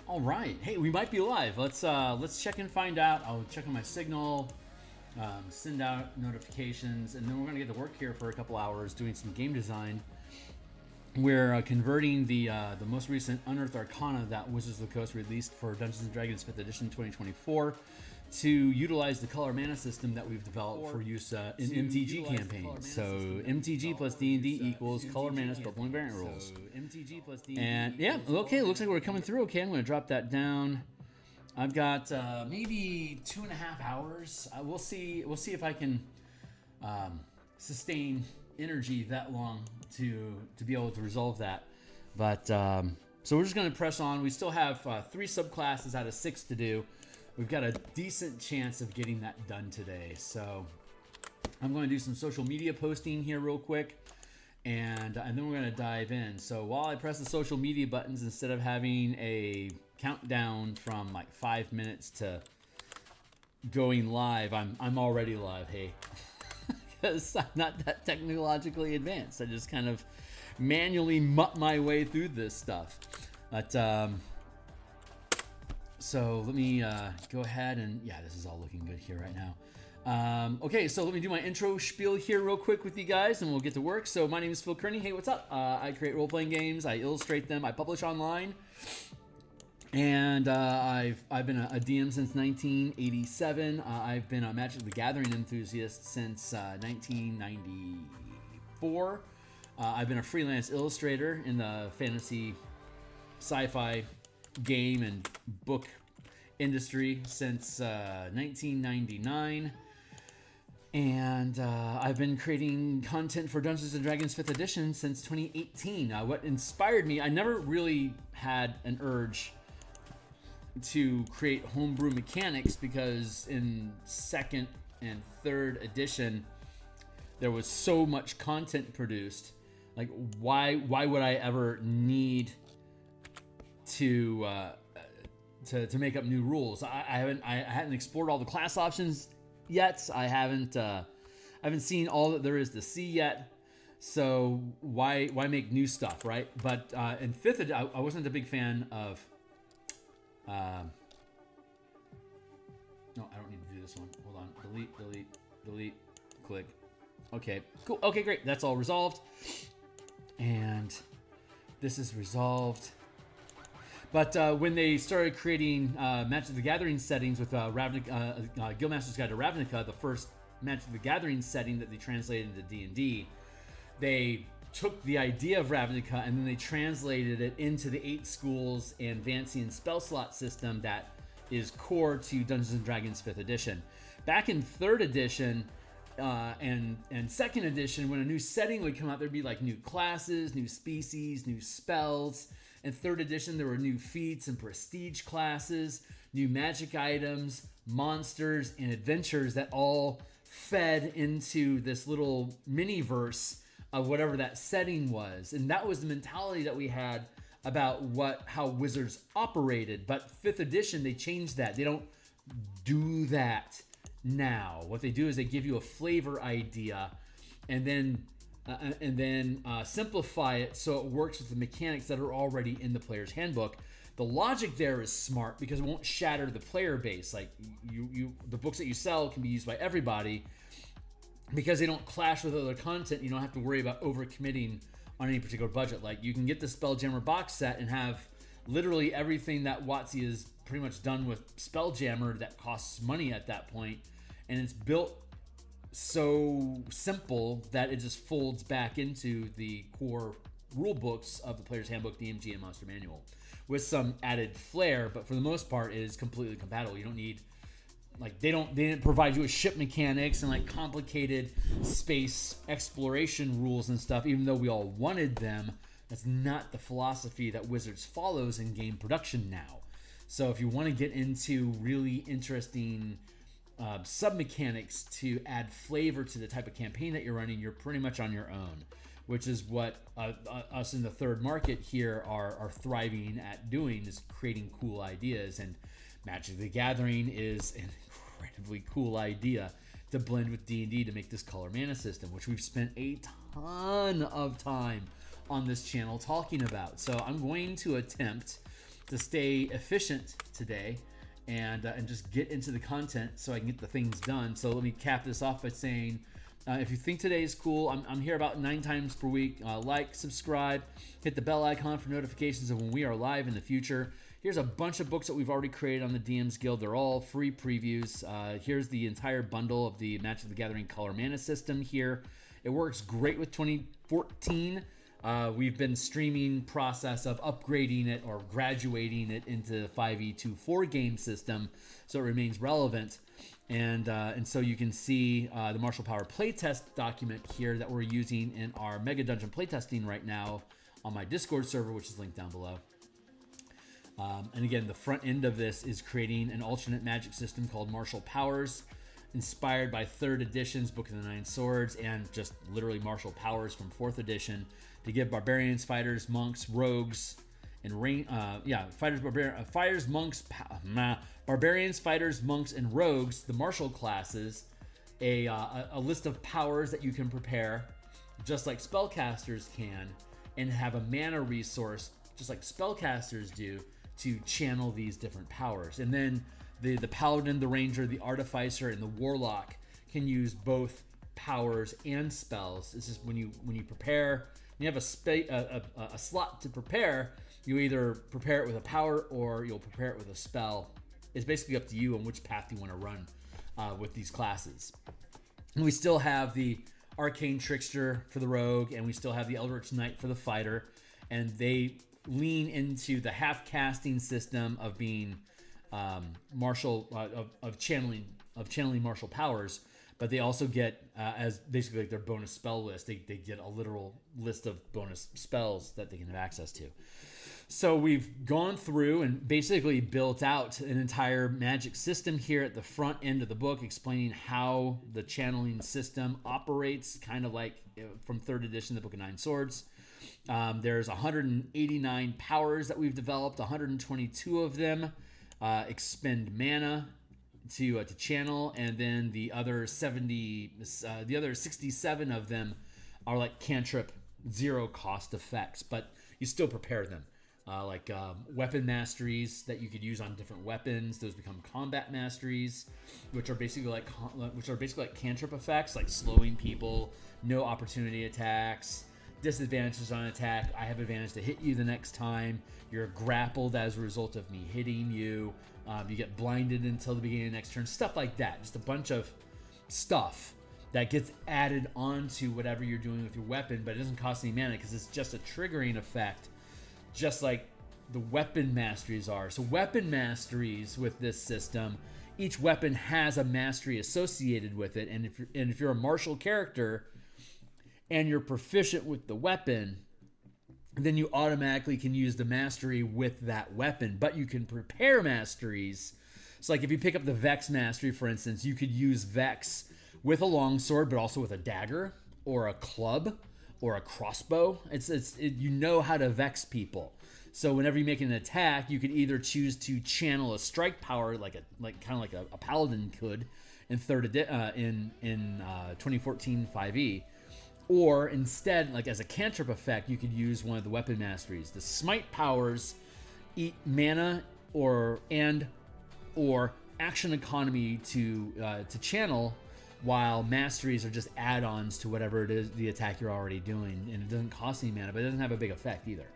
All right. Hey, we might be live. Let's check and find out. I'll check on my signal, send out notifications, and then we're gonna get to work here for a couple hours doing some game design. We're converting the most recent Unearthed Arcana that Wizards of the Coast released for Dungeons & Dragons 5th edition 2024 to utilize the color mana system that we've developed for use in MTG campaigns. So MTG plus D&D equals color mana spell point variant rules. And yeah, okay, looks like we're coming through. Okay, I'm going to drop that down. I've got maybe 2.5 hours. We'll see if I can sustain energy that long to be able to resolve that. But so we're just going to press on. We still have 3 subclasses out of 6 to do. We've got a decent chance of getting that done today. So I'm going to do some social media posting here real quick, and then we're going to dive in. So while I press the social media buttons, instead of having a countdown from like 5 minutes to going live, I'm already live. Hey, because I'm not that technologically advanced. I just kind of manually mutt my way through this stuff. But so let me go ahead and, yeah, this is all looking good here right now. Okay, so let me do my intro spiel here real quick with you guys, and we'll get to work. So my name is Phil Kearney. Hey, what's up? I create role-playing games. I illustrate them. I publish online. And I've been a DM since 1987. I've been a Magic the Gathering enthusiast since 1994. I've been a freelance illustrator in the fantasy, sci-fi, game and book industry since 1999, and I've been creating content for Dungeons & Dragons 5th edition since 2018. What inspired me, I never really had an urge to create homebrew mechanics because in 2nd and 3rd edition there was so much content produced. Like, why would I ever need to make up new rules? I hadn't explored all the class options yet. I haven't seen all that there is to see yet. So why make new stuff, right? But in 5th edition, I wasn't a big fan of. No, I don't need to do this one. Hold on. Delete. Click. Okay. Cool. Okay, great. That's all resolved. And this is resolved. But when they started creating Magic the Gathering settings with Ravnica, Guildmaster's Guide to Ravnica, the first Magic the Gathering setting that they translated into D&D, they took the idea of Ravnica and then they translated it into the 8 schools and Vancian spell slot system that is core to Dungeons & Dragons 5th edition. Back in 3rd edition and 2nd edition, when a new setting would come out, there'd be like new classes, new species, new spells. In 3rd edition, there were new feats and prestige classes, new magic items, monsters, and adventures that all fed into this little mini-verse of whatever that setting was. And that was the mentality that we had about how Wizards operated. But 5th edition, they changed that. They don't do that now. What they do is they give you a flavor idea and then simplify it so it works with the mechanics that are already in the player's handbook. The logic there is smart because it won't shatter the player base. Like the books that you sell can be used by everybody because they don't clash with other content. You don't have to worry about overcommitting on any particular budget. Like, you can get the Spelljammer box set and have literally everything that WotC has pretty much done with Spelljammer that costs money at that point, and it's built so simple that it just folds back into the core rule books of the player's handbook, DMG, and Monster Manual with some added flair, but for the most part it is completely compatible. You don't need, like, they didn't provide you with ship mechanics and like complicated space exploration rules and stuff, even though we all wanted them. That's not the philosophy that Wizards follows in game production now. So if you want to get into really interesting sub-mechanics to add flavor to the type of campaign that you're running, you're pretty much on your own, which is what us in the 3rd market here are thriving at doing, is creating cool ideas. And Magic the Gathering is an incredibly cool idea to blend with D&D to make this color mana system, which we've spent a ton of time on this channel talking about. So I'm going to attempt to stay efficient today and just get into the content so I can get the things done. So let me cap this off by saying, if you think today is cool, I'm here about 9 times per week. Like, subscribe, hit the bell icon for notifications of when we are live in the future. Here's a bunch of books that we've already created on the DMsGuild. They're all free previews. Here's the entire bundle of the Magic the Gathering Color Mana system here. It works great with 2014. We've been streaming process of upgrading it or graduating it into the 5e24 game system so it remains relevant. And so you can see the Martial Power playtest document here that we're using in our Mega Dungeon playtesting right now on my Discord server, which is linked down below. And again, the front end of this is creating an alternate magic system called Martial Powers, inspired by 3rd edition's Book of the Nine Swords and just literally Martial Powers from 4th edition to give barbarians, fighters, monks, rogues, and barbarians, fighters, monks, and rogues, the martial classes, a list of powers that you can prepare, just like spellcasters can, and have a mana resource, just like spellcasters do, to channel these different powers. And then the paladin, the ranger, the artificer, and the warlock can use both powers and spells. This is when you prepare. When you have a slot to prepare, you either prepare it with a power or you'll prepare it with a spell. It's basically up to you on which path you want to run with these classes. And we still have the Arcane Trickster for the rogue, and we still have the Eldritch Knight for the fighter, and they lean into the half casting system of being channeling martial powers, but they also get as basically like their bonus spell list. They get a literal list of bonus spells that they can have access to. So we've gone through and basically built out an entire magic system here at the front end of the book, explaining how the channeling system operates, kind of like from 3rd edition, the Book of Nine Swords. There's 189 powers that we've developed. 122 of them expend mana to channel, and then the other 67 of them are like cantrip, 0 cost effects, but you still prepare them. Like weapon masteries that you could use on different weapons. Those become combat masteries, which are basically like cantrip effects, like slowing people, no opportunity attacks, disadvantages on attack. I have advantage to hit you the next time. You're grappled as a result of me hitting you. You get blinded until the beginning of the next turn. Stuff like that. Just a bunch of stuff that gets added onto whatever you're doing with your weapon, but it doesn't cost any mana because it's just a triggering effect, just like the weapon masteries are. So weapon masteries with this system, each weapon has a mastery associated with it, and if you're a martial character and you're proficient with the weapon, then you automatically can use the mastery with that weapon. But you can prepare masteries. So like if you pick up the Vex mastery, for instance, you could use Vex with a longsword, but also with a dagger or a club or a crossbow. You know how to Vex people. So whenever you make an attack, you could either choose to channel a strike power like a paladin could in 2014 5e, or instead, like as a cantrip effect, you could use one of the weapon masteries. The smite powers eat mana or action economy to channel, while masteries are just add-ons to whatever it is the attack you're already doing, and it doesn't cost any mana, but it doesn't have a big effect either.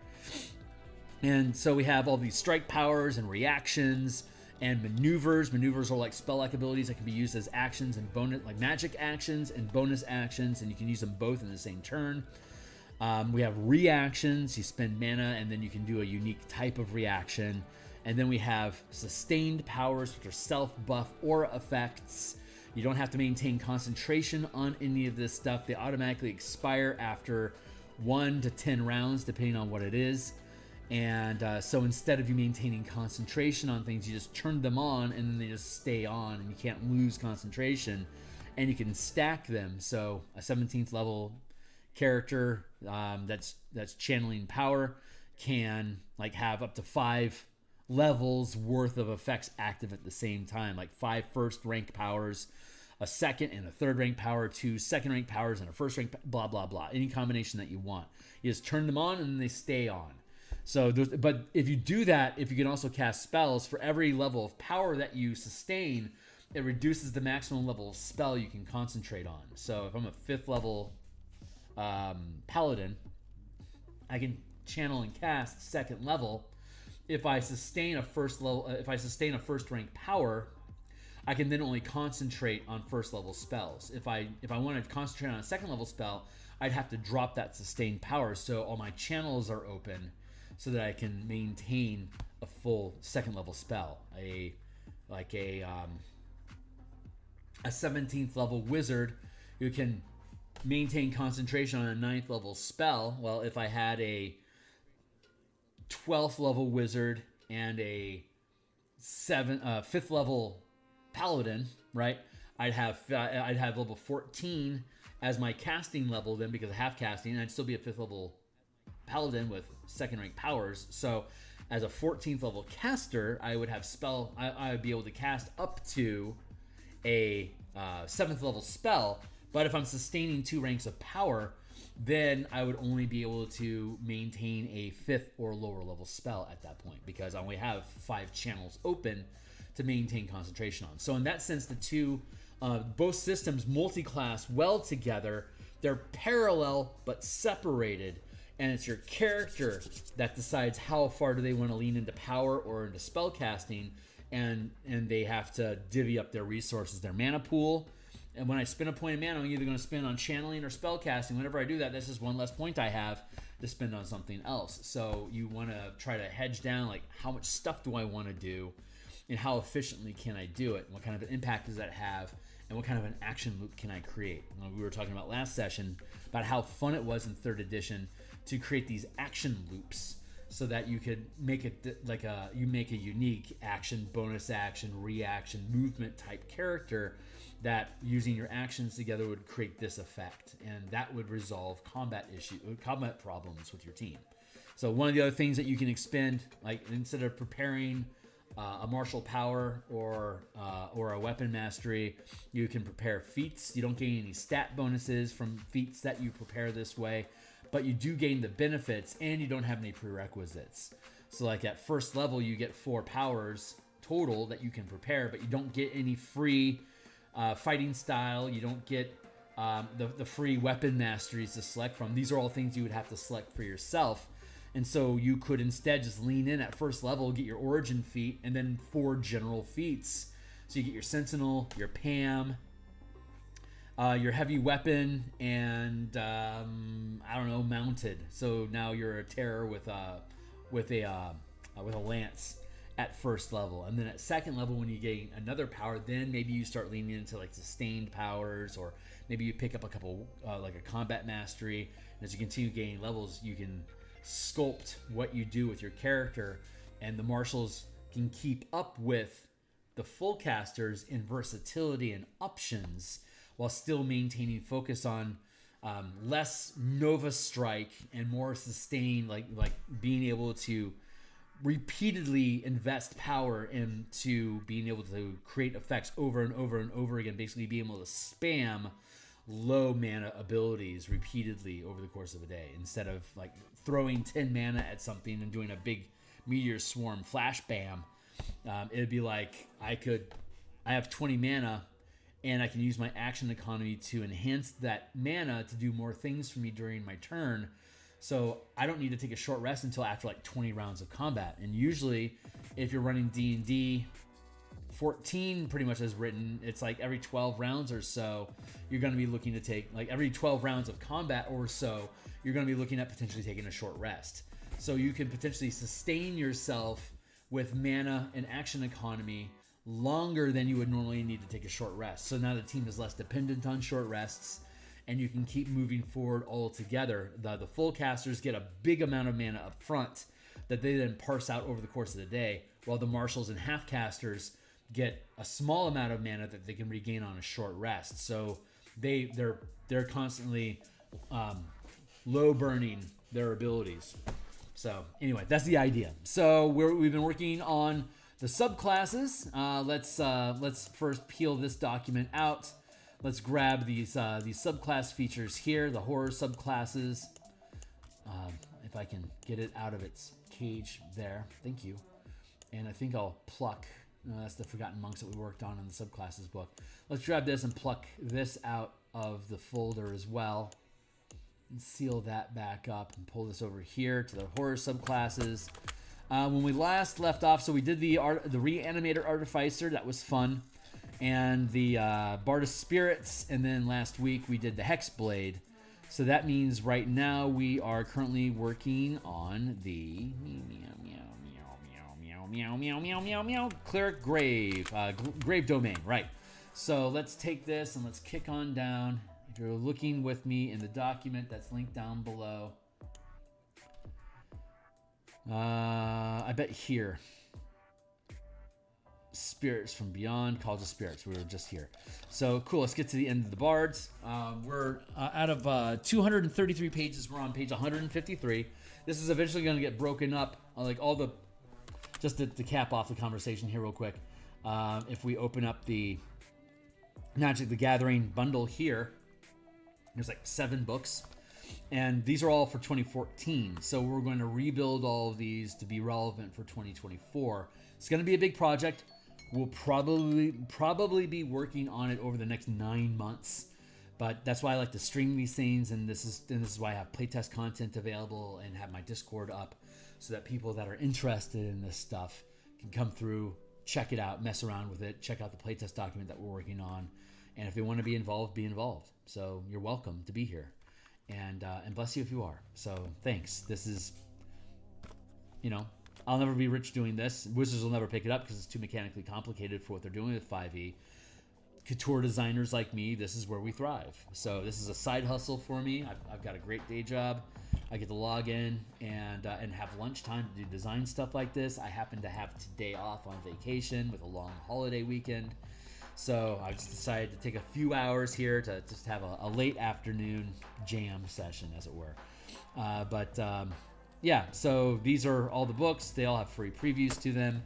And so we have all these strike powers and reactions and maneuvers. Maneuvers are like spell-like abilities that can be used as actions and bonus, like magic actions and bonus actions, and you can use them both in the same turn. We have reactions. You spend mana, and then you can do a unique type of reaction. And then we have sustained powers, which are self-buff aura effects. You don't have to maintain concentration on any of this stuff. They automatically expire after 1 to 10 rounds, depending on what it is. And so instead of you maintaining concentration on things, you just turn them on, and then they just stay on, and you can't lose concentration. And you can stack them. So a 17th level character that's channeling power can like have up to 5 levels worth of effects active at the same time, like 5 first rank powers, a second and a third rank power, 2 second rank powers, and a first rank, blah blah blah, any combination that you want. You just turn them on and then they stay on. So, but if you do that, if you can also cast spells for every level of power that you sustain, it reduces the maximum level of spell you can concentrate on. So if I'm a 5th level paladin, I can channel and cast 2nd level. If I sustain a first rank power, I can then only concentrate on 1st level spells. If I wanted to concentrate on a 2nd level spell, I'd have to drop that sustained power so all my channels are open, so that I can maintain a full 2nd level spell. A 17th level wizard who can maintain concentration on a 9th level spell. Well, if I had a 12th level wizard and a 5th level paladin, right? I'd have level 14 as my casting level then, because of half casting, and I'd still be a 5th level paladin with 2nd rank powers. So as a 14th level caster, I would have I would be able to cast up to a 7th level spell. But if I'm sustaining 2 ranks of power, then I would only be able to maintain a 5th or lower level spell at that point, because I only have 5 channels open to maintain concentration on. So in that sense, the two, both systems multi-class well together. They're parallel but separated, and it's your character that decides how far do they want to lean into power or into spell casting, and they have to divvy up their resources, their mana pool. And when I spend a point of mana, I'm either going to spend on channeling or spell casting. Whenever I do that, that's just one less point I have to spend on something else. So you want to try to hedge down, like, how much stuff do I want to do, and how efficiently can I do it, and what kind of an impact does that have, and what kind of an action loop can I create. We were talking about last session about how fun it was in 3rd edition to create these action loops, so that you could make it like you make a unique action, bonus action, reaction, movement type character that, using your actions together, would create this effect, and that would resolve combat problems with your team. So one of the other things that you can expend, like, instead of preparing a martial power or a weapon mastery, you can prepare feats. You don't gain any stat bonuses from feats that you prepare this way, but you do gain the benefits, and you don't have any prerequisites. So like at 1st level, you get 4 powers total that you can prepare, but you don't get any free fighting style. You don't get the free weapon masteries to select from. These are all things you would have to select for yourself. And so you could instead just lean in at 1st level, get your origin feat, and then 4 general feats. So you get your Sentinel, your Pam, your heavy weapon, and mounted. So now you're a terror with a lance at 1st level, and then at 2nd level, when you gain another power, then maybe you start leaning into like sustained powers, or maybe you pick up a couple like a combat mastery. And as you continue gaining levels, you can sculpt what you do with your character, and the marshals can keep up with the full casters in versatility and options, while still maintaining focus on less Nova Strike and more sustain, like being able to repeatedly invest power into being able to create effects over and over and over again, basically being able to spam low mana abilities repeatedly over the course of a day, instead of like throwing 10 mana at something and doing a big meteor swarm flash bam. It'd be like I have 20 mana, and I can use my action economy to enhance that mana to do more things for me during my turn. So I don't need to take a short rest until after like 20 rounds of combat. And usually, if you're running D&D 14 pretty much as written, it's like every 12 rounds or so, you're going to be looking to take, like every 12 rounds of combat or so, you're going to be looking at potentially taking a short rest. So you can potentially sustain yourself with mana and action economy longer than you would normally need to take a short rest. So now the team is less dependent on short rests, and you can keep moving forward all together. The full casters get a big amount of mana up front that they then parse out over the course of the day, while the marshals and half casters get a small amount of mana that they can regain on a short rest. So they're constantly low burning their abilities. So anyway, that's the idea. So we've been working on the subclasses. Let's first peel this document out. Let's grab these subclass features here, the horror subclasses. If I can get it out of its cage there. Thank you. And I think I'll pluck. That's the Forgotten Monks that we worked on in the Subclasses book. Let's grab this and pluck this out of the folder as well. And seal that back up and pull this over here to the Horror Subclasses. When we last left off, so we did the Reanimator Artificer. That was fun. And the Bard of Spirits. And then last week we did the Hexblade. So that means right now we are currently working on the Cleric Grave. Grave Domain, right. So let's take this and let's kick on down. If you're looking with me in the document that's linked down below. I bet here. Spirits from Beyond, Calls of Spirits. We were just here. So cool, let's get to the end of the Bards. We're out of 233 pages, we're on page 153. This is eventually going to get broken up, like all the, just to cap off the conversation here real quick. If we open up the Magic the Gathering bundle here, there's like 7 books. And these are all for 2014. So we're going to rebuild all of these to be relevant for 2024. It's going to be a big project. We'll probably be working on it over the next 9 months, but that's why I like to stream these things, and this is why I have playtest content available and have my Discord up, so that people that are interested in this stuff can come through, check it out, mess around with it, check out the playtest document that we're working on, and if they want to be involved, be involved. So you're welcome to be here, and bless you if you are. So thanks. This is, I'll never be rich doing this. Wizards will never pick it up because it's too mechanically complicated for what they're doing with 5e. Couture designers like me, this is where we thrive. So this is a side hustle for me. I've got a great day job. I get to log in and have lunchtime to do design stuff like this. I happen to have today off on vacation with a long holiday weekend. So I just decided to take a few hours here to just have a late afternoon jam session, as it were. Yeah, so these are all the books. They all have free previews to them.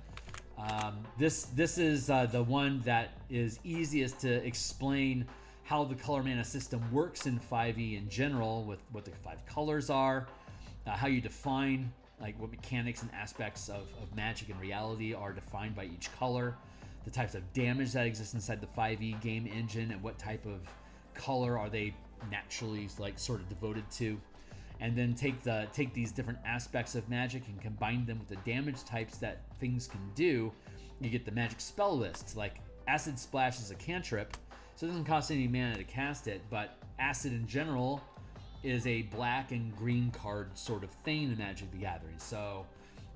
This is the one that is easiest to explain how the color mana system works in 5e in general, with what the 5 colors are, how you define like what mechanics and aspects of Magic and reality are defined by each color, the types of damage that exist inside the 5e game engine, and what type of color are they naturally like sort of devoted to. And then take these different aspects of Magic and combine them with the damage types that things can do. You get the Magic spell list. Like Acid Splash is a cantrip, so it doesn't cost any mana to cast it, but Acid in general is a black and green card sort of thing in Magic the Gathering. So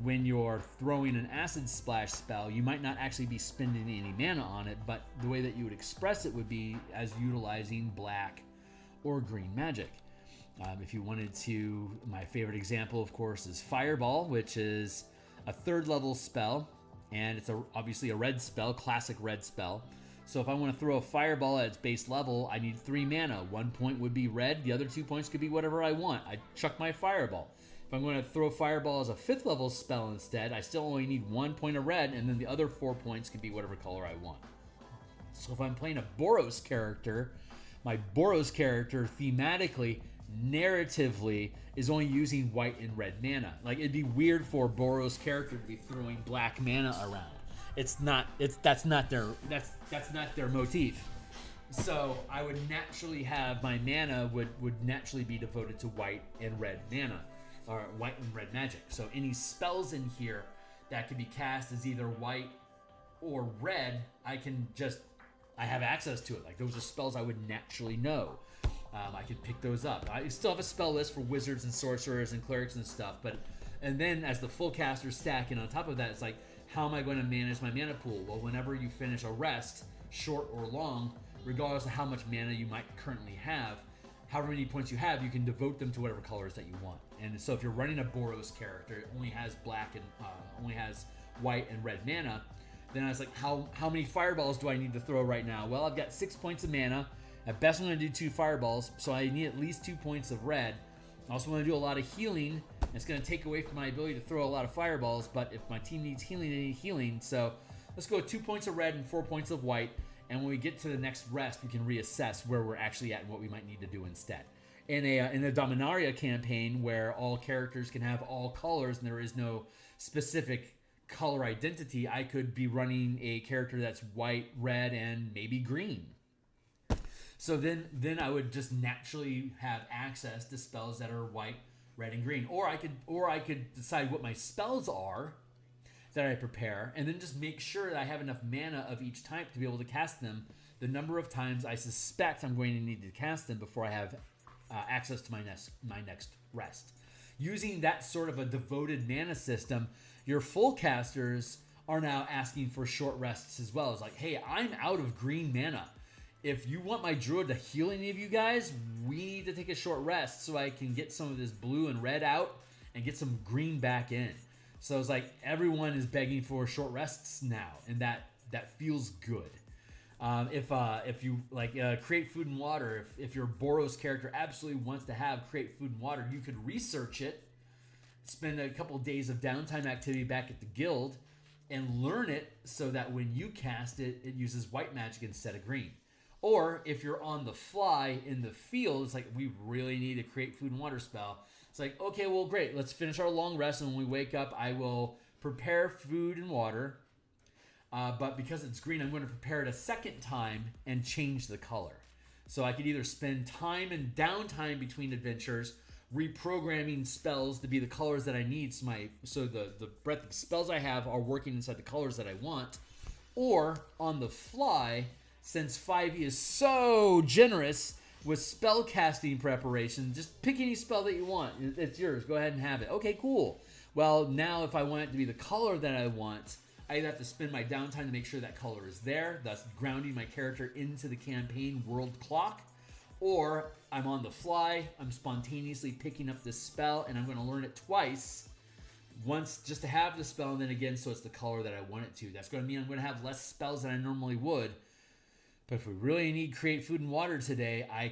when you're throwing an Acid Splash spell, you might not actually be spending any mana on it, but the way that you would express it would be as utilizing black or green magic. If you wanted to, my favorite example, of course, is Fireball, which is a 3rd level spell, and it's obviously a red spell, classic red spell. So if I want to throw a Fireball at its base level, I need 3 mana. 1 point would be red, the other 2 points could be whatever I want. I chuck my Fireball. If I'm going to throw Fireball as a 5th level spell instead, I still only need 1 point of red, and then the other 4 points could be whatever color I want. So if I'm playing a Boros character, my Boros character thematically, narratively, is only using white and red mana. Like, it'd be weird for Boros character to be throwing black mana around. That's not their motif. So I would naturally have my mana would naturally be devoted to white and red mana, or white and red magic. So any spells in here that can be cast as either white or red, I have access to it. Like, those are spells I would naturally know. I could pick those up. I still have a spell list for wizards and sorcerers and clerics and stuff, and then as the full caster stack, and on top of that, it's like, how am I going to manage my mana pool? Well, whenever you finish a rest, short or long, regardless of how much mana you might currently have, however many points you have, you can devote them to whatever colors that you want. And so if you're running a Boros character, it only has black and only has white and red mana, then I was like, how many Fireballs do I need to throw right now? Well, I've got 6 points of mana. At best, I'm going to do 2 Fireballs, so I need at least 2 points of red. I also want to do a lot of healing. It's going to take away from my ability to throw a lot of Fireballs, but if my team needs healing, they need healing. So let's go with 2 points of red and 4 points of white, and when we get to the next rest, we can reassess where we're actually at and what we might need to do instead. in a Dominaria campaign where all characters can have all colors and there is no specific color identity, I could be running a character that's white, red, and maybe green. So then I would just naturally have access to spells that are white, red, and green. Or I could decide what my spells are that I prepare, and then just make sure that I have enough mana of each type to be able to cast them the number of times I suspect I'm going to need to cast them before I have access to my next rest. Using that sort of a devoted mana system, your full casters are now asking for short rests as well. It's like, hey, I'm out of green mana. If you want my druid to heal any of you guys, we need to take a short rest so I can get some of this blue and red out and get some green back in. So it's like everyone is begging for short rests now, and that feels good. If you like create food and water, if your Boros character absolutely wants to have create food and water, you could research it, spend a couple of days of downtime activity back at the guild, and learn it so that when you cast it, it uses white magic instead of green. Or if you're on the fly in the field, it's like, we really need to create food and water spell. It's like, okay, well, great. Let's finish our long rest, and when we wake up, I will prepare food and water. But because it's green, I'm going to prepare it a second time and change the color. So I could either spend time and downtime between adventures reprogramming spells to be the colors that I need, so the breadth of spells I have are working inside the colors that I want. Or on the fly, since 5e is so generous with spell casting preparation, just pick any spell that you want. It's yours. Go ahead and have it. Okay, cool. Well, now if I want it to be the color that I want, I either have to spend my downtime to make sure that color is there, thus grounding my character into the campaign world clock, or I'm on the fly, I'm spontaneously picking up this spell, and I'm going to learn it twice. Once just to have the spell, and then again so it's the color that I want it to. That's going to mean I'm going to have less spells than I normally would. But if we really need create food and water today, I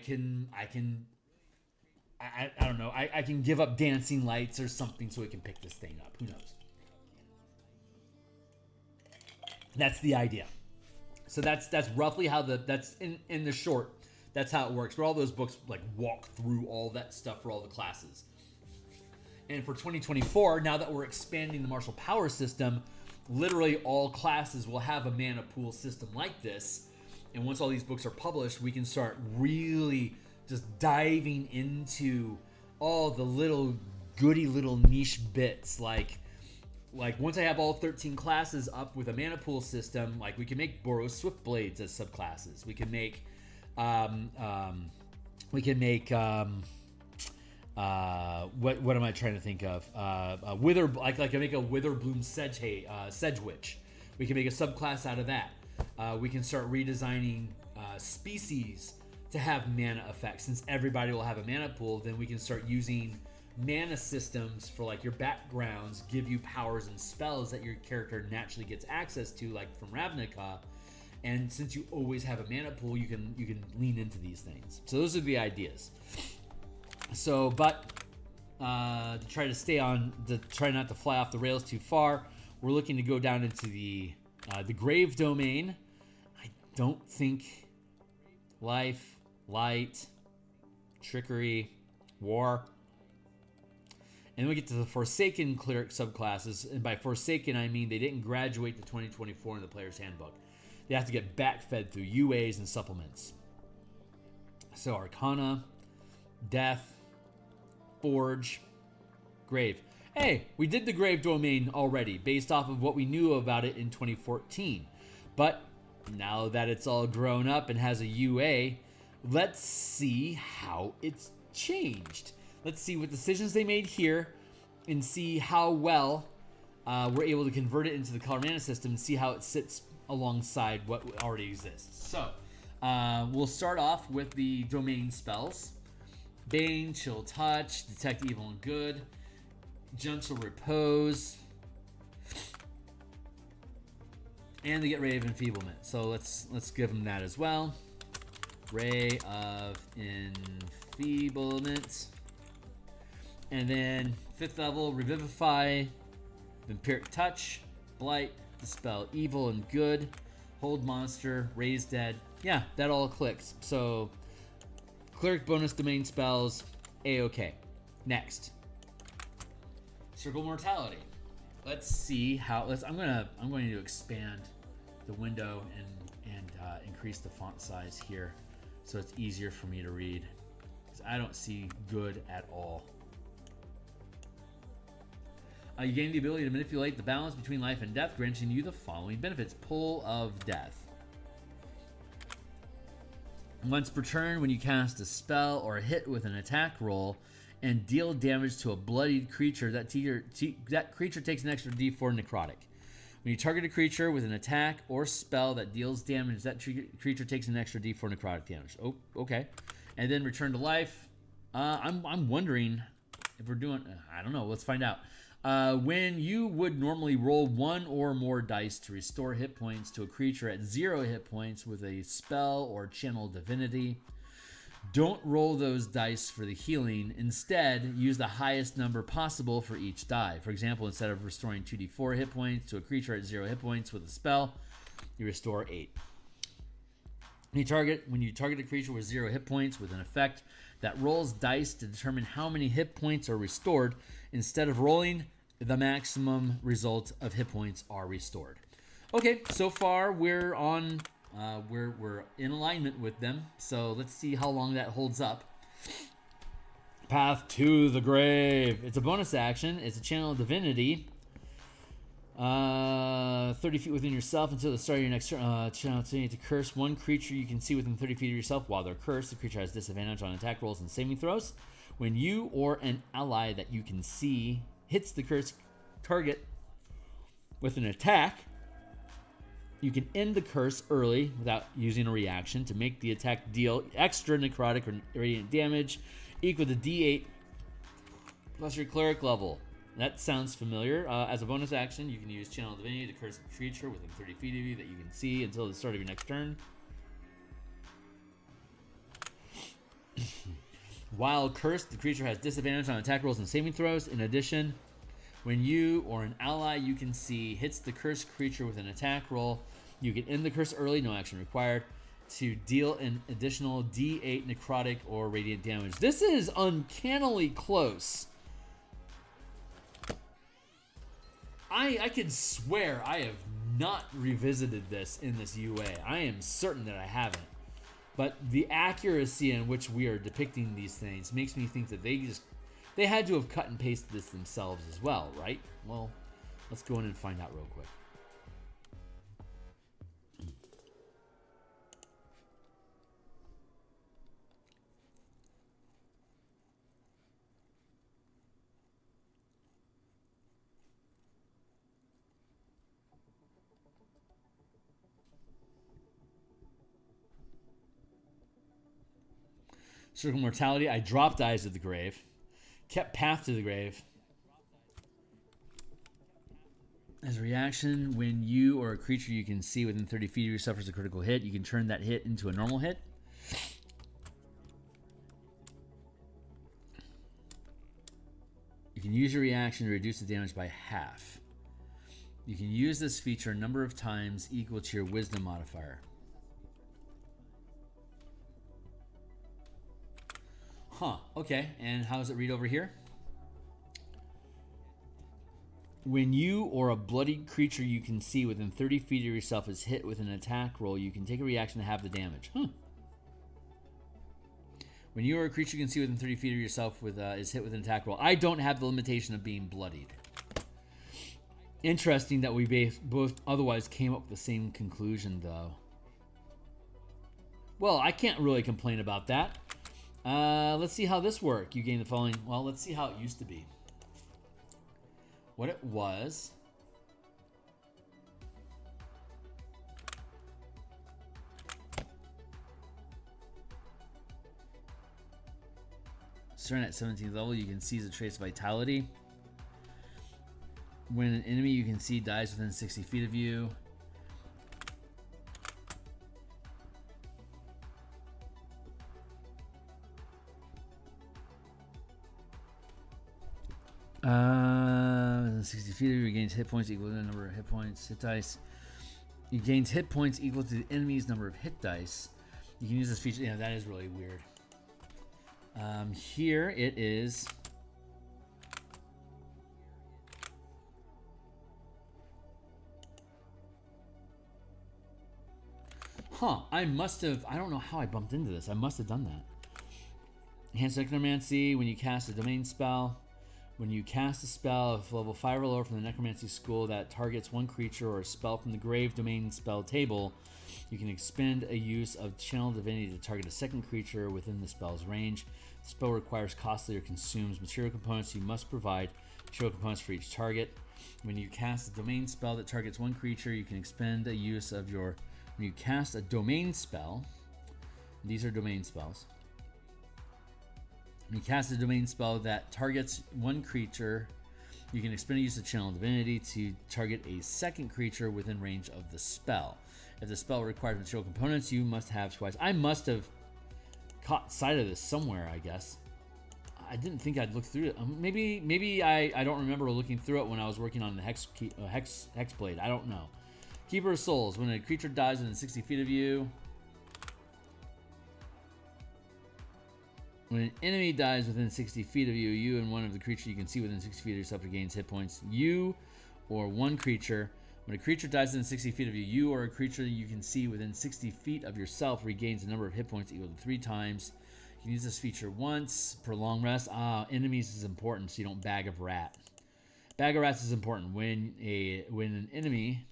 don't know. I can give up dancing lights or something so we can pick this thing up. Who knows? That's the idea. So that's roughly how that's in the short. That's how it works. But all those books like walk through all that stuff for all the classes. And for 2024, now that we're expanding the martial power system, literally all classes will have a mana pool system like this. And once all these books are published, we can start really just diving into all the little goody little niche bits. Like once I have all 13 classes up with a mana pool system, like we can make Boros Swiftblades as subclasses. We can make what am I trying to think of? Wither, I make a Witherbloom Sedge Witch. We can make a subclass out of that. We can start redesigning species to have mana effects. Since everybody will have a mana pool, then we can start using mana systems for like your backgrounds, give you powers and spells that your character naturally gets access to, like from Ravnica. And since you always have a mana pool, you can lean into these things. So those are the ideas. So, but to try not to fly off the rails too far, we're looking to go down into the grave domain. I don't think life, light, trickery, war. And then we get to the Forsaken cleric subclasses. And by Forsaken, I mean they didn't graduate to 2024 in the player's handbook. They have to get backfed through UAs and supplements. So Arcana, Death, Forge, Grave. Hey, we did the Grave domain already based off of what we knew about it in 2014. But now that it's all grown up and has a UA, let's see how it's changed. Let's see what decisions they made here and see how well we're able to convert it into the color mana system and see how it sits alongside what already exists. So we'll start off with the domain spells. Bane, Chill Touch, Detect Evil and Good, Gentle Repose, and they get Ray of Enfeeblement. So let's give them that as well. Ray of Enfeeblement. And then 5th level, Revivify, Vampiric Touch, Blight, Dispel Evil and Good, Hold Monster, Raise Dead. Yeah, that all clicks. So Cleric bonus domain spells, A-okay. Next. Circle Mortality. Let's see how. I'm going to expand the window and increase the font size here, so it's easier for me to read. Because I don't see good at all. You gain the ability to manipulate the balance between life and death, granting you the following benefits. Pull of Death. Once per turn, when you cast a spell or a hit with an attack roll and deal damage to a bloodied creature, that creature takes an extra d4 necrotic. When you target a creature with an attack or spell that deals damage, that creature takes an extra d4 necrotic damage. Oh, okay. And then return to life. I'm wondering if we're doing... I don't know. Let's find out. When you would normally roll one or more dice to restore hit points to a creature at 0 hit points with a spell or channel divinity, don't roll those dice for the healing. Instead, use the highest number possible for each die. For example, instead of restoring 2d4 hit points to a creature at 0 hit points with a spell, you restore 8. When you target a creature with 0 hit points with an effect that rolls dice to determine how many hit points are restored, instead of rolling, the maximum result of hit points are restored. Okay, so far we're on, we're in alignment with them. So let's see how long that holds up. Path to the Grave. It's a bonus action. It's a channel of divinity. 30 feet within yourself until the start of your next turn. Channel to curse one creature you can see within 30 feet of yourself. While they're cursed, the creature has disadvantage on attack rolls and saving throws. When you or an ally that you can see hits the cursed target with an attack, you can end the curse early without using a reaction to make the attack deal extra necrotic or radiant damage equal to d8 plus your cleric level. That sounds familiar. As a bonus action, you can use Channel Divinity to curse a creature within 30 feet of you that you can see until the start of your next turn. While cursed, the creature has disadvantage on attack rolls and saving throws. In addition, when you or an ally you can see hits the cursed creature with an attack roll, you can end the curse early, no action required, to deal an additional d8 necrotic or radiant damage. This is uncannily close. I could swear I have not revisited this in this UA. I am certain that I haven't. But the accuracy in which we are depicting these things makes me think that they had to have cut and pasted this themselves as well, right? Well, let's go in and find out real quick. Circle Mortality. I dropped Eyes of the Grave. Kept Path to the Grave. As a reaction, when you or a creature you can see within 30 feet of you suffers a critical hit, you can turn that hit into a normal hit. You can use your reaction to reduce the damage by half. You can use this feature a number of times equal to your Wisdom modifier. Huh, okay, and how does it read over here? When you or a bloodied creature you can see within 30 feet of yourself is hit with an attack roll, you can take a reaction to have the damage. Huh. When you or a creature you can see within 30 feet of yourself is hit with an attack roll. I don't have the limitation of being bloodied. Interesting that we both otherwise came up with the same conclusion, though. Well, I can't really complain about that. Let's see how this works. You gain the following. Well, let's see how it used to be. What it was. Starting at 17th level, you can seize a trace of vitality. When an enemy you can see dies within 60 feet of you, within 60 feet of you, gains hit points equal to the number of hit points, hit dice. You gains hit points equal to the enemy's number of hit dice. You can use this feature. Yeah, that is really weird. Here it is. Huh, I must have, I don't know how I bumped into this. I must have done that. Enhanced Necromancy, when you cast a domain spell. When you cast a spell of level 5 or lower from the Necromancy school that targets one creature or a spell from the Grave domain spell table, you can expend a use of Channel Divinity to target a second creature within the spell's range. The spell requires costly or consumes material components. You must provide material components for each target. When you cast a domain spell that targets one creature, you can expend a use of your... When you cast a domain spell, these are domain spells. When you cast a domain spell that targets one creature, you can expend a use of Channel Divinity to target a second creature within range of the spell. If the spell requires material components, you must have twice. I must have caught sight of this somewhere, I guess. I didn't think I'd look through it. Maybe I don't remember looking through it when I was working on the Hexblade. I don't know. Keeper of Souls. When a creature dies within 60 feet of you. When an enemy dies within 60 feet of you, you and one of the creature you can see within 60 feet of yourself regains hit points. You or one creature. When a creature dies within 60 feet of you, you or a creature you can see within 60 feet of yourself regains a number of hit points equal to 3 times. You can use this feature once per long rest. Enemies is important, so you don't Bag of Rat. Bag of Rats is important. When an enemy...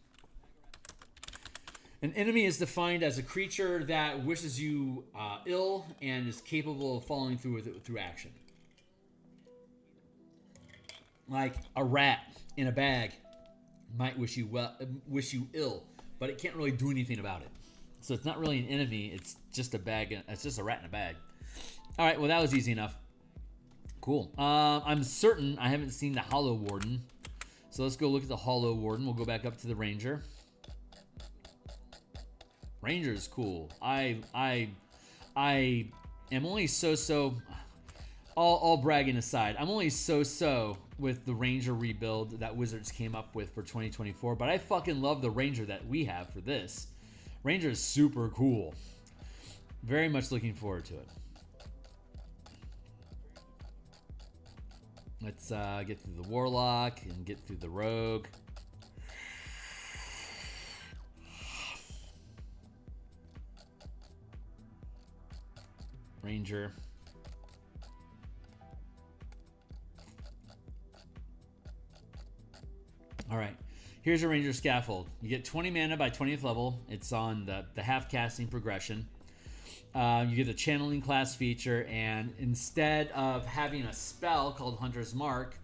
An enemy is defined as a creature that wishes you ill and is capable of following through with it through action. Like a rat in a bag might wish you ill, but it can't really do anything about it. So it's not really an enemy. It's just a bag. It's just a rat in a bag. All right. Well, that was easy enough. Cool. I'm certain I haven't seen the Hollow Warden, so let's go look at the Hollow Warden. We'll go back up to the Ranger. Ranger is cool. I am only so. All bragging aside, I'm only so with the Ranger rebuild that Wizards came up with for 2024. But I fucking love the Ranger that we have for this. Ranger is super cool. Very much looking forward to it. Let's get through the Warlock and get through the Rogue. Ranger. All right, here's a Ranger Scaffold. You get 20 mana by 20th level. It's on the half casting progression. You get the channeling class feature, and instead of having a spell called Hunter's Mark,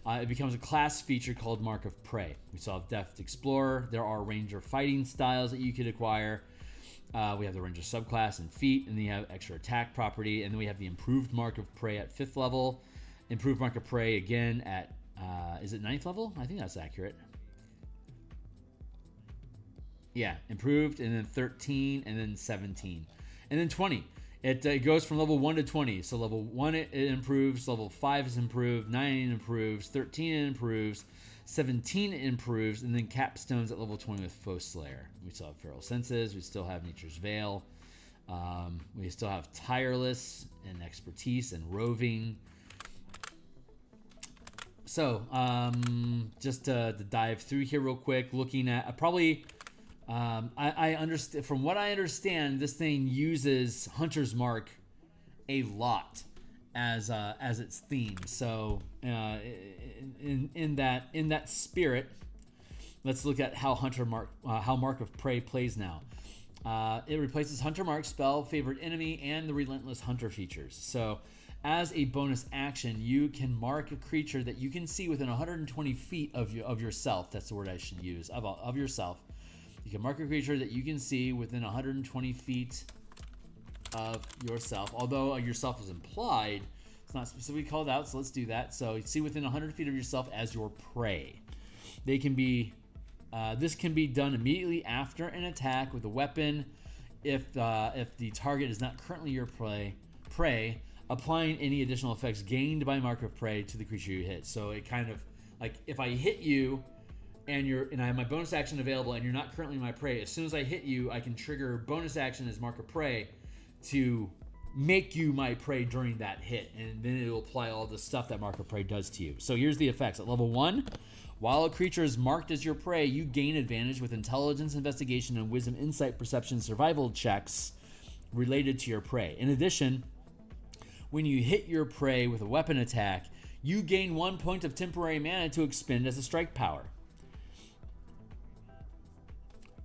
it becomes a class feature called Mark of Prey. We still have Deft Explorer. There are Ranger fighting styles that you could acquire. We have the Ranger subclass and feat, and then you have extra attack property, and then we have the improved Mark of Prey at 5th level, improved Mark of Prey again at is it 9th level? I think that's accurate. Yeah, improved, and then 13, and then 17, and then 20. It goes from level 1 to 20. So level 1 it improves, level 5 is improved, 9 improves, 13 it improves, 17 improves, and then capstones at level 20 with Foe Slayer. We still have Feral Senses. We still have Nature's Veil. We still have Tireless and Expertise and Roving. So just to dive through here real quick, looking at I understand, from what I understand, this thing uses Hunter's Mark a lot as its theme. So in that spirit, let's look at how Mark of Prey plays now. It replaces Hunter Mark, spell, favorite enemy, and the Relentless Hunter features. So as a bonus action, you can mark a creature that you can see within 120 feet of yourself. That's the word I should use, of yourself. You can mark a creature that you can see within 120 feet of yourself. Although yourself is implied, it's not specifically called out, so let's do that. So you see within 100 feet of yourself as your prey. They can be. This can be done immediately after an attack with a weapon, if the target is not currently your prey, applying any additional effects gained by Mark of Prey to the creature you hit. So it kind of like if I hit you, and I have my bonus action available, and you're not currently my prey. As soon as I hit you, I can trigger bonus action as Mark of Prey to make you my prey during that hit, and then it'll apply all the stuff that Mark of Prey does to you. So here's the effects. At level 1, while a creature is marked as your prey, you gain advantage with intelligence, investigation, and wisdom, insight, perception, survival checks related to your prey. In addition, when you hit your prey with a weapon attack, you gain 1 point of temporary mana to expend as a strike power.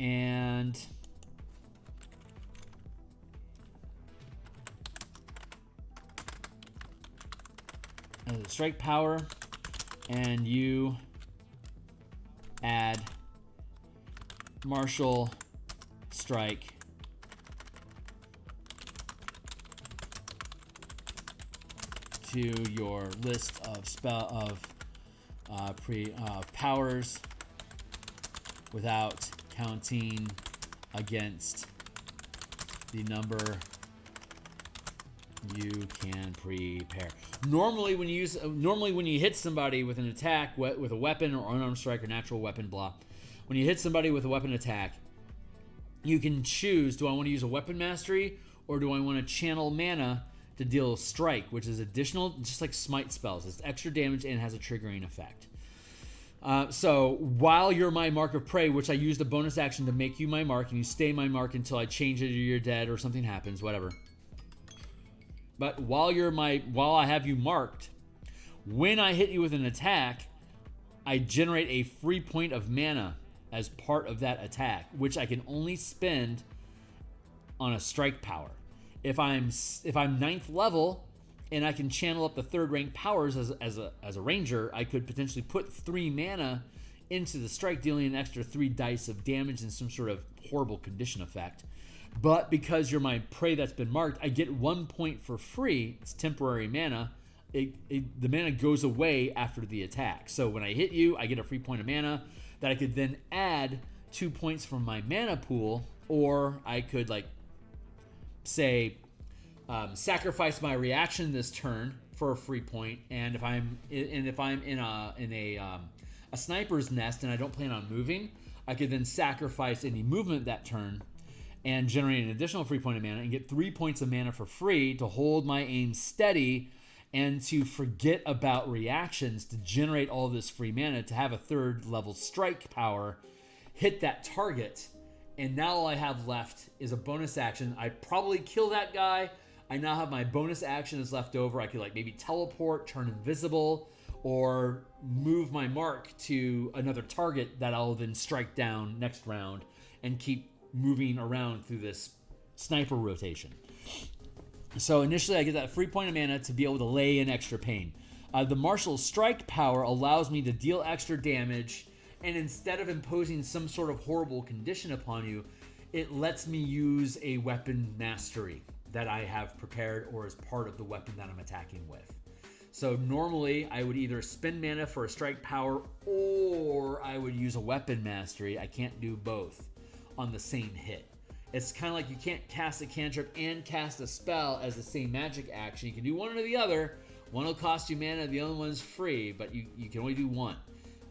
And as a strike power, and you add martial strike to your list of powers without counting against the number you can prepare. Normally when you hit somebody with an attack with a weapon or unarmed strike or natural weapon, blah, when you hit somebody with a weapon attack, you can choose, do I want to use a weapon mastery or do I want to channel mana to deal strike, which is additional, just like smite spells. It's extra damage and has a triggering effect. So while you're my mark of prey, which I used a bonus action to make you my mark, and you stay my mark until I change it or you're dead or something happens, whatever. But while I have you marked, when I hit you with an attack, I generate a free point of mana as part of that attack, which I can only spend on a strike power. If I'm 9th level and I can channel up the 3rd rank powers as a ranger, I could potentially put 3 mana into the strike, dealing an extra 3 dice of damage and some sort of horrible condition effect. But because you're my prey that's been marked, I get 1 point for free. It's temporary mana. The mana goes away after the attack. So when I hit you, I get a free point of mana that I could then add 2 points from my mana pool, or I could, like, say, sacrifice my reaction this turn for a free point. And if I'm in a sniper's nest and I don't plan on moving, I could then sacrifice any movement that turn and generate an additional free point of mana and get 3 points of mana for free to hold my aim steady and to forget about reactions to generate all this free mana to have a 3rd level strike power hit that target. And now all I have left is a bonus action. I probably kill that guy. I now have my bonus action is left over. I could, like, maybe teleport, turn invisible, or move my mark to another target that I'll then strike down next round and keep moving around through this sniper rotation. So initially I get that free point of mana to be able to lay in extra pain. The martial strike power allows me to deal extra damage, and instead of imposing some sort of horrible condition upon you, it lets me use a weapon mastery that I have prepared or as part of the weapon that I'm attacking with. So normally I would either spend mana for a strike power or I would use a weapon mastery. I can't do both on the same hit. It's kind of like you can't cast a cantrip and cast a spell as the same magic action. You can do one or the other. One will cost you mana, the other one's free, but you can only do one.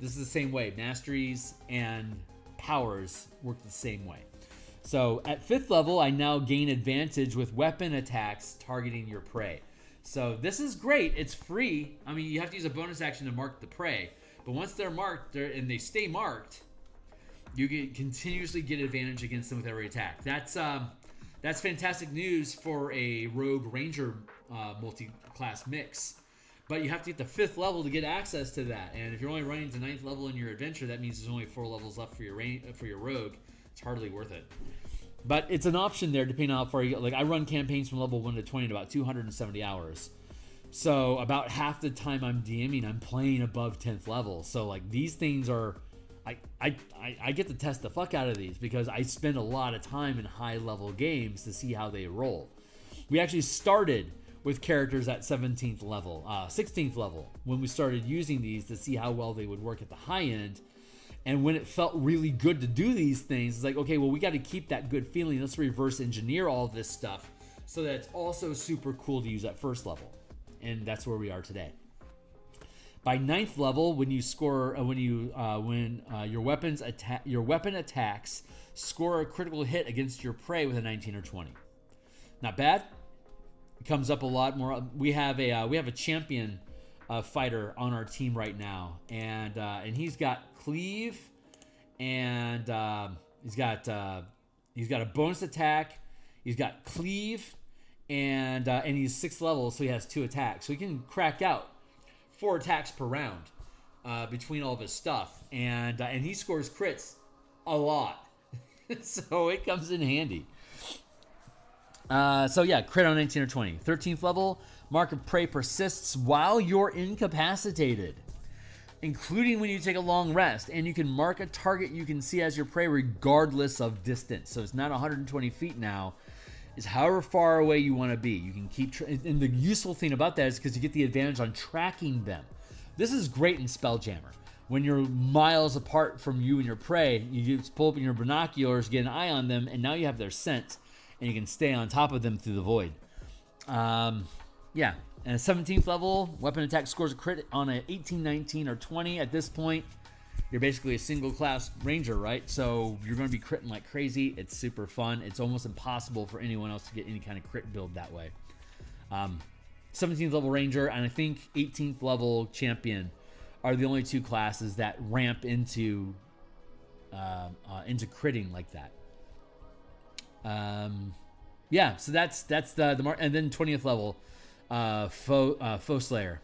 This is the same way. Masteries and powers work the same way. So at 5th level, I now gain advantage with weapon attacks targeting your prey. So this is great. It's free. I mean, you have to use a bonus action to mark the prey. But once they're marked and they stay marked, you can continuously get advantage against them with every attack. That's fantastic news for a rogue ranger multi-class mix. But you have to get to 5th level to get access to that. And if you're only running to 9th level in your adventure, that means there's only 4 levels left for your rogue. It's hardly worth it. But it's an option there depending on how far you go. Like, I run campaigns from level 1 to 20 in about 270 hours. So about half the time I'm DMing, I'm playing above 10th level. So, like, these things are... I get to test the fuck out of these because I spend a lot of time in high-level games to see how they roll. We actually started with characters at 17th level, 16th level, when we started using these to see how well they would work at the high end. And when it felt really good to do these things, it's like, okay, well, we got to keep that good feeling. Let's reverse engineer all this stuff so that it's also super cool to use at 1st level. And that's where we are today. By 9th level, when you score, your weapon attacks score a critical hit against your prey with a 19 or 20. Not bad. comes up a lot more. We have a champion fighter on our team right now, and he's got cleave, and he's got a bonus attack. He's got cleave, and he's 6th level, so he has 2 attacks. So he can crack out 4 attacks per round between all of his stuff, and he scores crits a lot. So it comes in handy. So yeah, crit on 19 or 20. 13th level, Mark of Prey persists while you're incapacitated, including when you take a long rest, and you can mark a target you can see as your prey regardless of distance. So it's not 120 feet now. It's however far away you want to be. You can keep, and the useful thing about that is because you get the advantage on tracking them. This is great in Spelljammer. When you're miles apart from you and your prey, you just pull up in your binoculars, get an eye on them, and now you have their scent, and you can stay on top of them through the void. Yeah, and a 17th level, weapon attack scores a crit on a 18, 19, or 20. At this point, you're basically a single class ranger, right? So you're going to be critting like crazy. It's super fun. It's almost impossible for anyone else to get any kind of crit build that way. 17th level ranger and I think 18th level champion are the only 2 classes that ramp into critting like that. Yeah, so that's the mark, and then 20th level, Foe Slayer.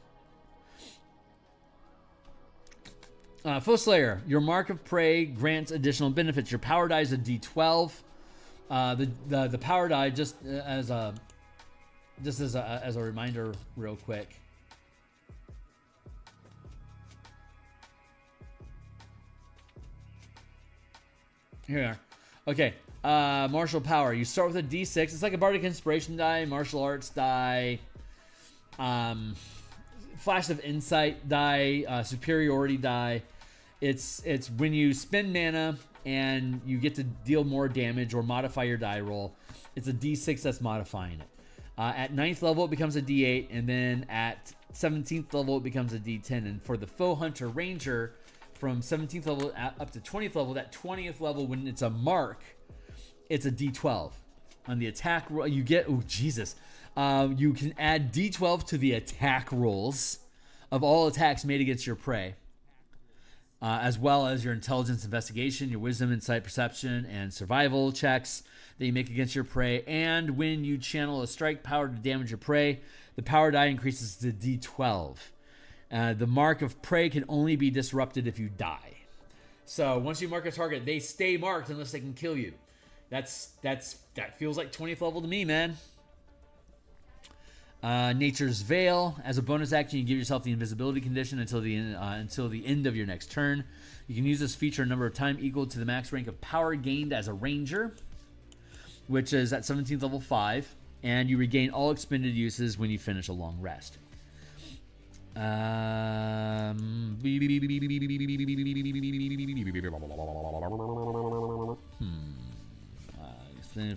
Foe Slayer, your Mark of Prey grants additional benefits. Your power die is a D12. The power die, just as a reminder, real quick. Here we are. Okay. Martial power. You start with a D6. It's like a Bardic Inspiration die, martial arts die, flash of insight die, superiority die. It's when you spend mana and you get to deal more damage or modify your die roll. It's a D6 that's modifying it. At 9th level, it becomes a D8, and then at 17th level, it becomes a D10. And for the Foe Hunter Ranger, from 17th level up to 20th level, that 20th level, when it's a mark, it's a D12. On the attack roll, you get, oh, Jesus. You can add D12 to the attack rolls of all attacks made against your prey, as well as your intelligence, investigation, your wisdom, insight, perception, and survival checks that you make against your prey. And when you channel a strike power to damage your prey, the power die increases to D12. The Mark of Prey can only be disrupted if you die. So once you mark a target, they stay marked unless they can kill you. That feels like 20th level to me, man. Nature's Veil. As a bonus action, you give yourself the invisibility condition until the end of your next turn. You can use this feature a number of times equal to the max rank of power gained as a ranger, which is at 17th level 5, and you regain all expended uses when you finish a long rest.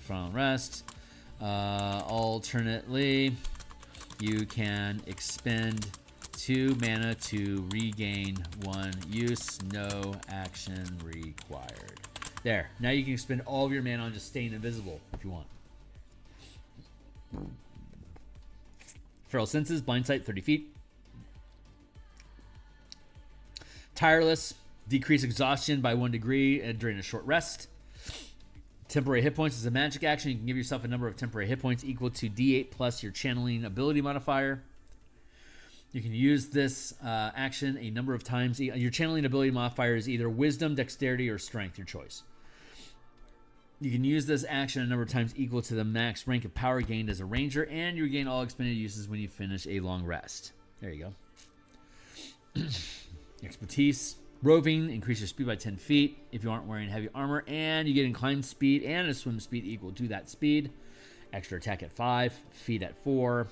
From rest. Alternately, you can expend 2 mana to regain 1 use. No action required. There. Now you can spend all of your mana on just staying invisible if you want. Feral Senses, Blind Sight, 30 feet. Tireless, decrease exhaustion by 1 degree during a short rest. Temporary hit points is a magic action. You can give yourself a number of temporary hit points equal to D8 plus your channeling ability modifier. You can use this action a number of times. Your channeling ability modifier is either wisdom, dexterity, or strength, your choice. You can use this action a number of times equal to the max rank of power gained as a ranger, and you regain all expended uses when you finish a long rest. There you go. Expertise. Roving, increase your speed by 10 feet if you aren't wearing heavy armor, and you get inclined speed and a swim speed equal to that speed. Extra attack at 5, feet at 4,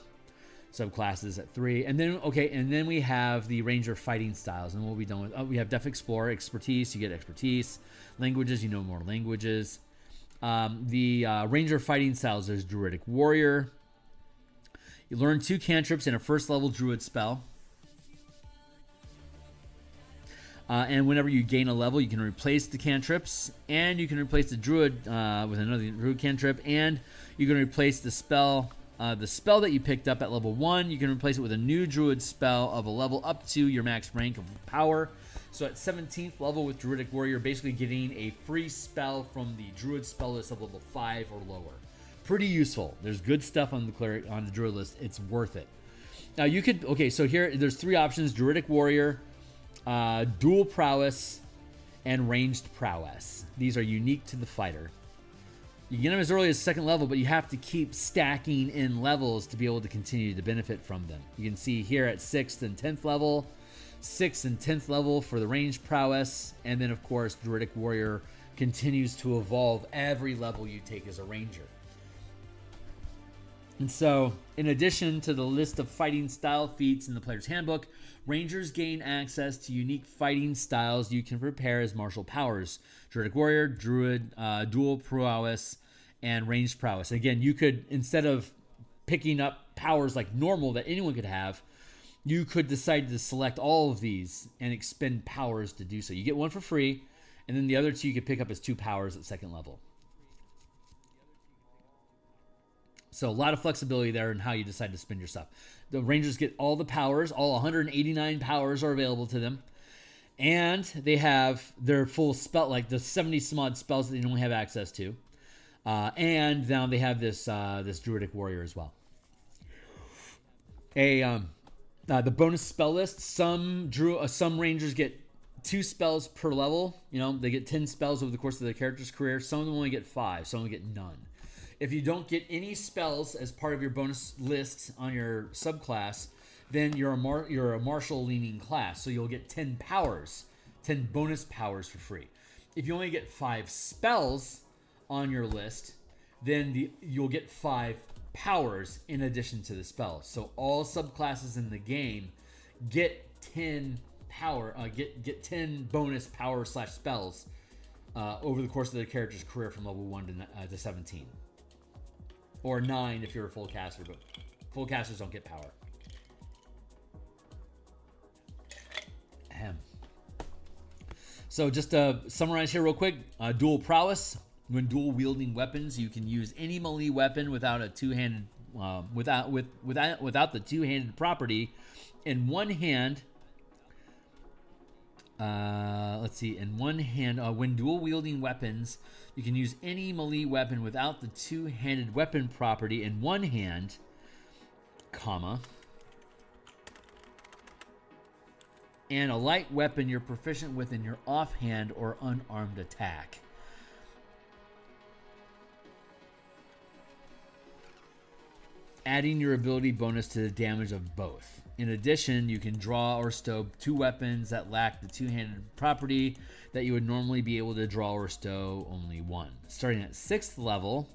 subclasses at 3, and then we have the ranger fighting styles, and we'll be done with. We have Def Explorer, expertise. You get expertise. Languages, you know more languages. The ranger fighting styles. There's druidic warrior. You learn 2 cantrips in a first level druid spell. And whenever you gain a level, you can replace the cantrips, and you can replace the druid with another druid cantrip, and you can replace the spell the spell that you picked up at level 1, you can replace it with a new druid spell of a level up to your max rank of power. So at 17th level with Druidic Warrior, you're basically getting a free spell from the druid spell list of level 5 or lower. Pretty useful. There's good stuff on the cleric, on the druid list. It's worth it. Now you could, okay, so here there's 3 options: Druidic Warrior, Dual Prowess, and Ranged Prowess. These are unique to the fighter. You get them as early as 2nd level, but you have to keep stacking in levels to be able to continue to benefit from them. You can see here at 6th and 10th level, 6th and 10th level for the Ranged Prowess, and then of course Druidic Warrior continues to evolve every level you take as a ranger. And so, in addition to the list of fighting style feats in the player's handbook, Rangers gain access to unique fighting styles you can prepare as martial powers: Druidic Warrior, Druid, Dual Prowess, and Ranged Prowess. Again, you could, instead of picking up powers like normal that anyone could have, you could decide to select all of these and expend powers to do so. You get one for free, and then the other 2 you could pick up as 2 powers at 2nd level. So a lot of flexibility there in how you decide to spend your stuff. The Rangers get all the powers. All 189 powers are available to them. And they have their full spell, like the 70 some odd spells that they don't have access to. And now they have this this Druidic Warrior as well. The bonus spell list. Some Rangers get 2 spells per level. You know, they get 10 spells over the course of their character's career. Some of them only get 5. Some only get none. If you don't get any spells as part of your bonus list on your subclass, then you're a martial leaning class. So you'll get 10 powers, 10 bonus powers for free. If you only get 5 spells on your list, then you'll get 5 powers in addition to the spells. So all subclasses in the game get 10 power, get 10 bonus power / spells over the course of their character's career from level 1 to 17. Or 9 if you're a full caster, but full casters don't get power. Ahem. So just to summarize here real quick, Dual Prowess. When dual wielding weapons, you can use any melee weapon without a two-handed without the two-handed property in one hand. Let's see. In one hand, when dual wielding weapons, you can use any melee weapon without the two-handed weapon property in one hand, comma, and a light weapon you're proficient with in your offhand or unarmed attack. Adding your ability bonus to the damage of both. In addition, you can draw or stow 2 weapons that lack the two-handed property that you would normally be able to draw or stow only 1. Starting at 6th level,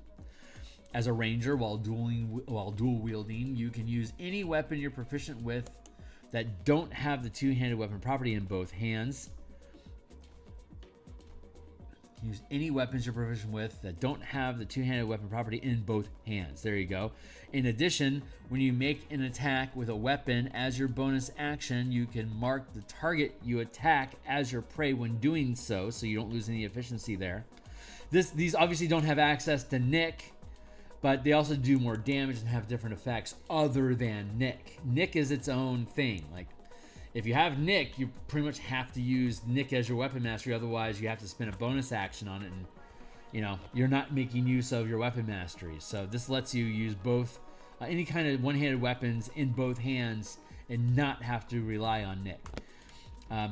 as a ranger while dual wielding, you can use any weapon you're proficient with that don't have the two-handed weapon property in both hands. Use any weapons you're proficient with that don't have the two-handed weapon property in both hands. There you go. In addition, when you make an attack with a weapon as your bonus action, you can mark the target you attack as your prey when doing so you don't lose any efficiency there. These obviously don't have access to Nick, but they also do more damage and have different effects other than Nick. Nick is its own thing. Like, if you have Nick, you pretty much have to use Nick as your weapon mastery. Otherwise, you have to spend a bonus action on it, and you're not making use of your weapon mastery. So this lets you use both any kind of one-handed weapons in both hands and not have to rely on Nick.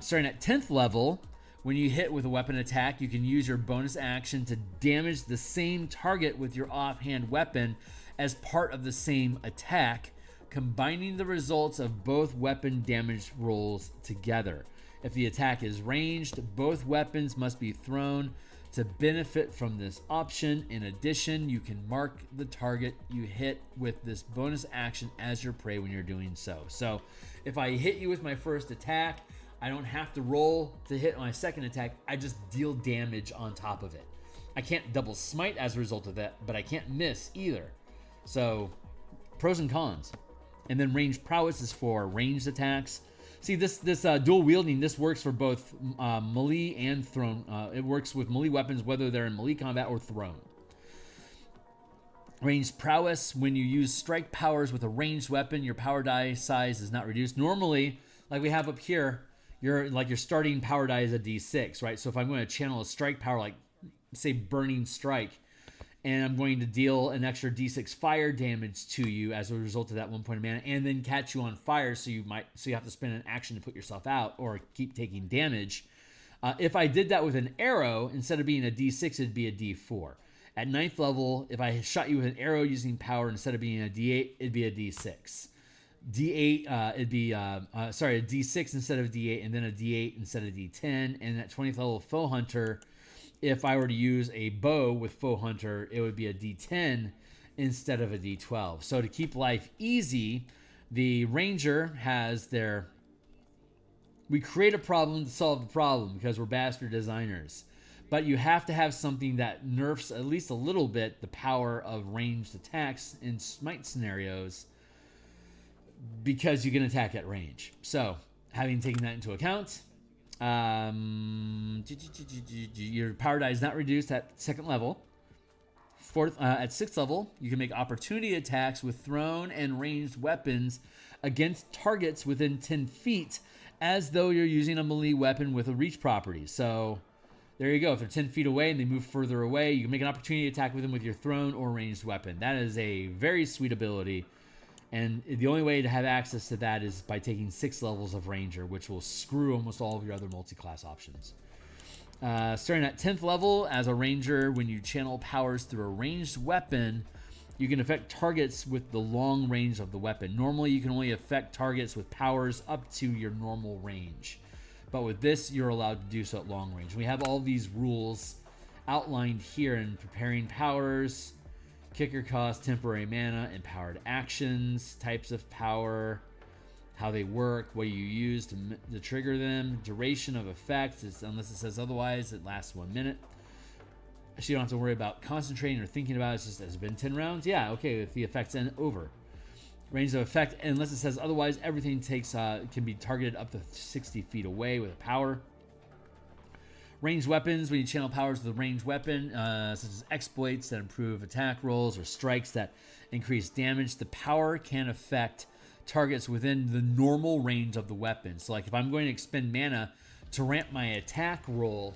Starting at 10th level, when you hit with a weapon attack, you can use your bonus action to damage the same target with your offhand weapon as part of the same attack, combining the results of both weapon damage rolls together. If the attack is ranged, both weapons must be thrown to benefit from this option. In addition, you can mark the target you hit with this bonus action as your prey when you're doing so. So if I hit you with my first attack, I don't have to roll to hit my second attack. I just deal damage on top of it. I can't double smite as a result of that, but I can't miss either. So pros and cons. And then ranged prowess is for ranged attacks. See, this dual wielding, this works for both melee and thrown. It works with melee weapons, whether they're in melee combat or thrown. Ranged prowess. When you use strike powers with a ranged weapon, your power die size is not reduced. Normally, like we have up here, your starting power die is a d6, right? So if I'm going to channel a strike power, like say Burning Strike, and I'm going to deal an extra d6 fire damage to you as a result of that 1 point of mana, and then catch you on fire, so you have to spend an action to put yourself out or keep taking damage. If I did that with an arrow, instead of being a d6, it'd be a d4. At 9th level, if I shot you with an arrow using power, instead of being a d8, it'd be a d6. D8, it'd be a d6 instead of d8, and then a d8 instead of d10. And at 20th level, Foe Hunter, if I were to use a bow with Foe Hunter, it would be a d10 instead of a d12. So to keep life easy, the Ranger has their... We create a problem to solve the problem because we're bastard designers. But you have to have something that nerfs at least a little bit the power of ranged attacks in smite scenarios, because you can attack at range. So, having taken that into account, your power die is not reduced at 2nd level. At 6th level, you can make opportunity attacks with thrown and ranged weapons against targets within 10 feet, as though you're using a melee weapon with a reach property. So, there you go. If they're 10 feet away and they move further away, you can make an opportunity attack with them with your thrown or ranged weapon. That is a very sweet ability. And the only way to have access to that is by taking 6 levels of Ranger, which will screw almost all of your other multi-class options. Starting at 10th level, as a Ranger, when you channel powers through a ranged weapon, you can affect targets with the long range of the weapon. Normally, you can only affect targets with powers up to your normal range. But with this, you're allowed to do so at long range. We have all these rules outlined here in preparing powers, kicker cost, temporary mana, empowered actions, types of power, how they work, what you use to trigger them, duration of effects, unless it says otherwise, it lasts 1 minute. So you don't have to worry about concentrating or thinking about it. It's just, has it been 10 rounds? Yeah, okay, if the effect's end, over. Range of effect, unless it says otherwise, everything can be targeted up to 60 feet away with a power. Ranged weapons, when you channel powers with a ranged weapon, such as exploits that improve attack rolls or strikes that increase damage, the power can affect targets within the normal range of the weapon. So like if I'm going to expend mana to ramp my attack roll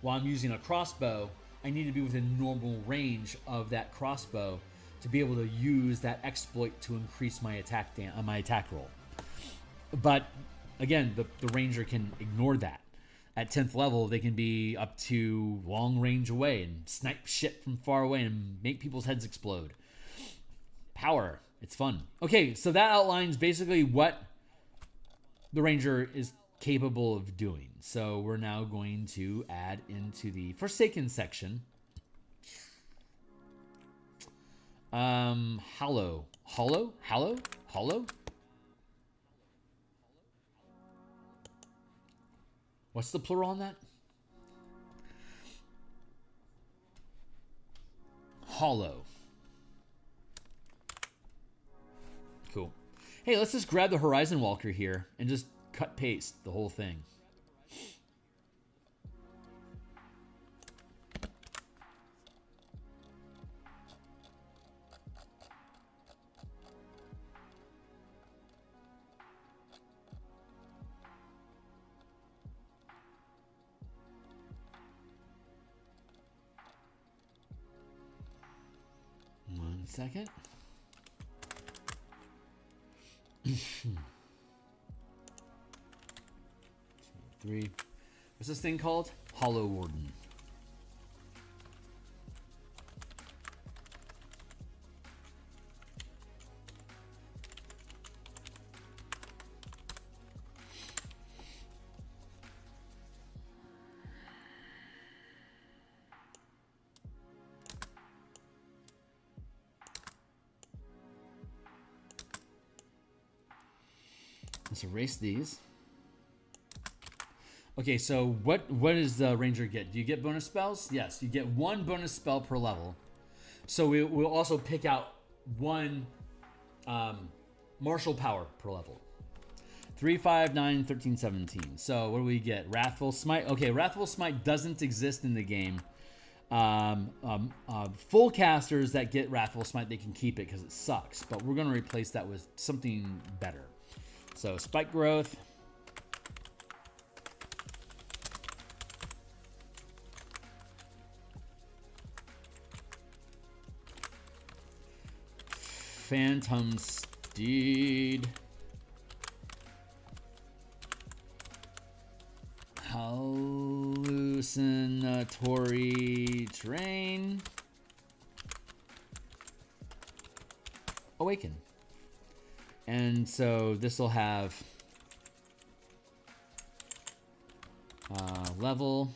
while I'm using a crossbow, I need to be within normal range of that crossbow to be able to use that exploit to increase my attack roll. But again, the Ranger can ignore that. At 10th level, they can be up to long range away and snipe shit from far away and make people's heads explode. Power. It's fun. Okay, so that outlines basically what the Ranger is capable of doing. So we're now going to add into the Forsaken section. Hollow. What's the plural on that? Hollow. Cool. Hey, let's just grab the Horizon Walker here and just cut paste the whole thing. One second. 2, 3. What's this thing called? Hollow Warden. Let's erase these. Okay, so what does the Ranger get? Do you get bonus spells? Yes, you get 1 bonus spell per level. So we'll also pick out 1 martial power per level. 3, 5, 9, 13, 17. So what do we get? Wrathful Smite. Okay, Wrathful Smite doesn't exist in the game. Full casters that get Wrathful Smite, they can keep it because it sucks. But we're going to replace that with something better. So Spike Growth. Phantom Steed. Hallucinatory Terrain. Awaken. And so this will have level.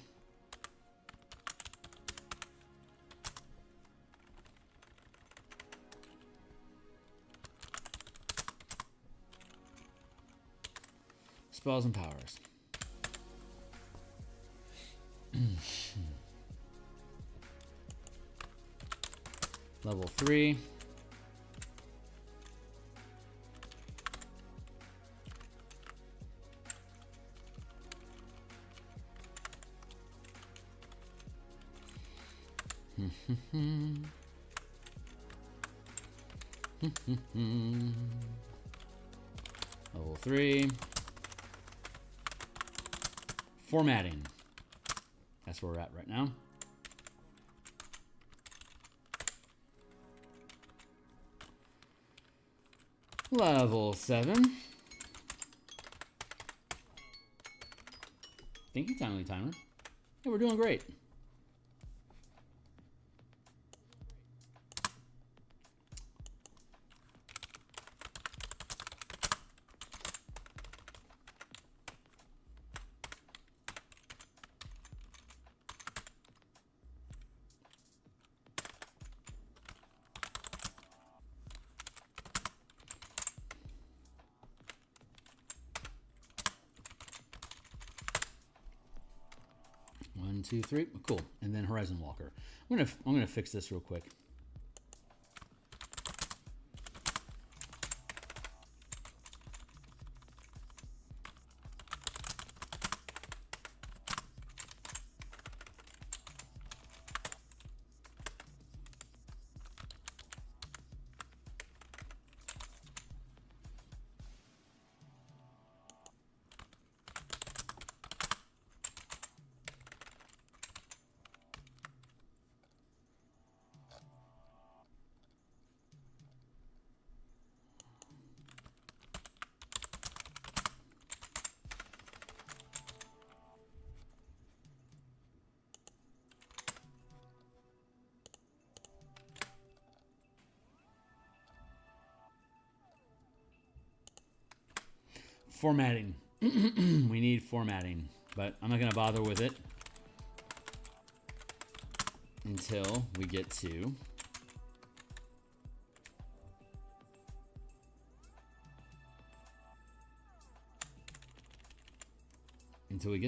Spells and powers. Level 3. Level 3. Formatting. That's where we're at right now. Level 7. Thank you, Timely Timer. Hey, we're doing great. One, two, three. Cool. And then Horizon Walker. I'm gonna fix this real quick. Formatting. We need formatting, but I'm not going to bother with it until we get to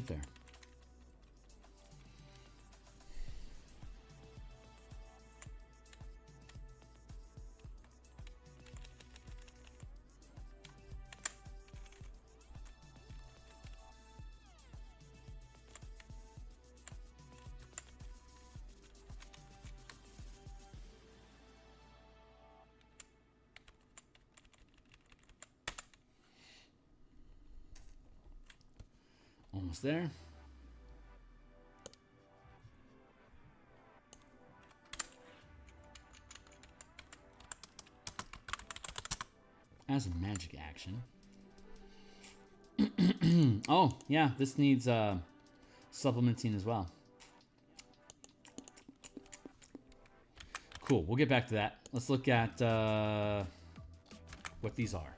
there. Almost there. As a magic action. Oh, yeah, this needs supplementing as well. Cool, we'll get back to that. Let's look at what these are.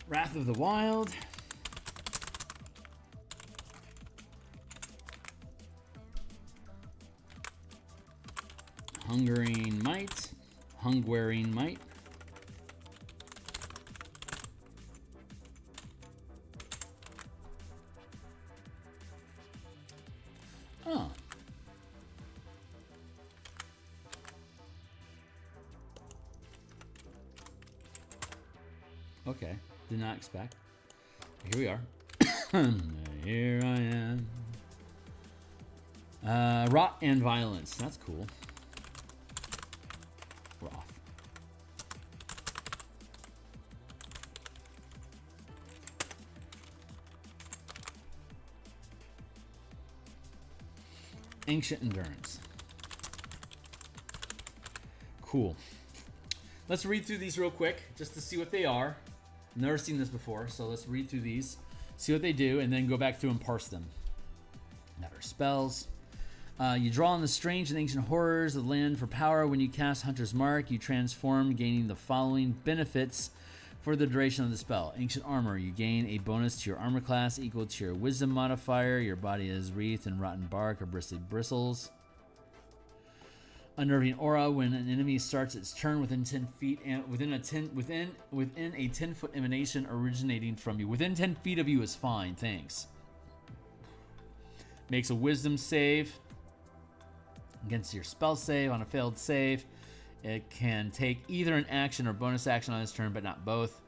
Wrath of the Wild. Hungering Might. Hungering Might. Oh. Okay. Did not expect. Here we are. Here I am. Rot and Violence. That's cool. We're off. Ancient Endurance. Cool. Let's read through these real quick just to see what they are. Never seen this before, so let's read through these, see what they do, and then go back through and parse them. Got our spells. You draw on the strange and ancient horrors of the land for power. When you cast Hunter's Mark, you transform, gaining the following benefits for the duration of the spell. Ancient Armor. You gain a bonus to your armor class equal to your wisdom modifier. Your body is wreathed in rotten bark or bristly bristles. Unnerving Aura. When an enemy starts its turn within 10 feet and within a 10-foot emanation originating from you. Within 10 feet of you is fine, thanks. Makes a wisdom save against your spell save. On a failed save, it can take either an action or bonus action on its turn, but not both.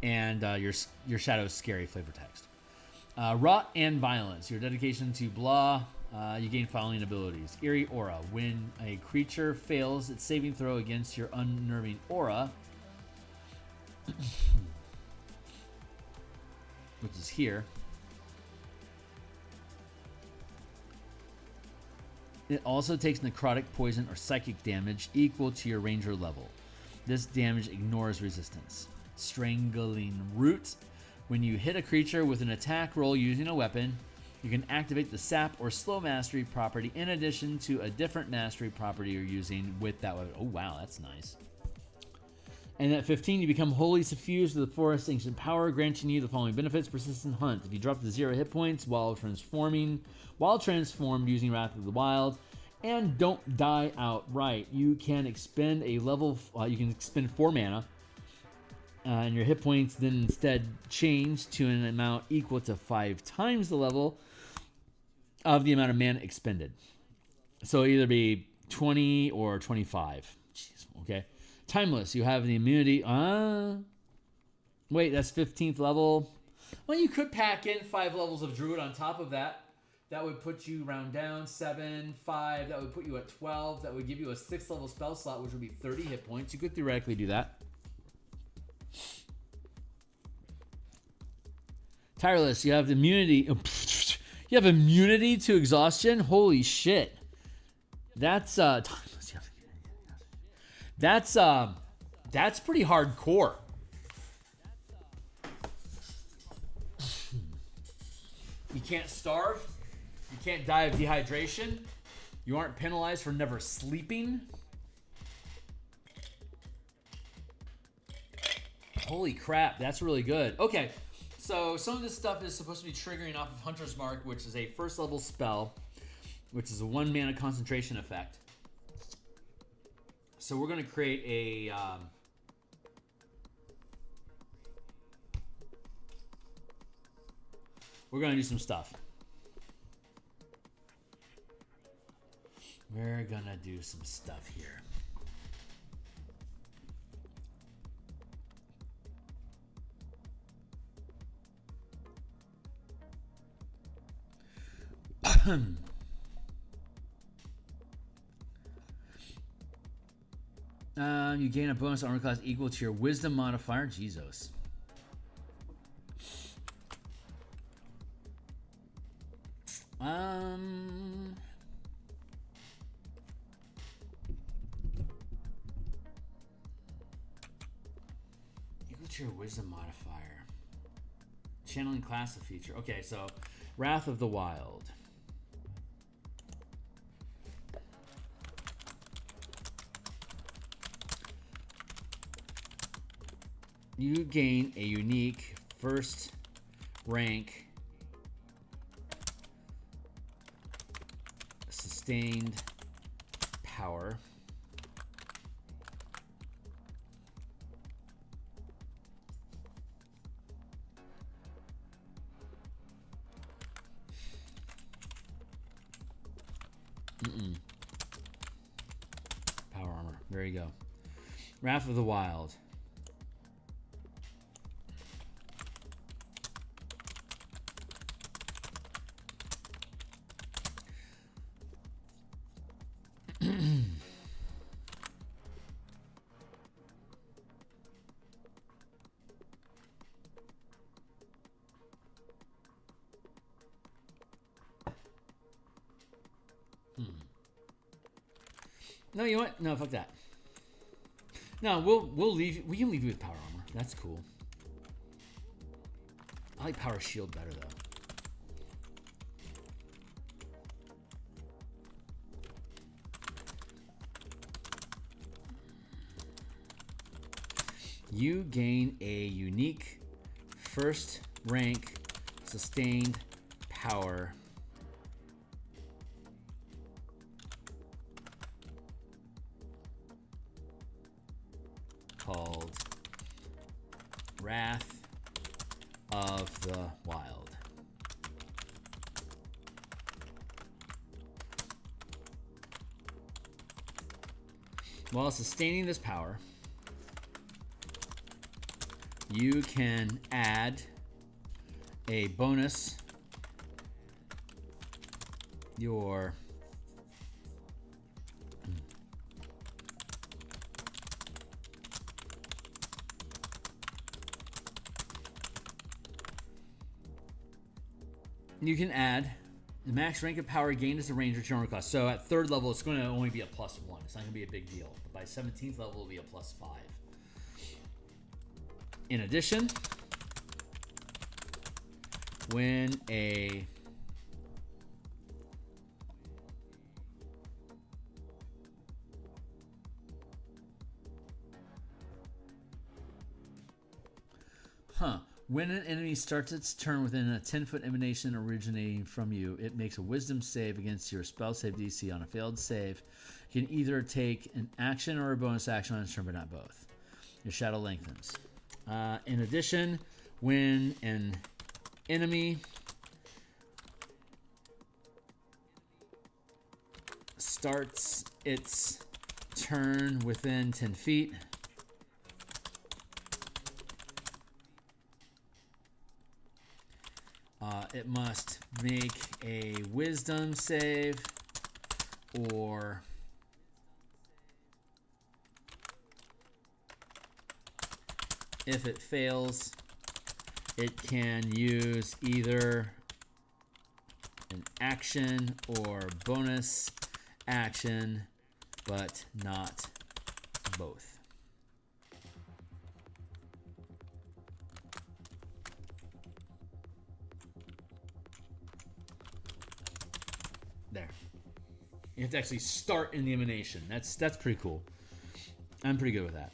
And your Shadow's scary flavor text. Rot and Violence. Your dedication to blah. You gain following abilities. Eerie Aura. When a creature fails its saving throw against your unnerving aura, which is here, it also takes necrotic, poison, or psychic damage equal to your ranger level. This damage ignores resistance. Strangling Root. When you hit a creature with an attack roll using a weapon, you can activate the sap or slow mastery property in addition to a different mastery property you're using with that weapon. Oh, wow, that's nice. And at 15, you become wholly suffused with the forest ancient power, granting you the following benefits. Persistent Hunt. If you drop to 0 hit points while transformed using Wrath of the Wild, and don't die outright, you can expend a level. You can expend 4 mana, and your hit points then instead change to an amount equal to 5 times the level of the amount of mana expended. So it'll either be 20 or 25. Jeez, okay. Timeless. You have the immunity. Wait, that's 15th level. Well, you could pack in 5 levels of Druid on top of that. That would put you round down 7, 5. That would put you at 12. That would give you a 6th level spell slot, which would be 30 hit points. You could theoretically do that. Tireless. You have immunity. You have immunity to exhaustion. Holy shit. That's pretty hardcore. You can't starve. You can't die of dehydration. You aren't penalized for never sleeping. Holy crap, that's really good. Okay, so some of this stuff is supposed to be triggering off of Hunter's Mark, which is a first level spell, which is a 1 mana concentration effect. So we're going to create a we're going to do some stuff. We're going to do some stuff here. You gain a bonus armor class equal to your wisdom modifier. Jesus. Equal to your wisdom modifier. Channeling class of feature. Okay, so Wrath of the Wild. You gain a unique first rank sustained power. Power armor. There you go. Wrath of the Wild. No, you know what? No, fuck that. No, we'll leave. We can leave you with power armor. That's cool. I like power shield better though. You gain a unique first rank sustained power called Wrath of the Wild. While sustaining this power, you can add a bonus your you can add the max rank of power gained as a ranger to your armor class. So at 3rd level, it's going to only be a +1. It's not going to be a big deal. But by 17th level, it'll be a +5. In addition, when a when an enemy starts its turn within a 10-foot emanation originating from you, it makes a wisdom save against your spell save DC. On a failed save, you can either take an action or a bonus action on its turn, but not both. Your shadow lengthens. In addition, when an enemy starts its turn within 10 feet, it must make a wisdom save or if it fails, it can use either an action or bonus action, but not both. There. You have to actually start in the emanation. That's pretty cool. I'm pretty good with that.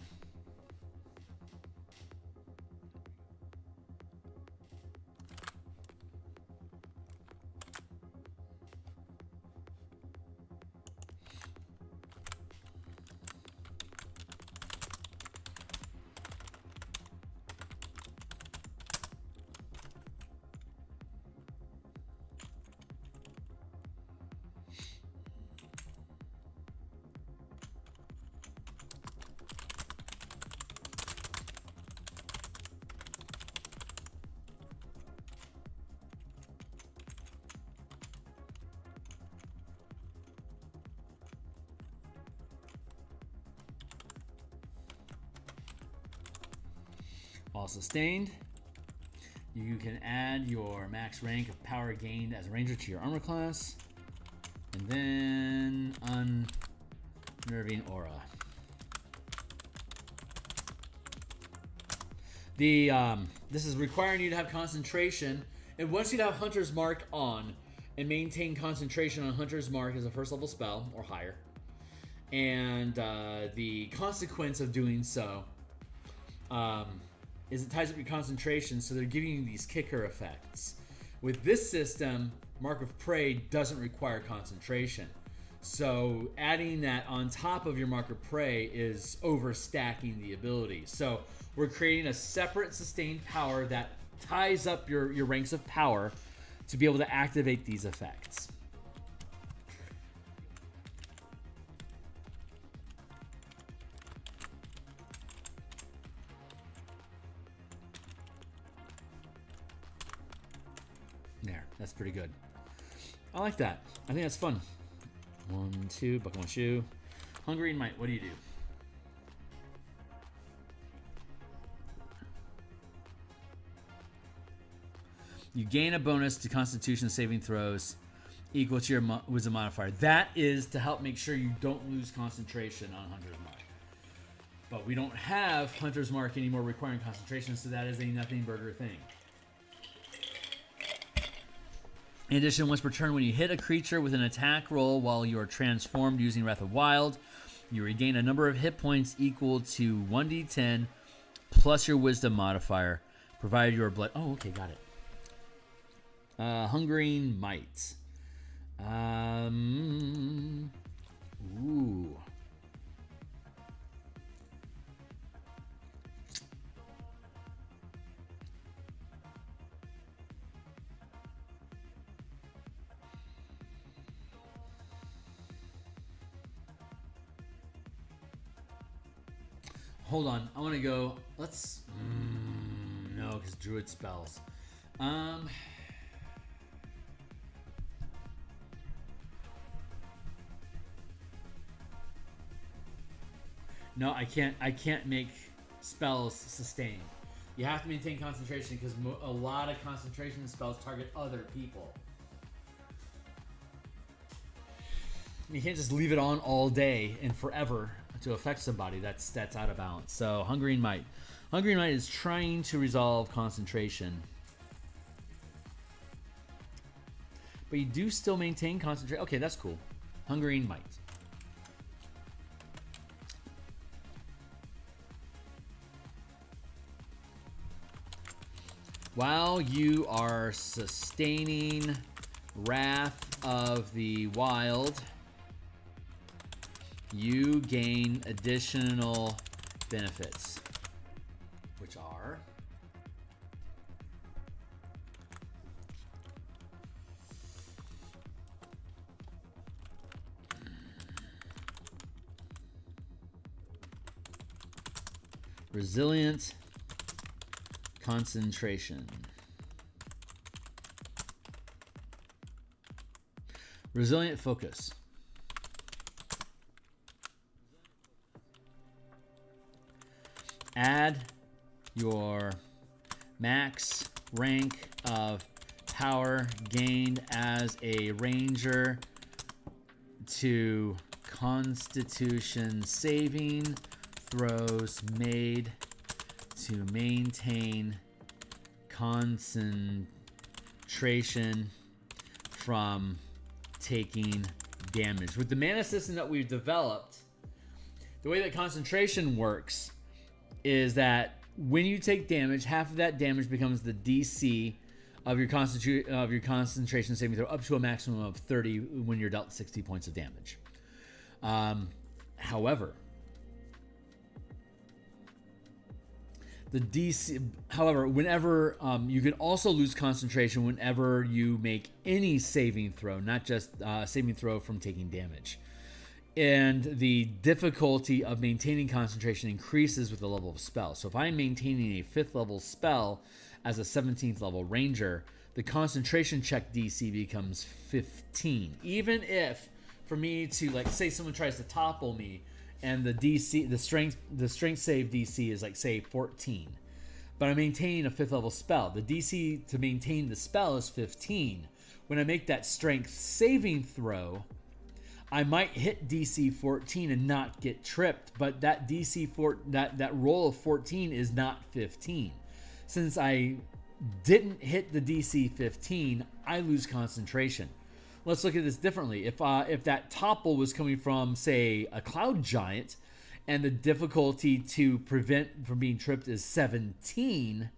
While sustained, you can add your max rank of power gained as a ranger to your armor class, and then unnerving aura. This is requiring you to have concentration, and once you have Hunter's Mark on and maintain concentration on Hunter's Mark as a 1st level spell or higher, and the consequence of doing so is it ties up your concentration, so they're giving you these kicker effects. With this system, Mark of Prey doesn't require concentration. So adding that on top of your Mark of Prey is overstacking the ability. So we're creating a separate sustained power that ties up your ranks of power to be able to activate these effects. There, that's pretty good. I like that. I think that's fun. 1, 2, buckle one shoe. Hungry and Might, what do you do? You gain a bonus to Constitution saving throws equal to your wisdom modifier. That is to help make sure you don't lose concentration on Hunter's Mark. But we don't have Hunter's Mark anymore requiring concentration, so that is a nothing burger thing. In addition, once per turn, when you hit a creature with an attack roll while you are transformed using Wrath of Wild, you regain a number of hit points equal to 1d10 plus your wisdom modifier, provided your blood... Oh, okay, got it. Hungering Might. Ooh. Hold on, I want to go. Let's. No, because Druid spells. No, I can't. I can't make spells sustain. You have to maintain concentration because a lot of concentration spells target other people. You can't just leave it on all day and forever to affect somebody. That's out of balance. So Hungering Might. Hungering Might is trying to resolve concentration. But you do still maintain concentration. Okay, that's cool. Hungering Might. While you are sustaining Wrath of the Wild, you gain additional benefits, which are resilient concentration, resilient focus, add your max rank of power gained as a ranger to Constitution saving throws made to maintain concentration from taking damage. With the mana system that we've developed, the way that concentration works is that when you take damage, half of that damage becomes the DC of your concentration saving throw, up to a maximum of 30 when you're dealt 60 points of damage. However, whenever you can also lose concentration whenever you make any saving throw, not just saving throw from taking damage. And the difficulty of maintaining concentration increases with the level of spell. So if I'm maintaining a 5th level spell as a 17th level ranger, the concentration check DC becomes 15. Even if, for me to, like, say someone tries to topple me, and the DC, the strength save DC is, like, say 14, but I'm maintaining a 5th level spell. The DC to maintain the spell is 15. When I make that strength saving throw, I might hit DC 14 and not get tripped, but that that roll of 14 is not 15. Since I didn't hit the DC 15, I lose concentration. Let's look at this differently. If that topple was coming from, say, a cloud giant, and the difficulty to prevent from being tripped is 17,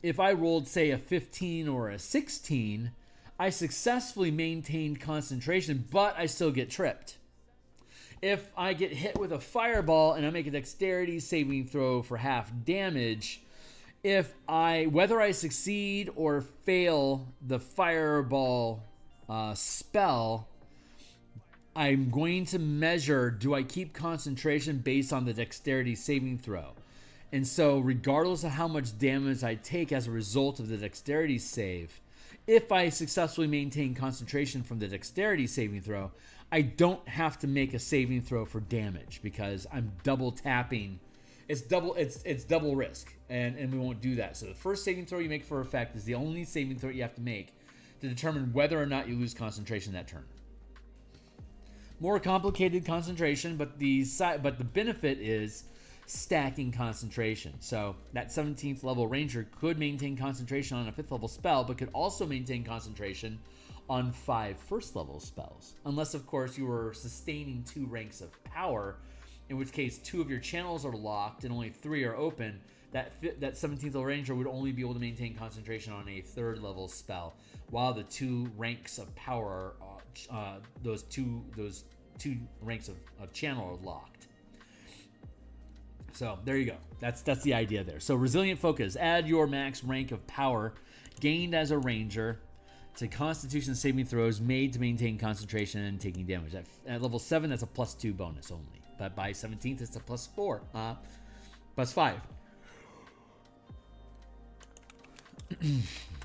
if I rolled, say, a 15 or a 16, I successfully maintained concentration, but I still get tripped. If I get hit with a fireball and I make a dexterity saving throw for half damage, whether I succeed or fail the fireball spell, I'm going to measure, do I keep concentration based on the dexterity saving throw? And so regardless of how much damage I take as a result of the dexterity save, if I successfully maintain concentration from the dexterity saving throw, I don't have to make a saving throw for damage because I'm double tapping. It's double risk, and we won't do that. So the first saving throw you make for effect is the only saving throw you have to make to determine whether or not you lose concentration that turn. More complicated concentration, but the benefit is stacking concentration. So that 17th level ranger could maintain concentration on a 5th level spell, but could also maintain concentration on 5 first level spells. Unless, of course, you were sustaining 2 ranks of power, in which case 2 of your channels are locked and only 3 are open. That 17th level ranger would only be able to maintain concentration on a 3rd level spell, while the 2 ranks of power are, those two ranks of channel are locked. So there you go. That's the idea there. So resilient focus. Add your max rank of power gained as a ranger to Constitution saving throws made to maintain concentration and taking damage. At level 7, that's a +2 bonus only. But by 17th, it's a +4, +5.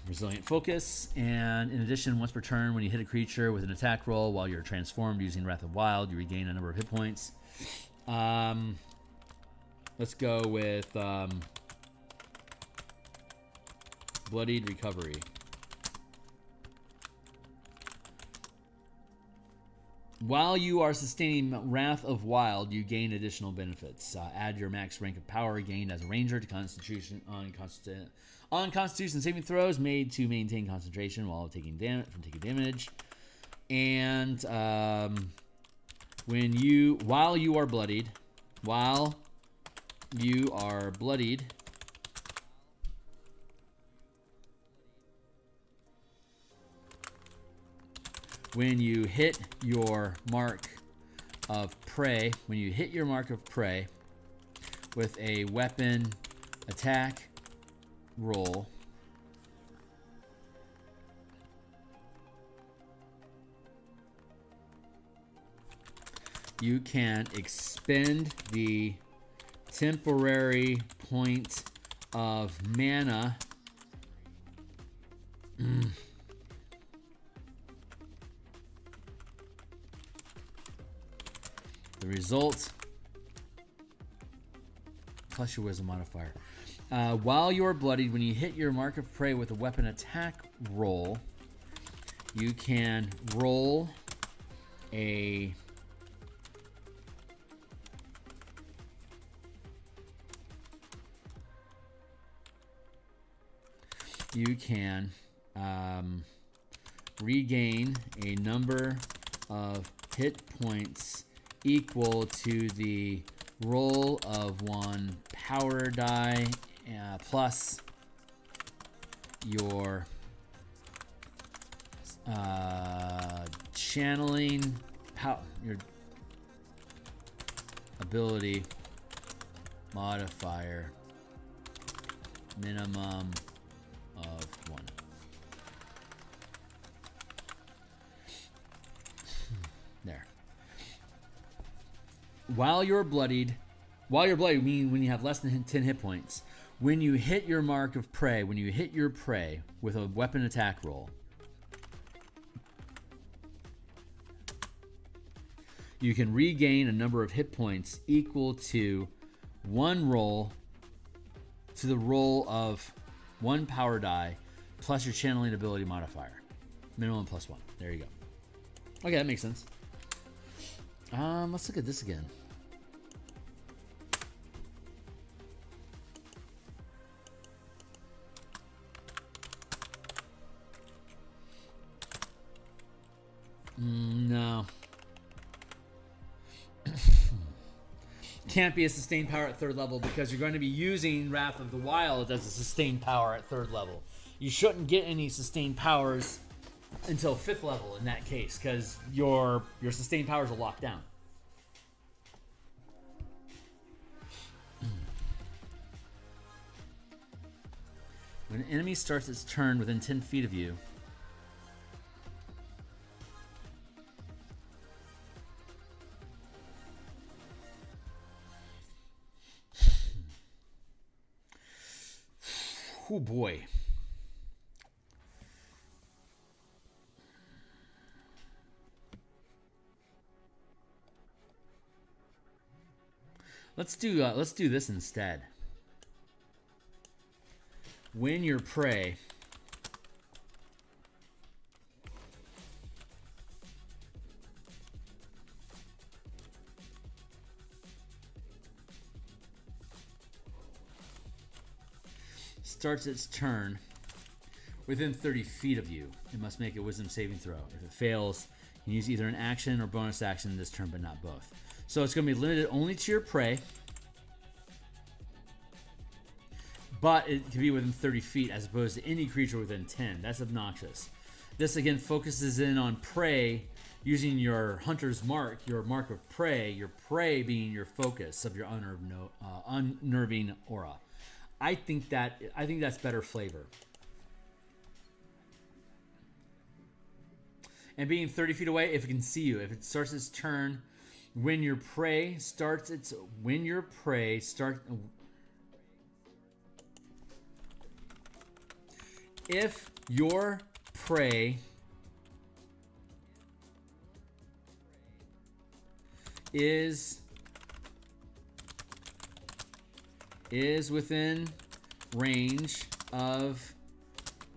Resilient focus. And in addition, once per turn, when you hit a creature with an attack roll while you're transformed using Wrath of Wild, you regain a number of hit points. Let's go with Bloodied Recovery. While you are sustaining Wrath of Wild, you gain additional benefits. Add your max rank of power gained as a ranger to Constitution on Constitution saving throws made to maintain concentration while taking damage. And while you are bloodied, when you hit your mark of prey, with a weapon attack roll, you can expend the temporary point of mana the result plus your wisdom modifier. While you are bloodied, when you hit your mark of prey with a weapon attack roll, you can roll a regain a number of hit points equal to the roll of 1 power die plus your channeling your ability modifier minimum of 1. There. While you're bloodied, meaning when you have less than 10 hit points, when you hit your mark of prey, when you hit your prey with a weapon attack roll, you can regain a number of hit points equal to the roll of 1 power die plus your channeling ability modifier. Minimum +1. There you go. Okay, that makes sense. Let's look at this again. No. Can't be a sustained power at 3rd level because you're going to be using Wrath of the Wild as a sustained power at 3rd level. You shouldn't get any sustained powers until 5th level in that case because your sustained powers are locked down. When an enemy starts its turn within 10 feet of you, oh boy. Let's do this instead. When your prey starts its turn within 30 feet of you, it must make a wisdom saving throw. If it fails, you can use either an action or bonus action this turn, but not both. So it's going to be limited only to your prey, but it can be within 30 feet as opposed to any creature within 10. That's obnoxious. This again focuses in on prey using your hunter's mark, your mark of prey, your prey being your focus of your unnerving aura. I think that's better flavor. And being 30 feet away, if it can see you, if it starts its turn, when your prey starts its, if your prey is within range of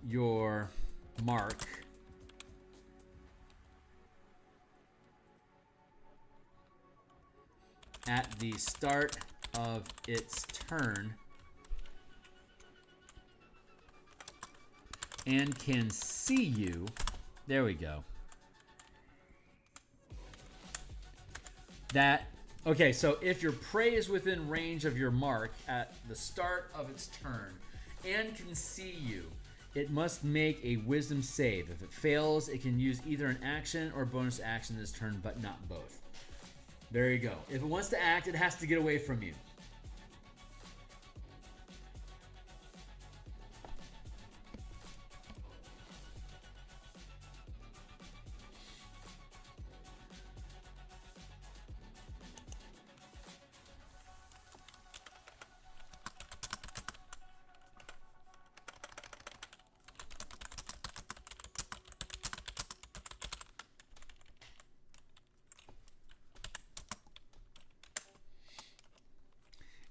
your mark at the start of its turn and can see you, there we go. Okay, so if your prey is within range of your mark at the start of its turn and can see you, it must make a wisdom save. If it fails, it can use either an action or bonus action this turn, but not both. There you go. If it wants to act, it has to get away from you.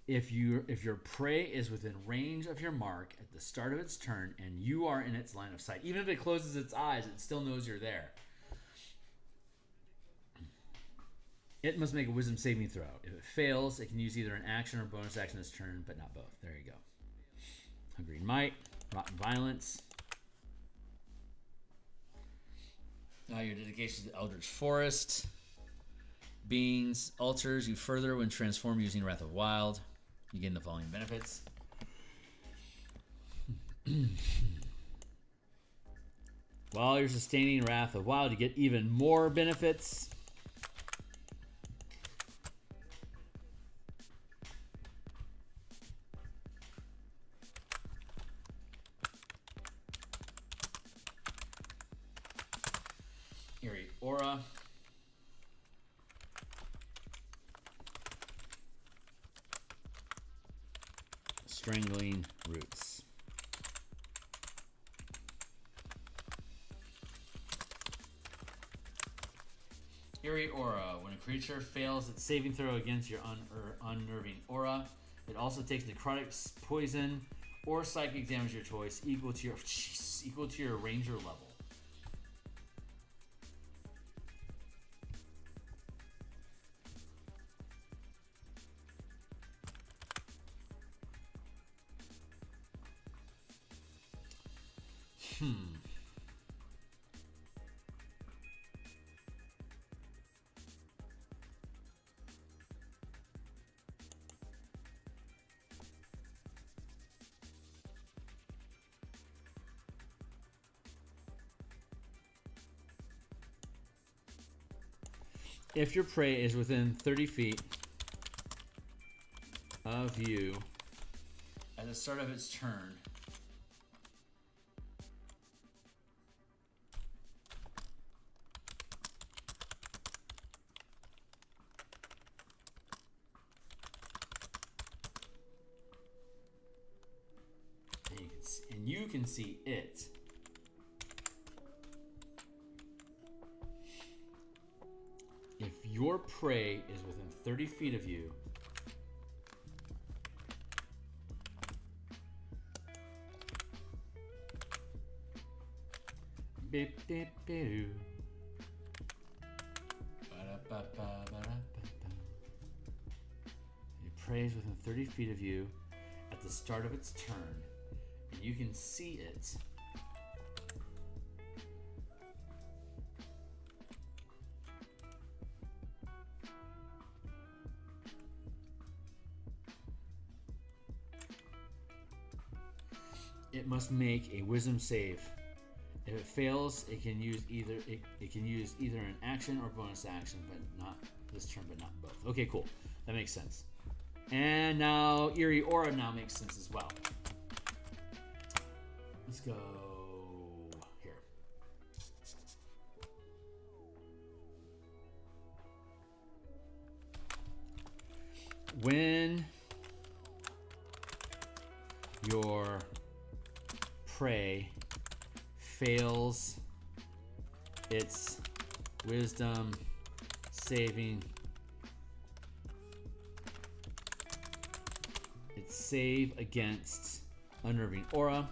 If your prey is within range of your mark at the start of its turn and you are in its line of sight, even if it closes its eyes, it still knows you're there. It must make a wisdom saving throw. If it fails, it can use either an action or bonus action this turn, but not both. There you go. Hungry Might, Rotten Violence. Your dedication to the Eldritch Forest. Beings alters you further when transformed using Wrath of Wild. You gain the following benefits. While you're sustaining Wrath of Wild, you get even more benefits. Eerie Aura. Strangling Roots. Eerie Aura. When a creature fails its saving throw against your unnerving aura, it also takes necrotic, poison, or psychic damage of your choice equal to your ranger level. If your prey is within 30 feet of you at the start of its turn, and you can see it. If your prey is within 30 feet of you, beep, beep, beep. Your prey is within 30 feet of you at the start of its turn. You can see it. It must make a wisdom save. If it fails, it can use either an action or bonus action, but not this turn, but not both. Okay, cool. That makes sense. And now Eerie Aura now makes sense as well. Let's go here. When your prey fails its wisdom saving, its save against Unnerving Aura,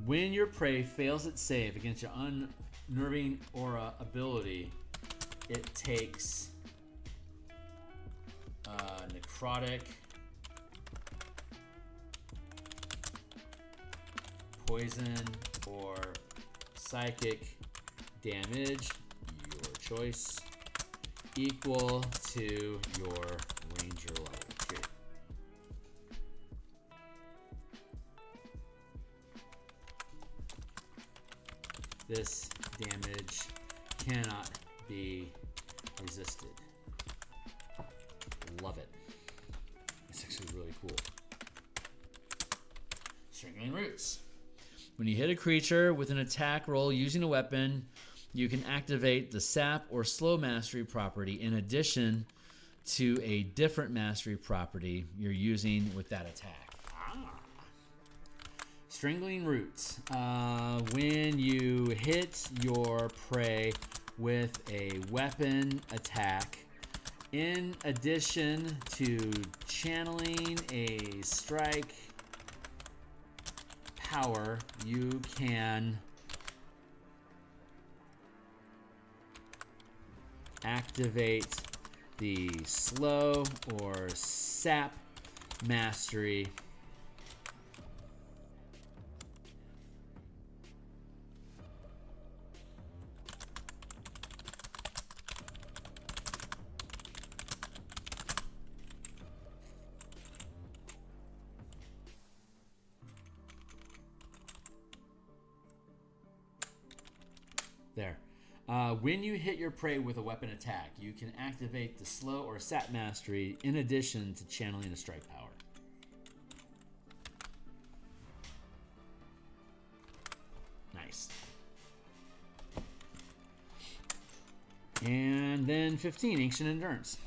when your prey fails its save against your Unnerving Aura ability, it takes necrotic, poison, or psychic damage, your choice, equal to your ranger level. Here. This damage cannot be resisted. Love it. It's actually really cool. Strangling Roots. When you hit a creature with an attack roll using a weapon, you can activate the sap or slow mastery property in addition to a different mastery property you're using with that attack. Strangling Roots. When you hit your prey with a weapon attack, in addition to channeling a strike power, you can activate the slow or sap mastery there. When you hit your prey with a weapon attack, you can activate the slow or sap mastery in addition to channeling a strike power. Nice. And then 15, Ancient Endurance.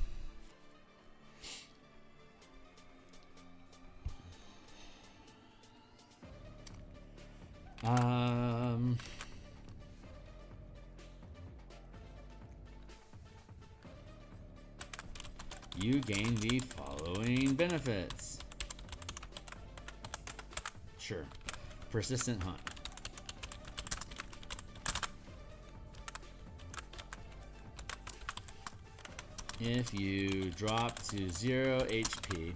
You gain the following benefits. Sure. Persistent Hunt. If you drop to 0 HP,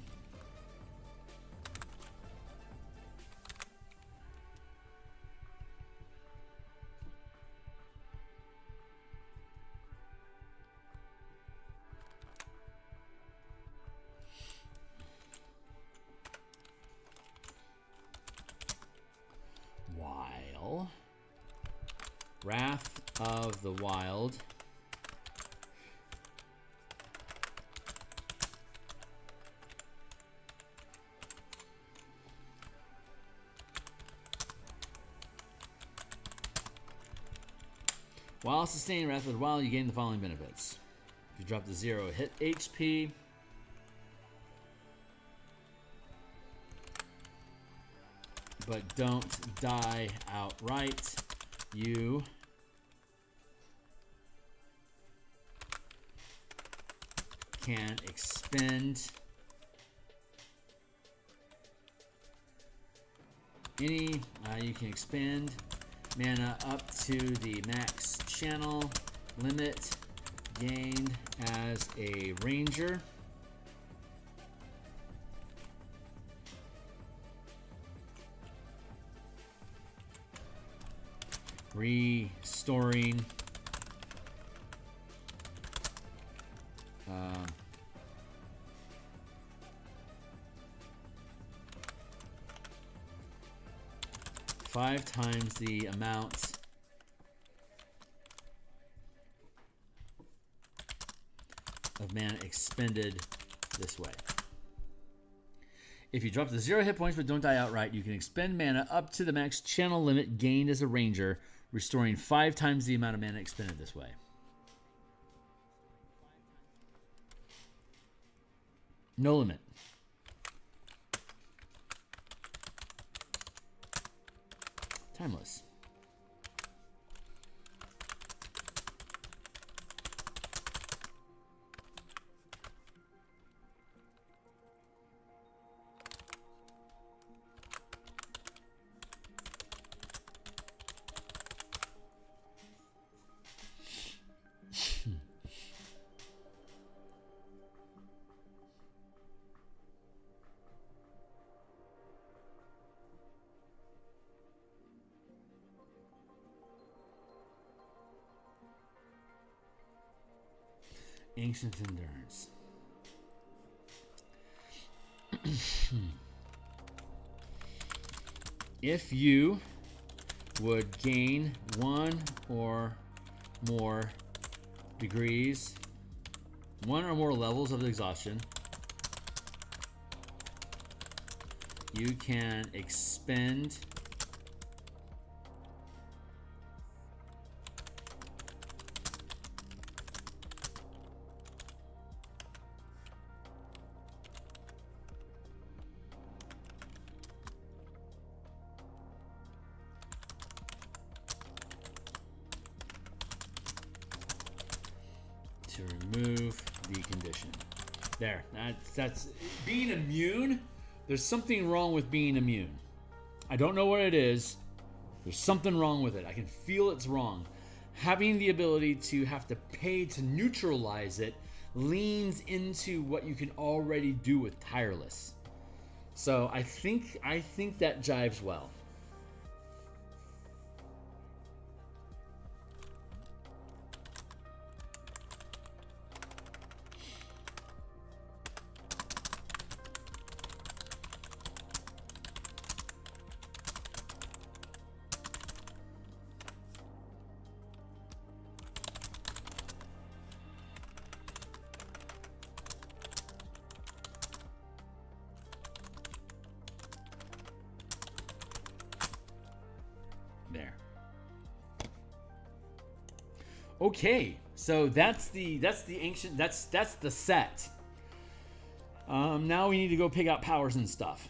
Wrath of the Wild while sustaining Wrath of the Wild, you gain the following benefits. If you drop to 0 hit HP, but don't die outright, you can expend you can expend mana up to the max channel limit gained as a ranger. Restoring 5 times the amount of mana expended this way. If you drop to 0 hit points but don't die outright, you can expend mana up to the max channel limit gained as a ranger, restoring 5 times the amount of mana expended this way. No limit. Timeless. Ancient Endurance. If you would gain 1 or more degrees, 1 or more levels of exhaustion, you can expend to remove the condition. There, that's being immune. There's something wrong with being immune. I don't know what it is. There's something wrong with it. I can feel it's wrong. Having the ability to have to pay to neutralize it leans into what you can already do with Tireless. So I think that jives well. There. Okay, so that's the ancient, that's the set. Now we need to go pick out powers and stuff.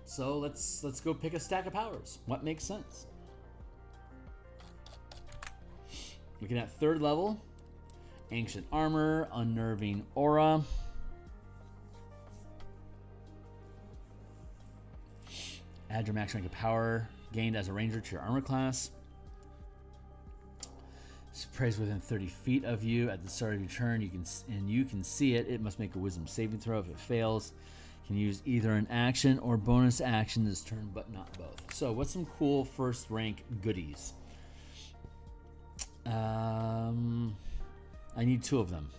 So let's go pick a stack of powers. What makes sense? Looking at 3rd level, Ancient Armor, Unnerving Aura. Add your max rank of power gained as a ranger to your armor class. Sprays within 30 feet of you at the start of your turn. You can see it. It must make a wisdom saving throw. If it fails, you can use either an action or bonus action this turn, but not both. So what's some cool 1st rank goodies? I need 2 of them.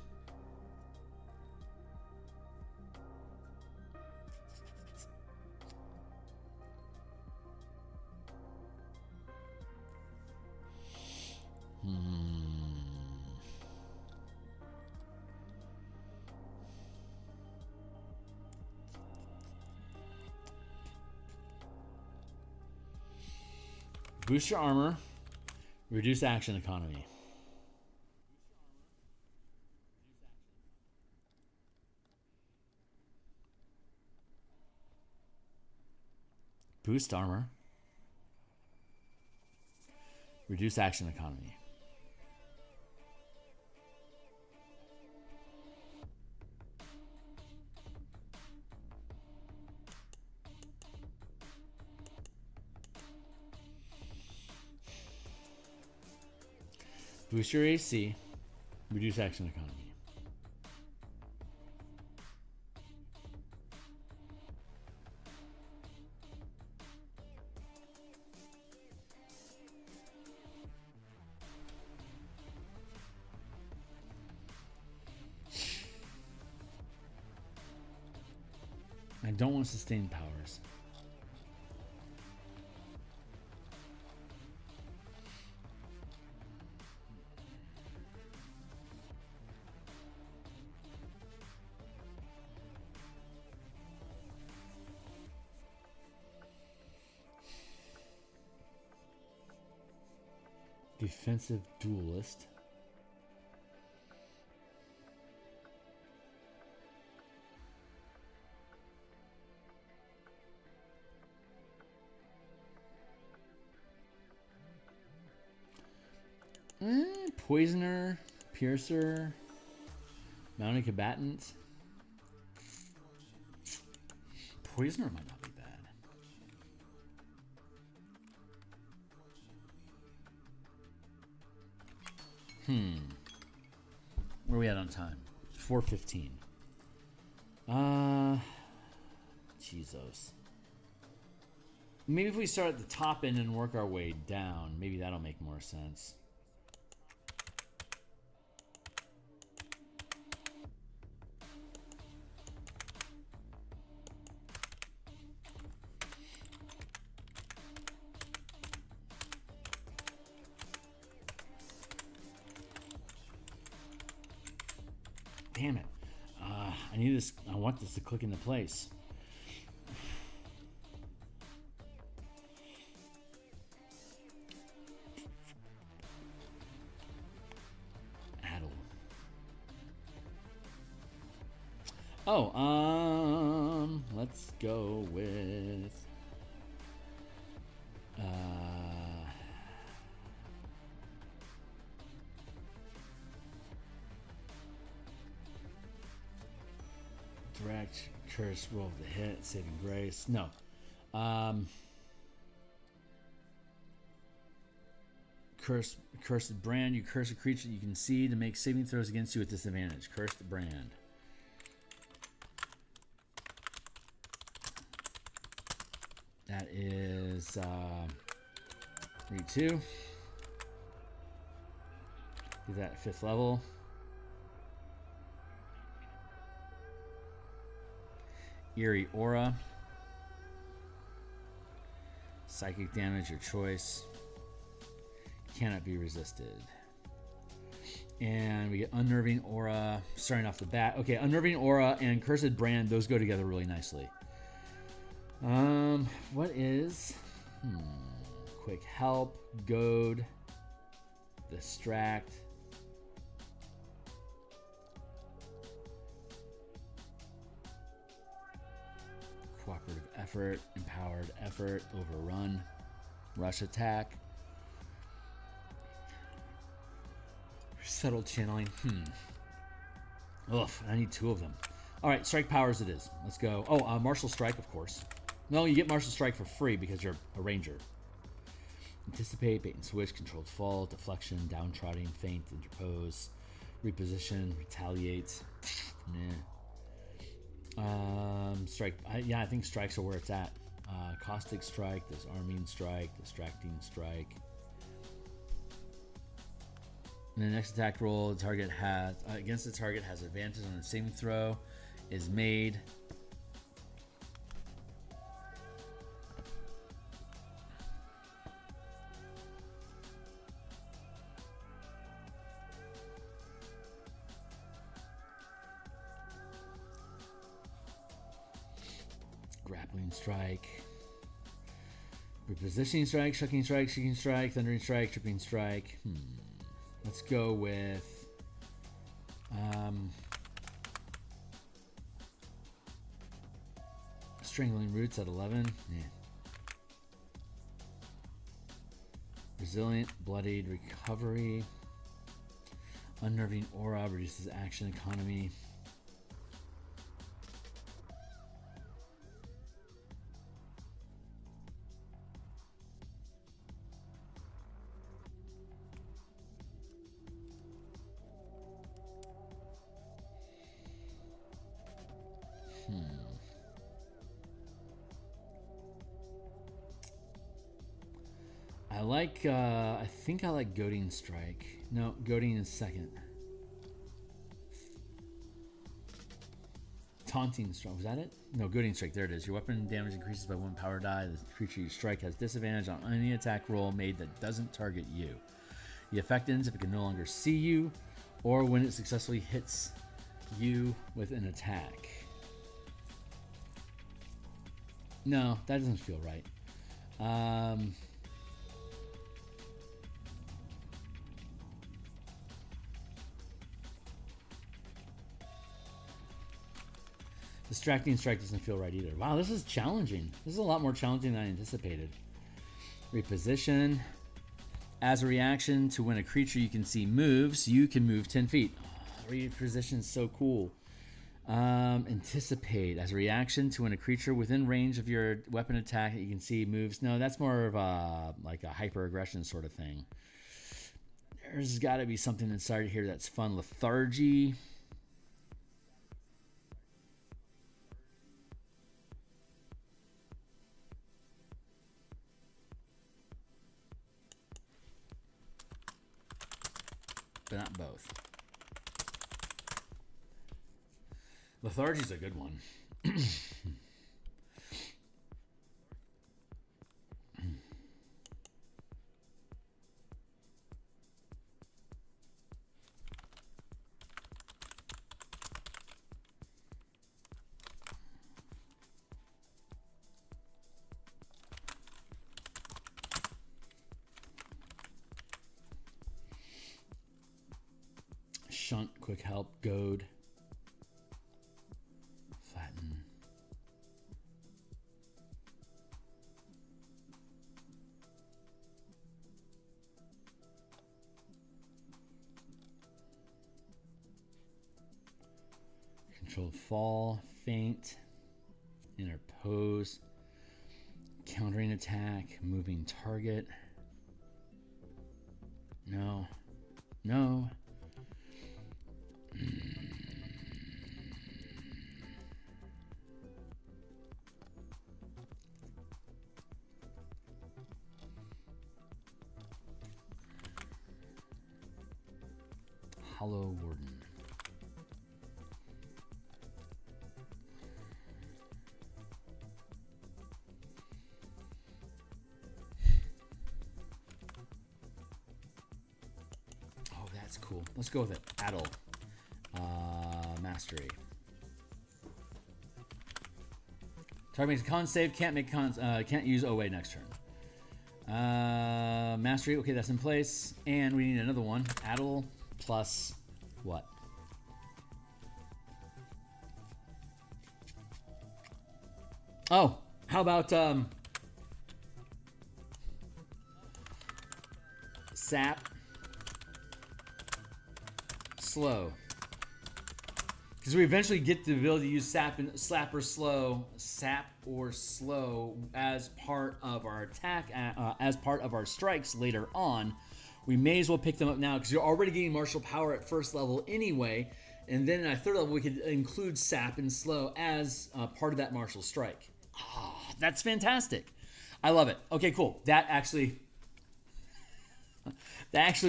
Boost your armor, reduce action economy. Boost armor, reduce action economy. Boost your AC. Reduce action economy. I don't want sustained powers. Defensive duelist. Poisoner, Piercer, Mounted Combatant. Poisoner might not be bad. Where are we at on time? 4:15. Jesus. Maybe if we start at the top end and work our way down, maybe that'll make more sense. Damn it. I need this. I want this to click into place. Addle. Oh, let's go with direct curse, roll of the hit, saving grace. No. Cursed brand. You curse a creature that you can see to make saving throws against you at disadvantage. Cursed brand. That is read 2. Do that at 5th level. Eerie Aura. Psychic damage, your choice. Cannot be resisted. And we get Unnerving Aura starting off the bat. Okay, Unnerving Aura and Cursed Brand, those go together really nicely. What is Quick Help, Goad, Distract. Cooperative Effort, Empowered Effort, Overrun, Rush Attack, Settled Channeling. Ugh, I need 2 of them. All right, Strike Powers it is. Let's go. Oh, Martial Strike, of course. No, you get Martial Strike for free because you're a ranger. Anticipate, Bait and Switch, Controlled Fall, Deflection, Downtrodden, Feint, Interpose, Reposition, Retaliate. Strike. I think strikes are where it's at. Caustic Strike, Disarming Strike, Distracting Strike. And the next attack roll, the target has against the target has advantage on the saving throw. Is made. Grappling Strike, Repositioning Strike, Shucking Strike, Shaking Strike, Thundering Strike, Tripping Strike. Let's go with Strangling Roots at 11. Yeah. Resilient, Bloodied, Recovery. Unnerving Aura reduces action economy. I think I like Goading Strike. No, Goading is second. Taunting Strike, was that it? No, Goading Strike, there it is. Your weapon damage increases by 1 power die. The creature you strike has disadvantage on any attack roll made that doesn't target you. The effect ends if it can no longer see you, or when it successfully hits you with an attack. No, that doesn't feel right. Distracting Strike doesn't feel right either. Wow, this is challenging. This is a lot more challenging than I anticipated. Reposition. As a reaction to when a creature you can see moves, you can move 10 feet. Oh, reposition is so cool. Anticipate. As a reaction to when a creature within range of your weapon attack that you can see moves. No, that's more of a, like a hyper aggression sort of thing. There's got to be something inside here that's fun. Lethargy. But not both. Lethargy's a good one. Shunt, quick help, goad, flatten. Controlled fall, feint, interpose, countering attack, moving target. No, no. Hollow Warden. Oh, that's cool. Let's go with it. Addle. Mastery. Target makes a con save. Can't make can't use OA next turn. Mastery. Okay, that's in place. And we need another one. Addle plus what? Oh, how about sap, slow. Because we eventually get the ability to use sap or slow as part of our attack, as part of our strikes later on. We may as well pick them up now because you're already getting martial power at first level anyway. And then at third level, we could include sap and slow as part of that martial strike. Oh, that's fantastic. I love it. Okay, cool. That actually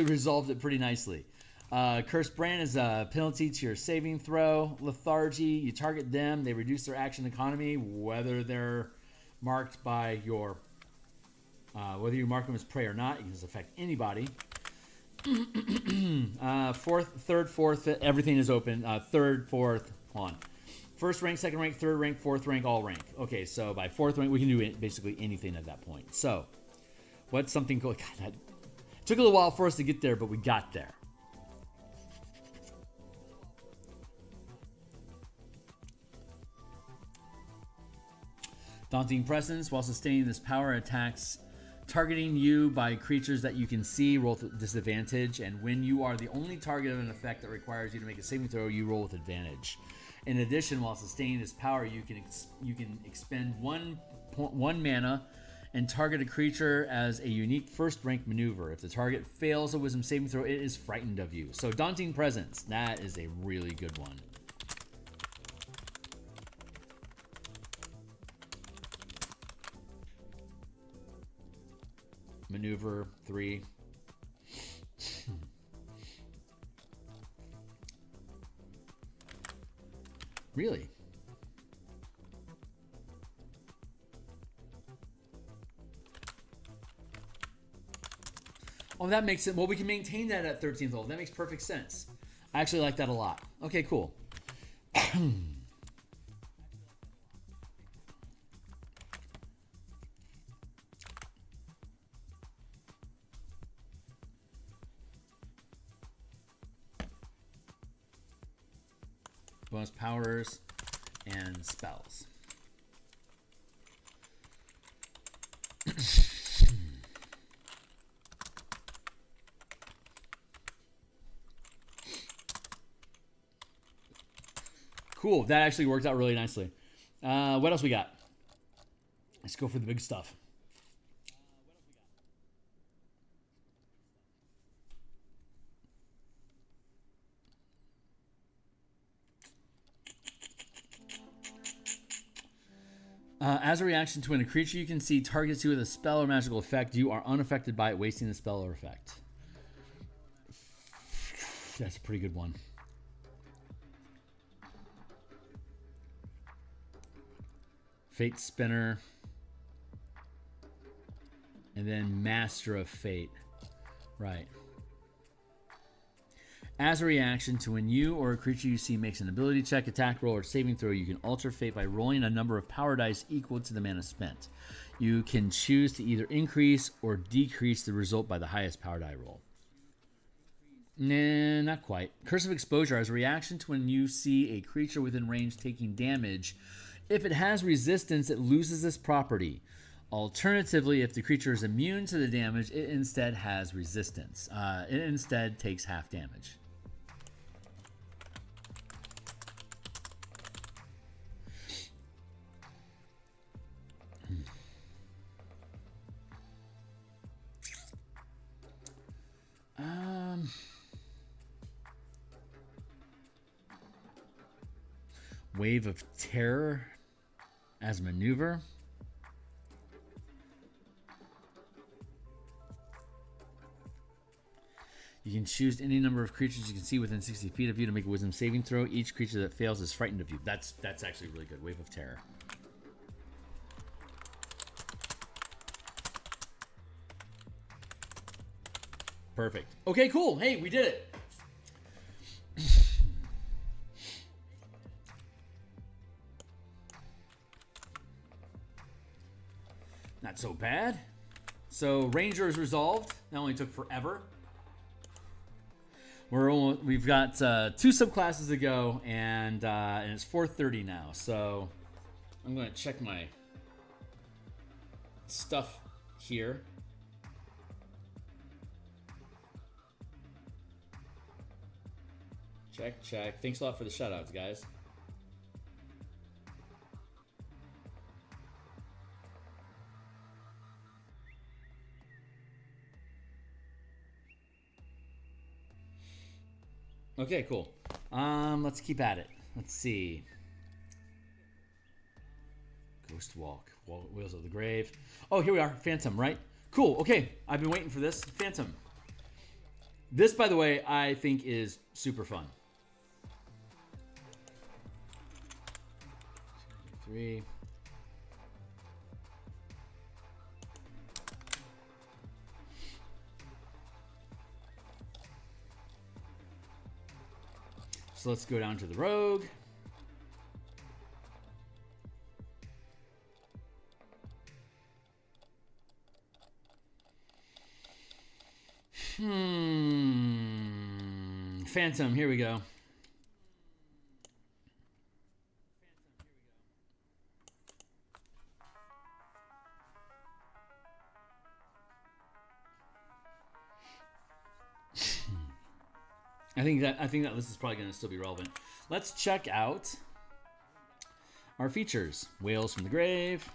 resolved it pretty nicely. Cursed Brand is a penalty to your saving throw. Lethargy, you target them. They reduce their action economy, whether they're marked by your... whether you mark them as prey or not. It can just affect anybody. Third, fourth, everything is open. Third, fourth, hold on. First rank, second rank, third rank, fourth rank, all rank. Okay, so by fourth rank, we can do basically anything at that point. So, what's something cool? God, that took a little while for us to get there, but we got there. Daunting Presence. While sustaining this power, attacks targeting you by creatures that you can see roll with disadvantage, and when you are the only target of an effect that requires you to make a saving throw, you roll with advantage. In addition, while sustaining this power, you can expend one mana and target a creature as a unique first rank maneuver. If the target fails a wisdom saving throw, it is frightened of you. So Daunting Presence, that is a really good one. maneuver 3. Really? Oh, that makes it. Well, we can maintain that at 13th level. That makes perfect sense. I actually like that a lot. Okay, cool. Bonus powers and spells. Cool. That actually worked out really nicely. What else we got? Let's go for the big stuff. As a reaction to when a creature you can see targets you with a spell or magical effect, you are unaffected by it, wasting the spell or effect. That's a pretty good one. Fate Spinner. And then Master of Fate. Right. As a reaction to when you or a creature you see makes an ability check, attack roll, or saving throw, you can alter fate by rolling a number of power dice equal to the mana spent. You can choose to either increase or decrease the result by the highest power die roll. Nah, not quite. Curse of Exposure. As a reaction to when you see a creature within range taking damage, if it has resistance, it loses this property. Alternatively, if the creature is immune to the damage, it instead has resistance. It instead takes half damage. Wave of Terror as maneuver. You can choose any number of creatures you can see within 60 feet of you to make a wisdom saving throw. Each creature that fails is frightened of you. That's actually really good. Wave of Terror. Perfect. Okay, cool. Hey, we did it. Not so bad. So Ranger is resolved. That only took forever. We've got 2 subclasses to go, and it's 4:30 now. So I'm going to check my stuff here. Check. Thanks a lot for the shoutouts, guys. Okay, cool. Let's keep at it. Let's see. Ghost Walk. Wheels of the Grave. Oh, here we are. Phantom, right? Cool. Okay, I've been waiting for this. Phantom. This, by the way, I think is super fun. 3. So let's go down to the rogue. Phantom, here we go. I think that list is probably going to still be relevant. Let's check out our features. Whales from the Grave.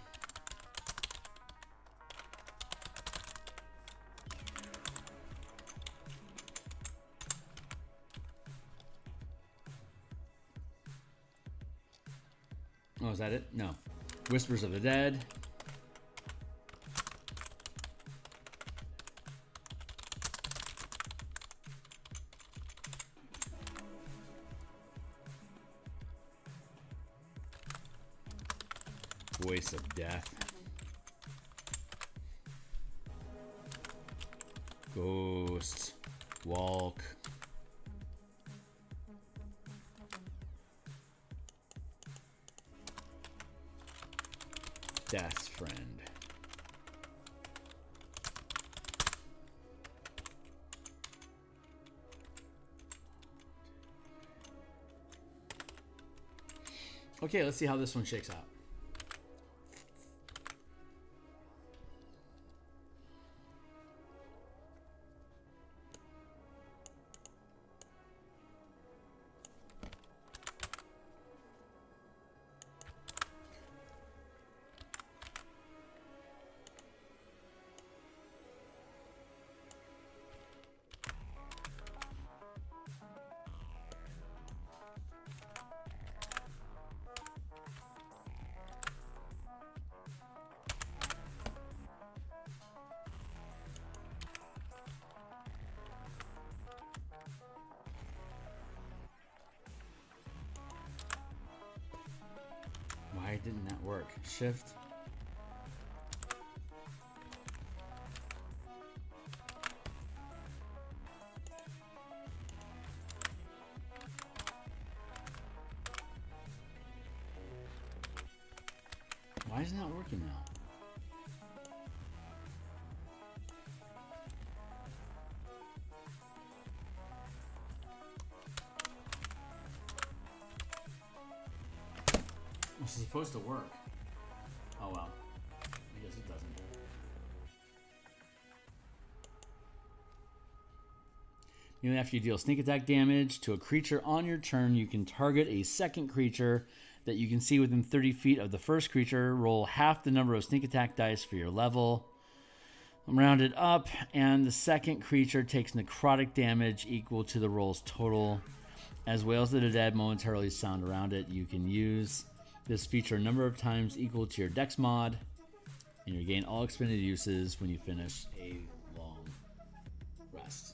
Oh, is that it? No. Whispers of the Dead. Voice of Death. Ghost. Walk. Death's Friend. Okay, let's see how this one shakes out. Why didn't that work? Shift. Why is it not working now? This is supposed to work. Oh well. I guess it doesn't. Even after you deal sneak attack damage to a creature on your turn, you can target a second creature that you can see within 30 feet of the first creature. Roll half the number of sneak attack dice for your level. Round it up, and the second creature takes necrotic damage equal to the roll's total. As Wails of the Dead momentarily sound around it, you can use this feature a number of times equal to your dex mod, and you regain all expended uses when you finish a long rest.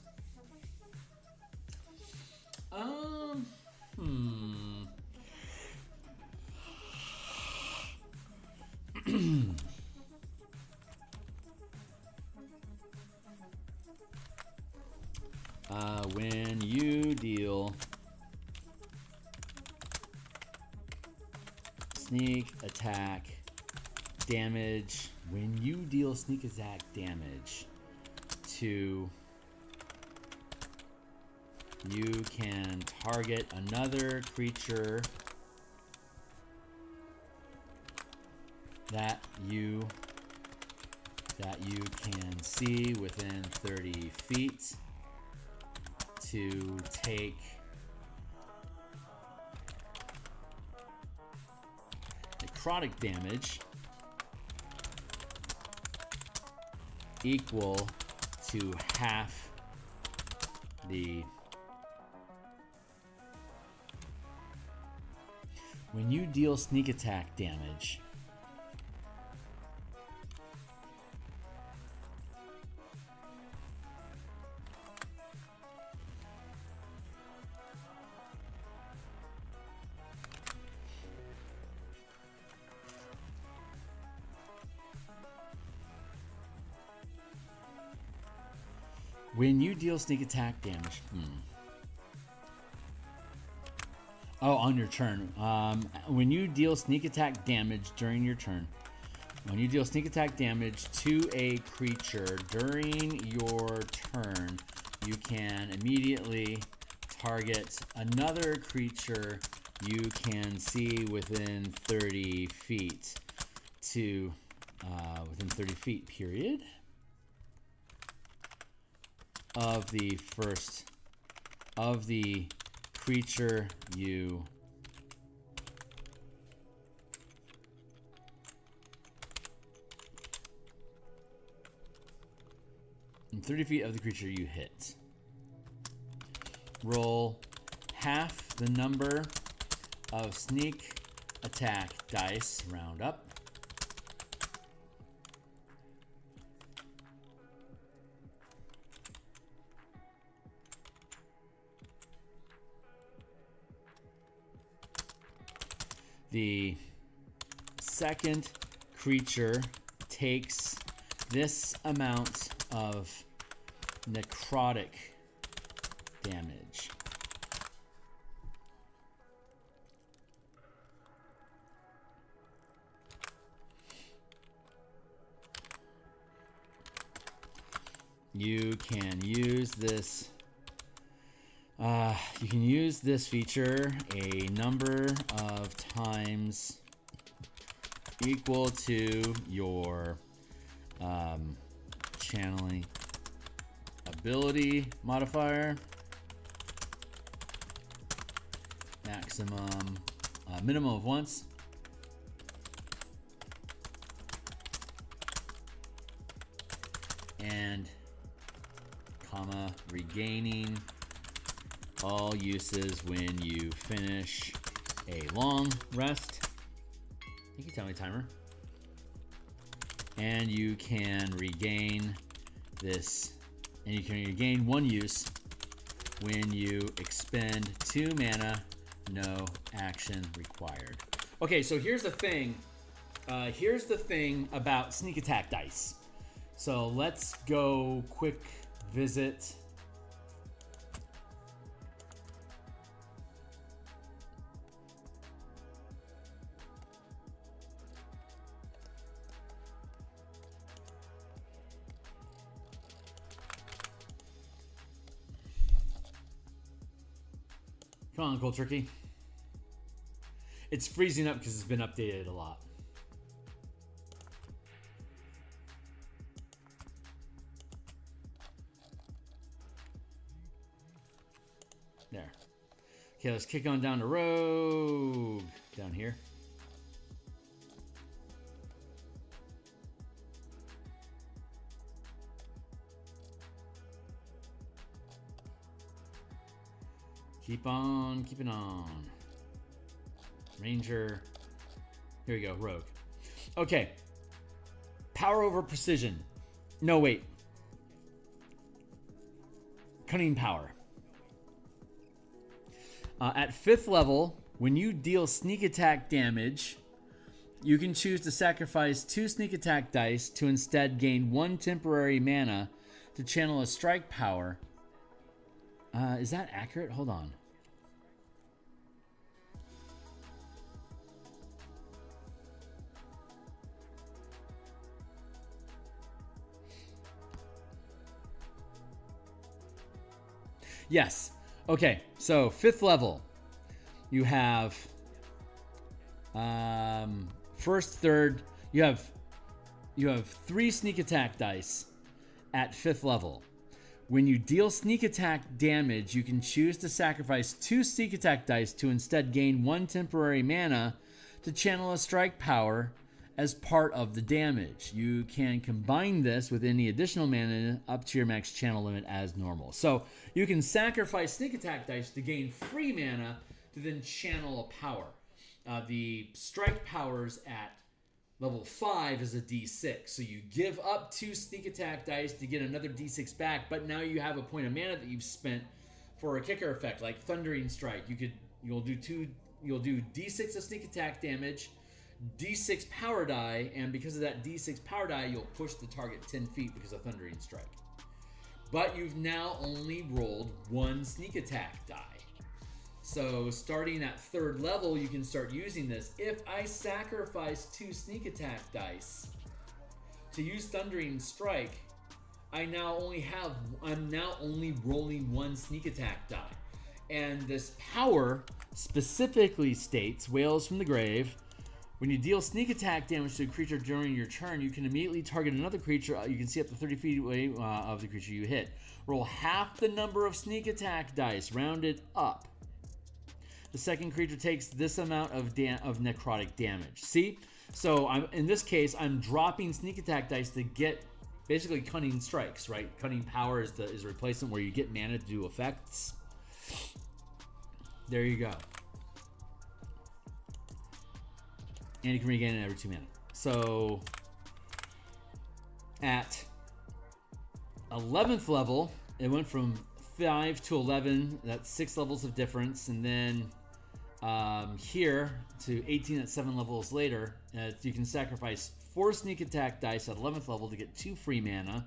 When you deal sneak attack damage, when you deal sneak attack damage to, you can target another creature that you can see within 30 feet to take necrotic damage equal to half the... When you deal sneak attack damage, Oh, on your turn. When you deal sneak attack damage during your turn, when you deal sneak attack damage to a creature during your turn, you can immediately target another creature you can see within 30 feet to, within 30 feet, period, of the first, of the creature you in 30 feet of the creature you hit. Roll half the number of sneak attack dice, round up, the second creature takes this amount of necrotic damage. You can use this. You can use this feature a number of times equal to your channeling ability modifier. Maximum, minimum of once. And comma, regaining all uses when you finish a long rest. You can tell me timer. And you can regain this, and you can regain 1 use when you expend 2 mana, no action required. Okay, so here's the thing. Here's the thing about sneak attack dice. So let's go quick visit. Come on, Cold Turkey. It's freezing up because it's been updated a lot. There. Okay, let's kick on down to Rogue. Down here. Keep on keeping on. Ranger. Here we go, Rogue. Okay. Power over precision. No, wait. Cunning power. At 5th level, when you deal sneak attack damage, you can choose to sacrifice 2 sneak attack dice to instead gain 1 temporary mana to channel a strike power. Is that accurate? Hold on. Yes. Okay. So 5th level, you have 1st, 3rd. You have 3 sneak attack dice at 5th level. When you deal sneak attack damage, you can choose to sacrifice 2 sneak attack dice to instead gain 1 temporary mana to channel a strike power as part of the damage. You can combine this with any additional mana up to your max channel limit as normal. So you can sacrifice sneak attack dice to gain free mana to then channel a power. The strike powers at level 5 is a d6. So you give up 2 sneak attack dice to get another d6 back, but now you have a point of mana that you've spent for a kicker effect like Thundering Strike. You'll do d6 of sneak attack damage, d6 power die, and because of that d6 power die, you'll push the target 10 feet because of Thundering Strike. But you've now only rolled 1 sneak attack die. So starting at 3rd level, you can start using this. If I sacrifice 2 sneak attack dice to use Thundering Strike, I'm now only rolling 1 sneak attack die. And this power specifically states, Wails from the Grave, when you deal sneak attack damage to a creature during your turn, you can immediately target another creature you can see up to 30 feet away of the creature you hit. Roll half the number of sneak attack dice, rounded up. The second creature takes this amount of necrotic damage. See? So in this case, I'm dropping sneak attack dice to get basically Cunning Strikes, right? Cunning Power is a replacement where you get mana to do effects. There you go. And you can regain it every 2 mana. So at 11th level, it went from 5 to 11. That's 6 levels of difference. And then Here to 18 at 7 levels later, you can sacrifice 4 sneak attack dice at 11th level to get 2 free mana.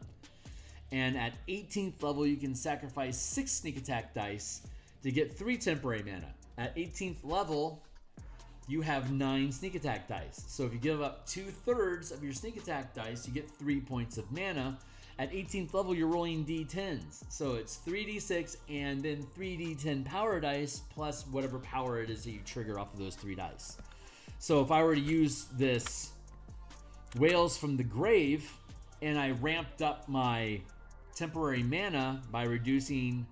And at 18th level, you can sacrifice 6 sneak attack dice to get 3 temporary mana. At 18th level, you have 9 sneak attack dice. So if you give up 2/3 of your sneak attack dice, you get 3 points of mana. At 18th level, you're rolling D10s. So it's 3d6 and then 3d10 power dice plus whatever power it is that you trigger off of those 3 dice. So if I were to use this Whales from the Grave and I ramped up my temporary mana by reducing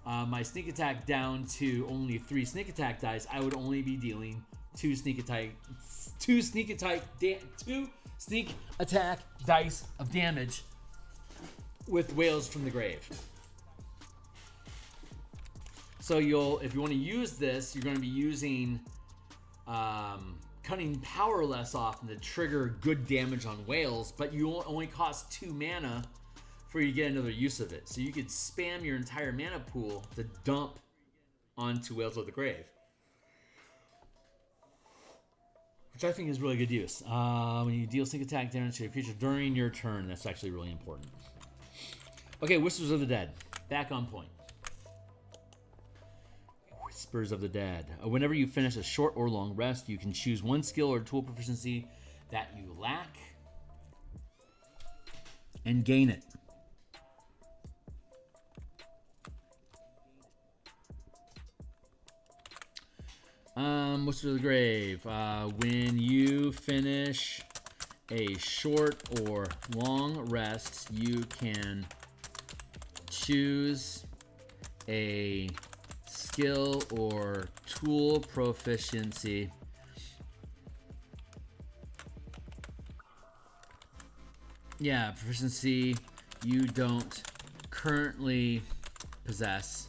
my sneak attack down to only 3 sneak attack dice, I would only be dealing 2 sneak attack dice of damage with Whales from the Grave. So if you want to use this, you're going to be using cutting power less often to trigger good damage on Whales, but you only cost 2 mana for you to get another use of it. So you could spam your entire mana pool to dump onto Whales of the Grave, which I think is really good use. When you deal sneak attack damage to a creature during your turn, that's actually really important. Okay, Whispers of the Dead, back on point. Whispers of the Dead. Whenever you finish a short or long rest, you can choose 1 skill or tool proficiency that you lack and gain it. Whispers of the Grave. When you finish a short or long rest, you can choose a skill or tool proficiency proficiency you don't currently possess.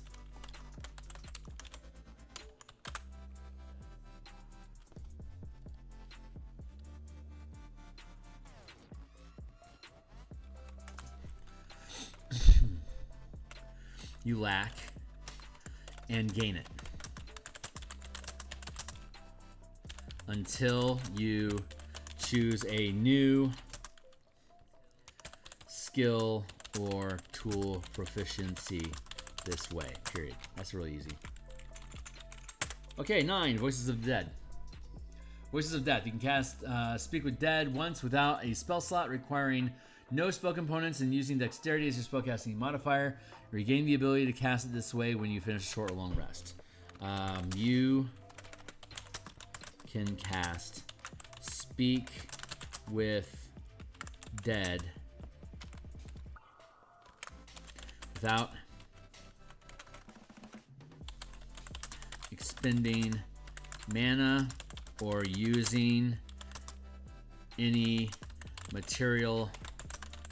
You lack and gain it until you choose a new skill or tool proficiency this way, period. That's really easy. Okay, 9, Voices of the Dead. Voices of Death. You can cast Speak with Dead once without a spell slot, requiring no spell components and using Dexterity as your spellcasting modifier. Regain the ability to cast it this way when you finish a short or long rest. You can cast Speak with Dead without expending mana or using any material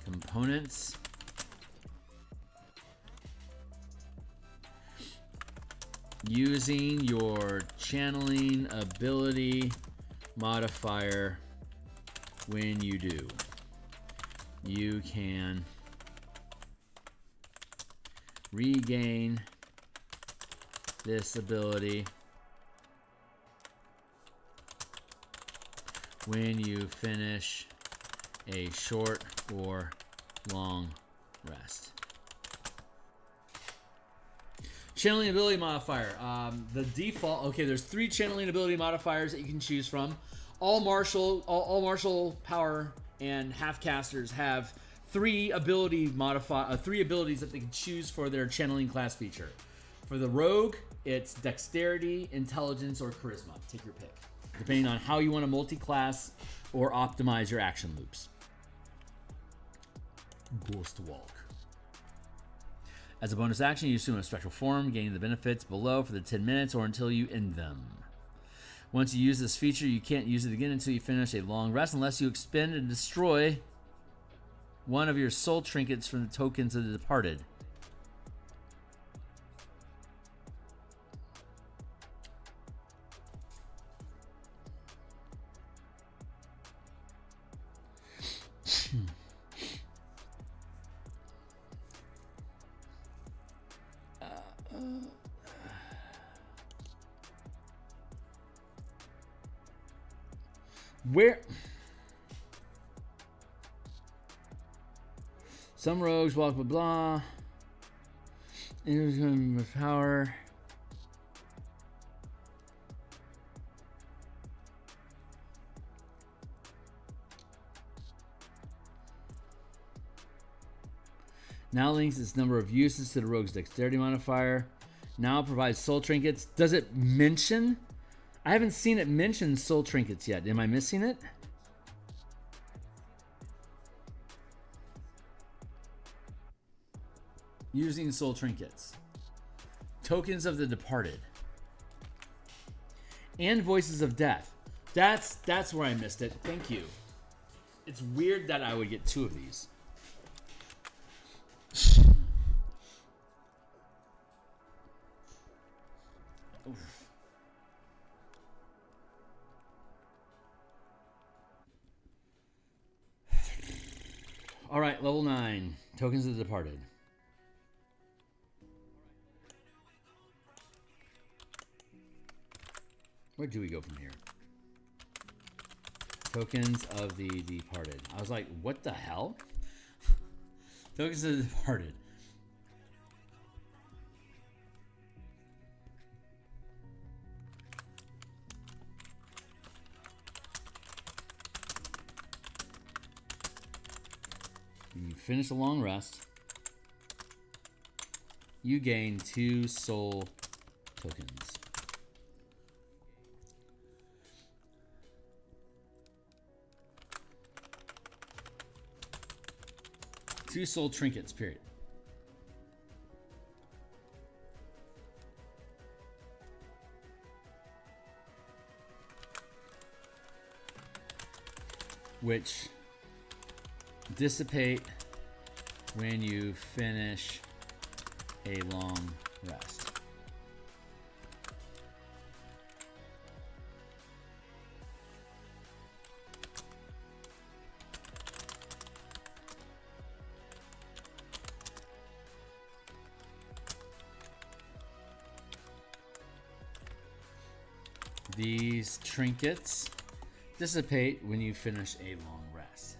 components. Using your channeling ability modifier when you do. You can regain this ability when you finish a short or long rest. Channeling ability modifier. The default. Okay, there's 3 channeling ability modifiers that you can choose from. All martial power and half casters have 3 abilities that they can choose for their channeling class feature. For the rogue, it's Dexterity, Intelligence, or Charisma. Take your pick, depending on how you want to multi-class or optimize your action loops. Ghost Walk. As a bonus action, you assume a spectral form, gaining the benefits below for the 10 minutes or until you end them. Once you use this feature, you can't use it again until you finish a long rest unless you expend and destroy one of your soul trinkets from the tokens of the departed. Where? Some rogues walk blah blah. It's going with power. Now links its number of uses to the rogue's dexterity modifier. Now provides soul trinkets. Does it mention? I haven't seen it mention soul trinkets yet. Am I missing it? Using soul trinkets. Tokens of the departed. And voices of death. That's where I missed it. Thank you. It's weird that I would get 2 of these. Oof. All right, level 9. Tokens of the departed. Where do we go from here? Tokens of the departed. I was like, what the hell? Tokens of the departed. You finish a long rest. You gain 2 soul tokens. Two soul trinkets, period. Which dissipate when you finish a long rest. These trinkets dissipate when you finish a long rest.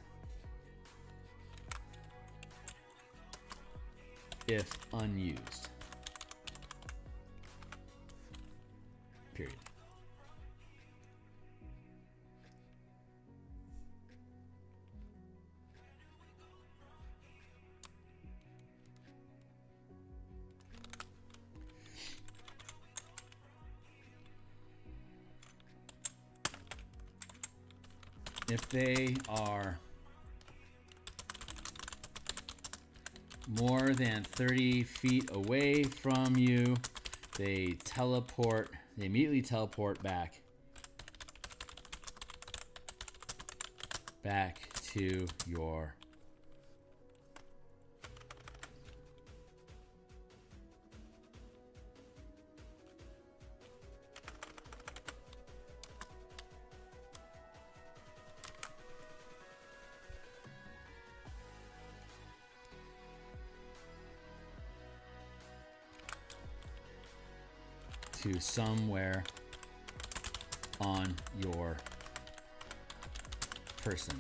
If unused. Period. If they are more than 30 feet away from you, they immediately teleport back to your to somewhere on your person.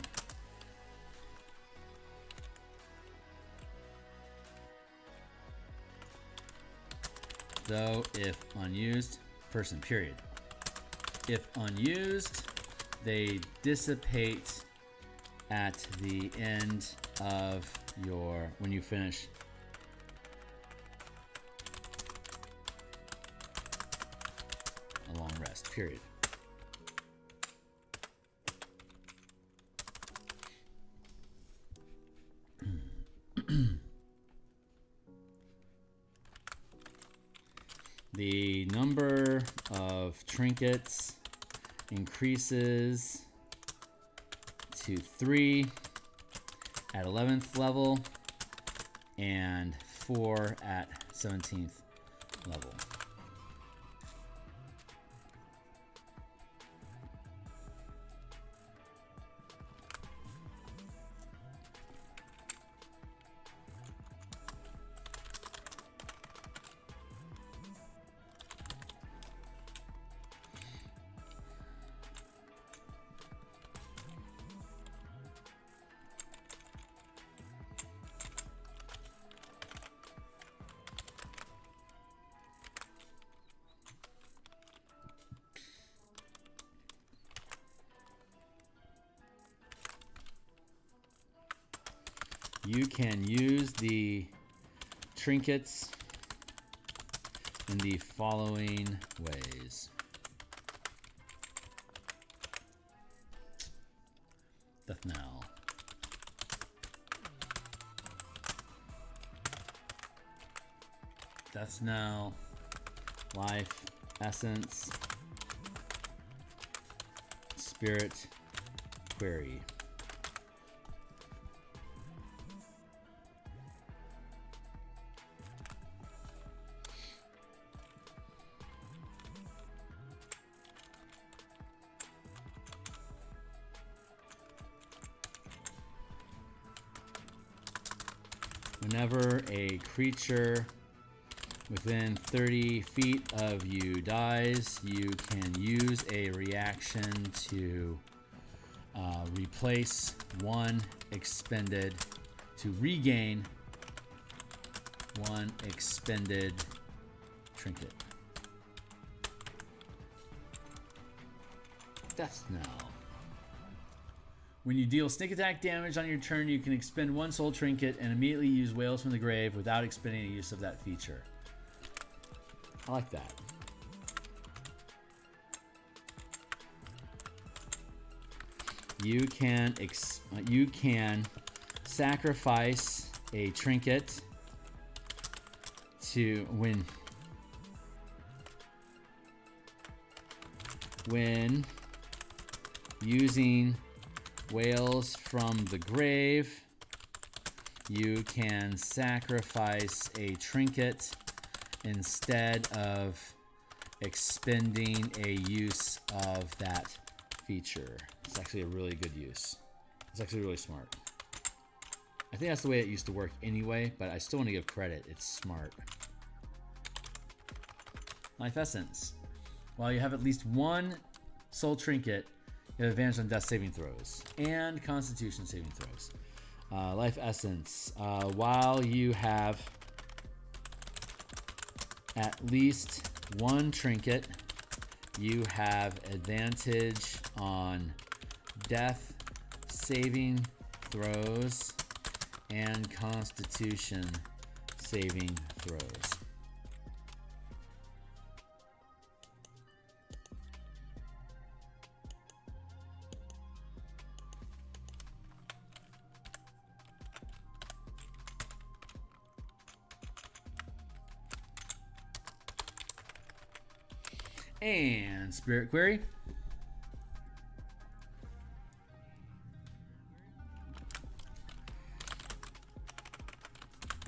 Though if unused, person, period. If unused, they dissipate at the end of when you finish a long rest, period. The number of trinkets increases to 3 at 11th level and 4 at 17th level. You can use the trinkets in the following ways. Death Knell. Death Knell. Life Essence. Spirit Query. Whenever a creature within 30 feet of you dies, you can use a reaction to replace one expended, to regain one expended trinket. Death Knell. When you deal sneak attack damage on your turn, you can expend one soul trinket and immediately use Whales from the Grave without expending a use of that feature. I like that. You can sacrifice a trinket to when using Whales from the Grave, you can sacrifice a trinket instead of expending a use of that feature. It's actually a really good use. It's actually really smart. I think that's the way it used to work anyway, but I still want to give credit. It's smart. Life Essence. While you have at least one soul trinket, you have advantage on death saving throws and constitution saving throws. Life Essence. While you have at least one trinket, you have advantage on death saving throws and constitution saving throws. And Spirit Query.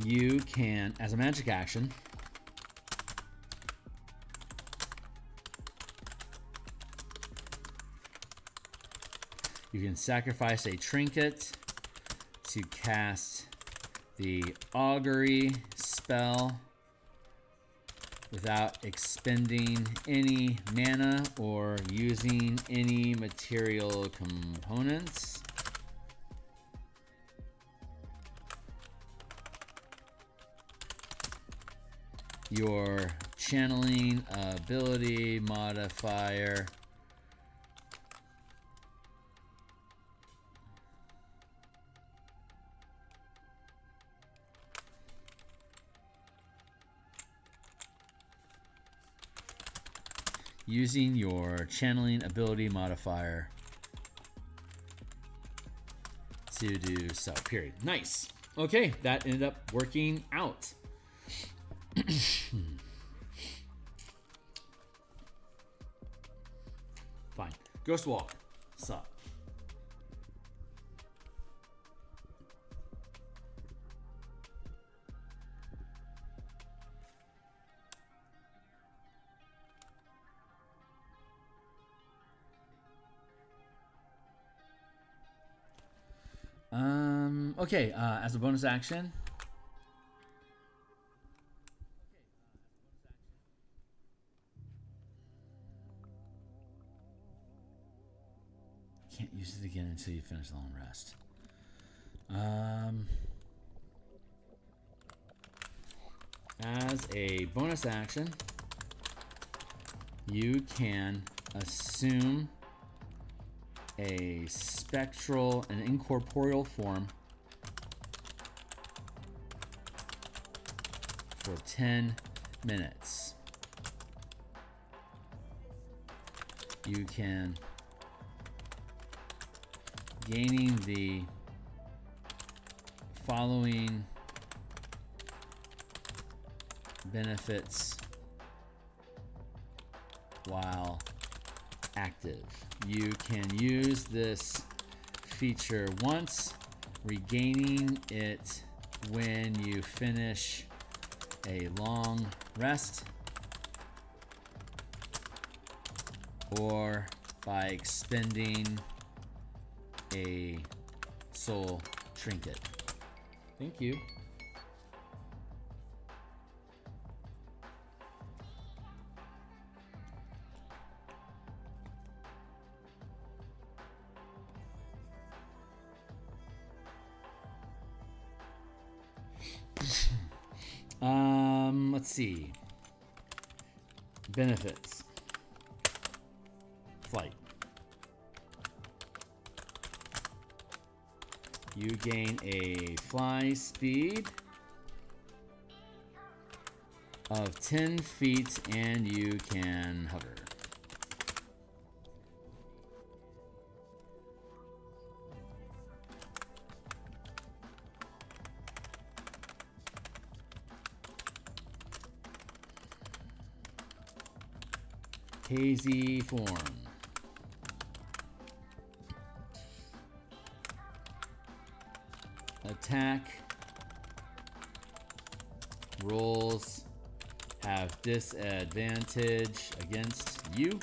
You can, as a magic action, you can sacrifice a trinket to cast the Augury spell without expending any mana or using any material components. Your channeling ability modifier using your channeling ability modifier to do so. Period. Nice. Okay, that ended up working out. Fine. Ghost Walk. Sup. Okay, as a bonus action, can't use it again until you finish the long rest. As a bonus action, you can assume a spectral and incorporeal form for 10 minutes. You can gaining the following benefits while active. You can use this feature once, regaining it when you finish a long rest or by expending a soul trinket. Thank you. Let's see. Benefits. Flight. You gain a fly speed of 10 feet and you can hover. Hazy form. Attack rolls have disadvantage against you.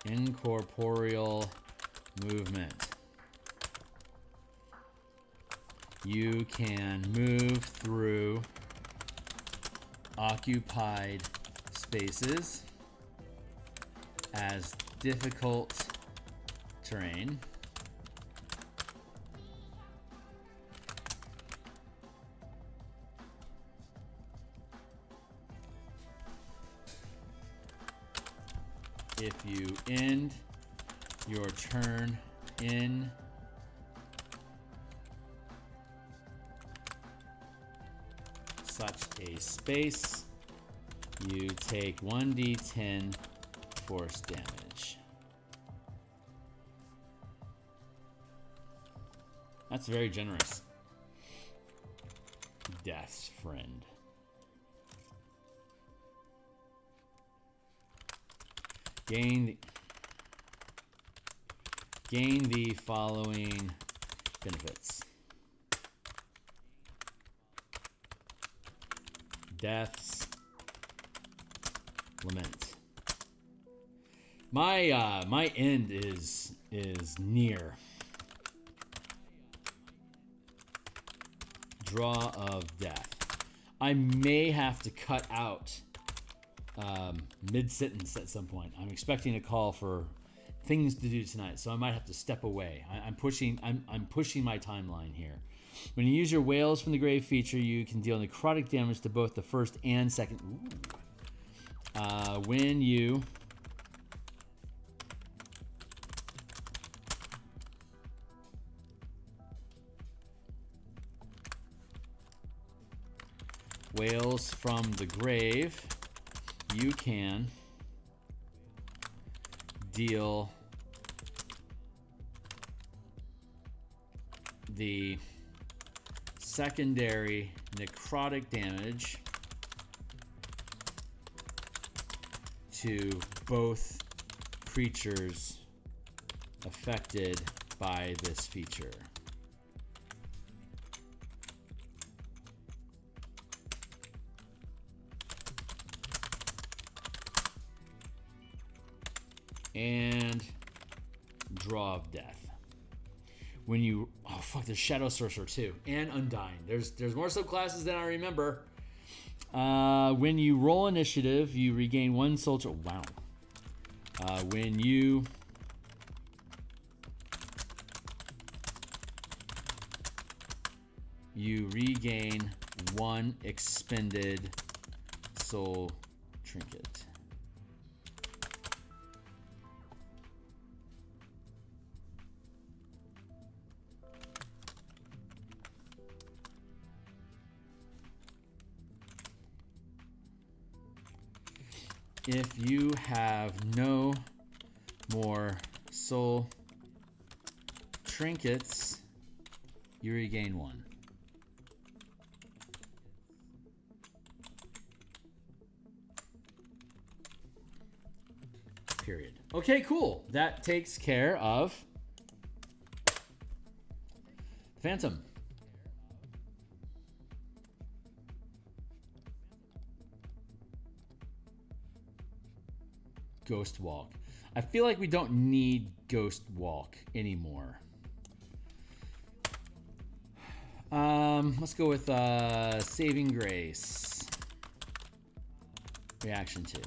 Incorporeal movement. You can move through occupied spaces as difficult terrain. If you end your turn in such a space, you take 1d10 force damage. That's very generous. Death's friend. Gain the following benefits. Death's Lament. My end is near. Draw of death. I may have to cut out mid-sentence at some point. I'm expecting a call for things to do tonight, so I might have to step away. I'm pushing my timeline here. When you use your Whales from the Grave feature, you can deal necrotic damage to both the first and second. When you Whales from the Grave, you can deal the secondary necrotic damage to both creatures affected by this feature. And Draw of Death. When you, oh fuck, there's Shadow Sorcerer too, and Undying. There's more subclasses than I remember. When you roll initiative, you regain one soul. Wow. When you regain one expended soul trinket. If you have no more soul trinkets, you regain 1. Period. Okay, cool. That takes care of Phantom. Ghost Walk. I feel like we don't need Ghost Walk anymore. Let's go with Saving Grace. Reaction 2.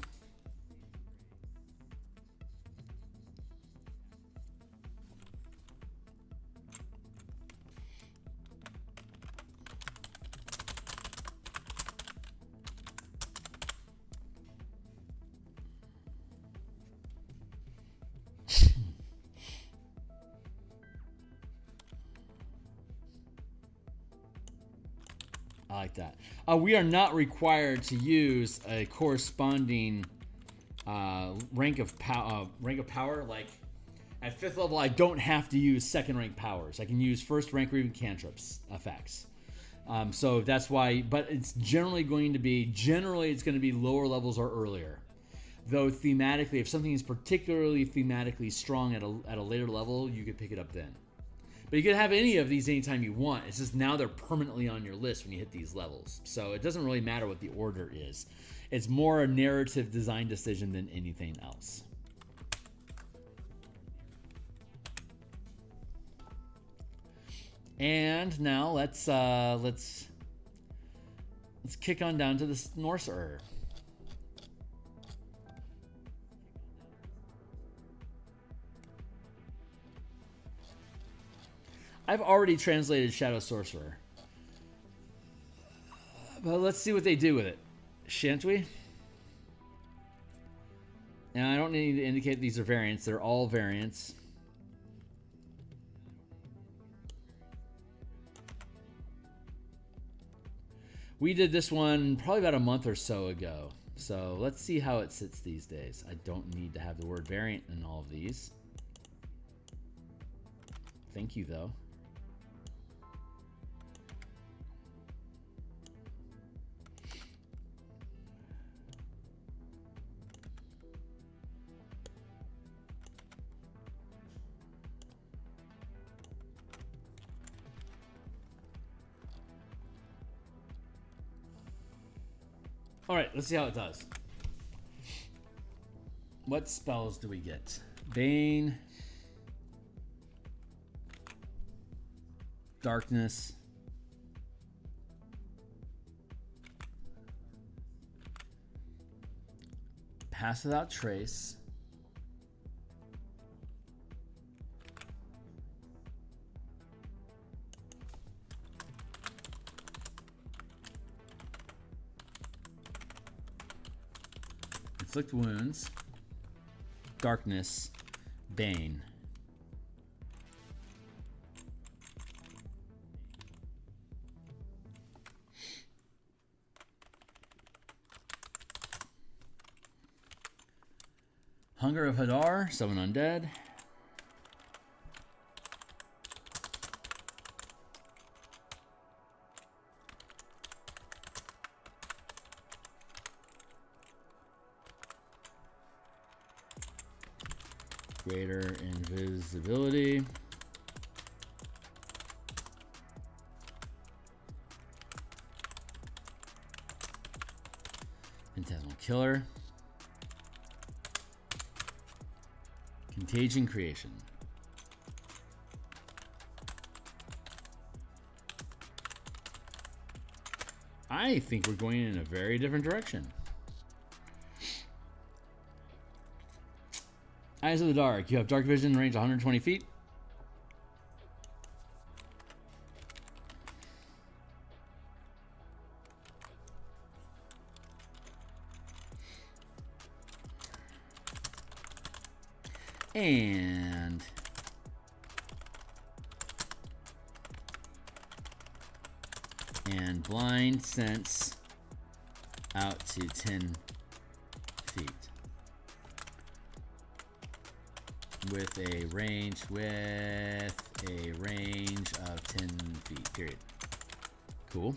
I like that. We are not required to use a corresponding rank of power. Like at 5th level, I don't have to use 2nd rank powers. I can use 1st rank or even cantrips effects. So that's why. But it's generally going to be lower levels or earlier. Though thematically, if something is particularly thematically strong at a later level, you could pick it up then. But you can have any of these anytime you want. It's just now they're permanently on your list when you hit these levels. So it doesn't really matter what the order is. It's more a narrative design decision than anything else. And now let's kick on down to the Norse Ur. I've already translated Shadow Sorcerer. But let's see what they do with it. Shan't we? Now, I don't need to indicate these are variants. They're all variants. We did this one probably about a month or so ago. So let's see how it sits these days. I don't need to have the word variant in all of these. Thank you, though. All right, let's see how it does. What spells do we get? Bane, Darkness, Pass Without Trace, Inflict Wounds, Darkness, Bane. Hunger of Hadar, Summon Undead. Greater Invisibility. Phantasmal Killer. Contagion Creation. I think we're going in a very different direction. Eyes of the Dark. You have dark vision, range 120 feet. And blind sense out to 10 feet. With a range of 10 feet, period. Cool.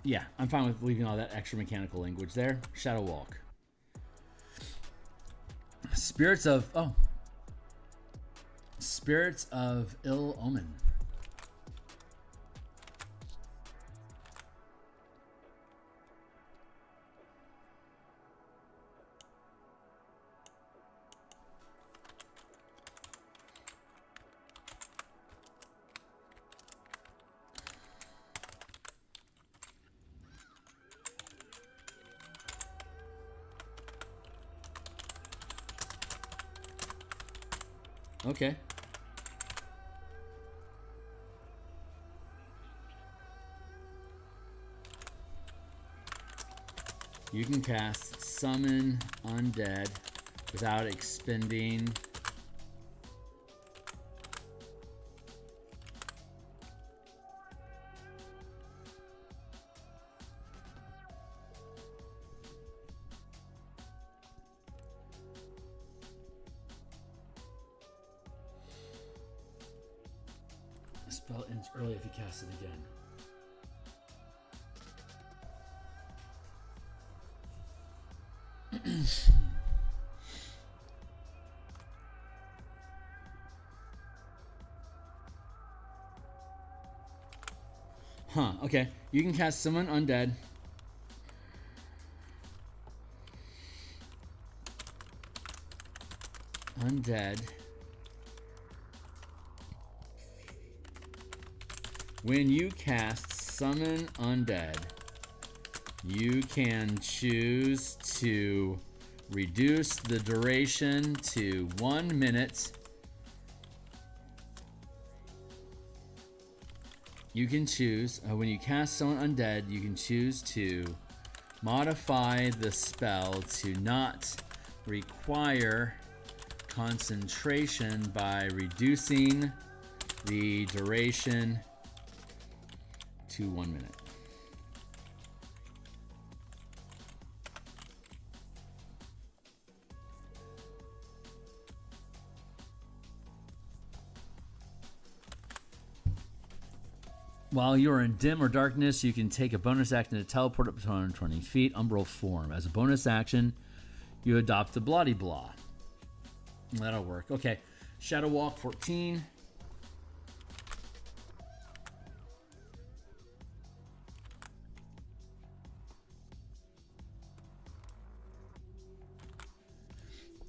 Yeah, I'm fine with leaving all that extra mechanical language there. Shadow Walk. Spirits of Ill Omen. Okay. You can cast Summon Undead without expending spell ends early if you cast it again. Huh, okay. You can cast Summon Undead. Undead. When you cast Summon Undead, you can choose to reduce the duration to 1 minute. You can choose, when you cast Summon Undead, you can choose to modify the spell to not require concentration by reducing the duration to 1 minute. While you're in dim or darkness, you can take a bonus action to teleport up to 120 feet, umbral form. As a bonus action, you adopt the bloody blah. That'll work. Okay, Shadow Walk 14.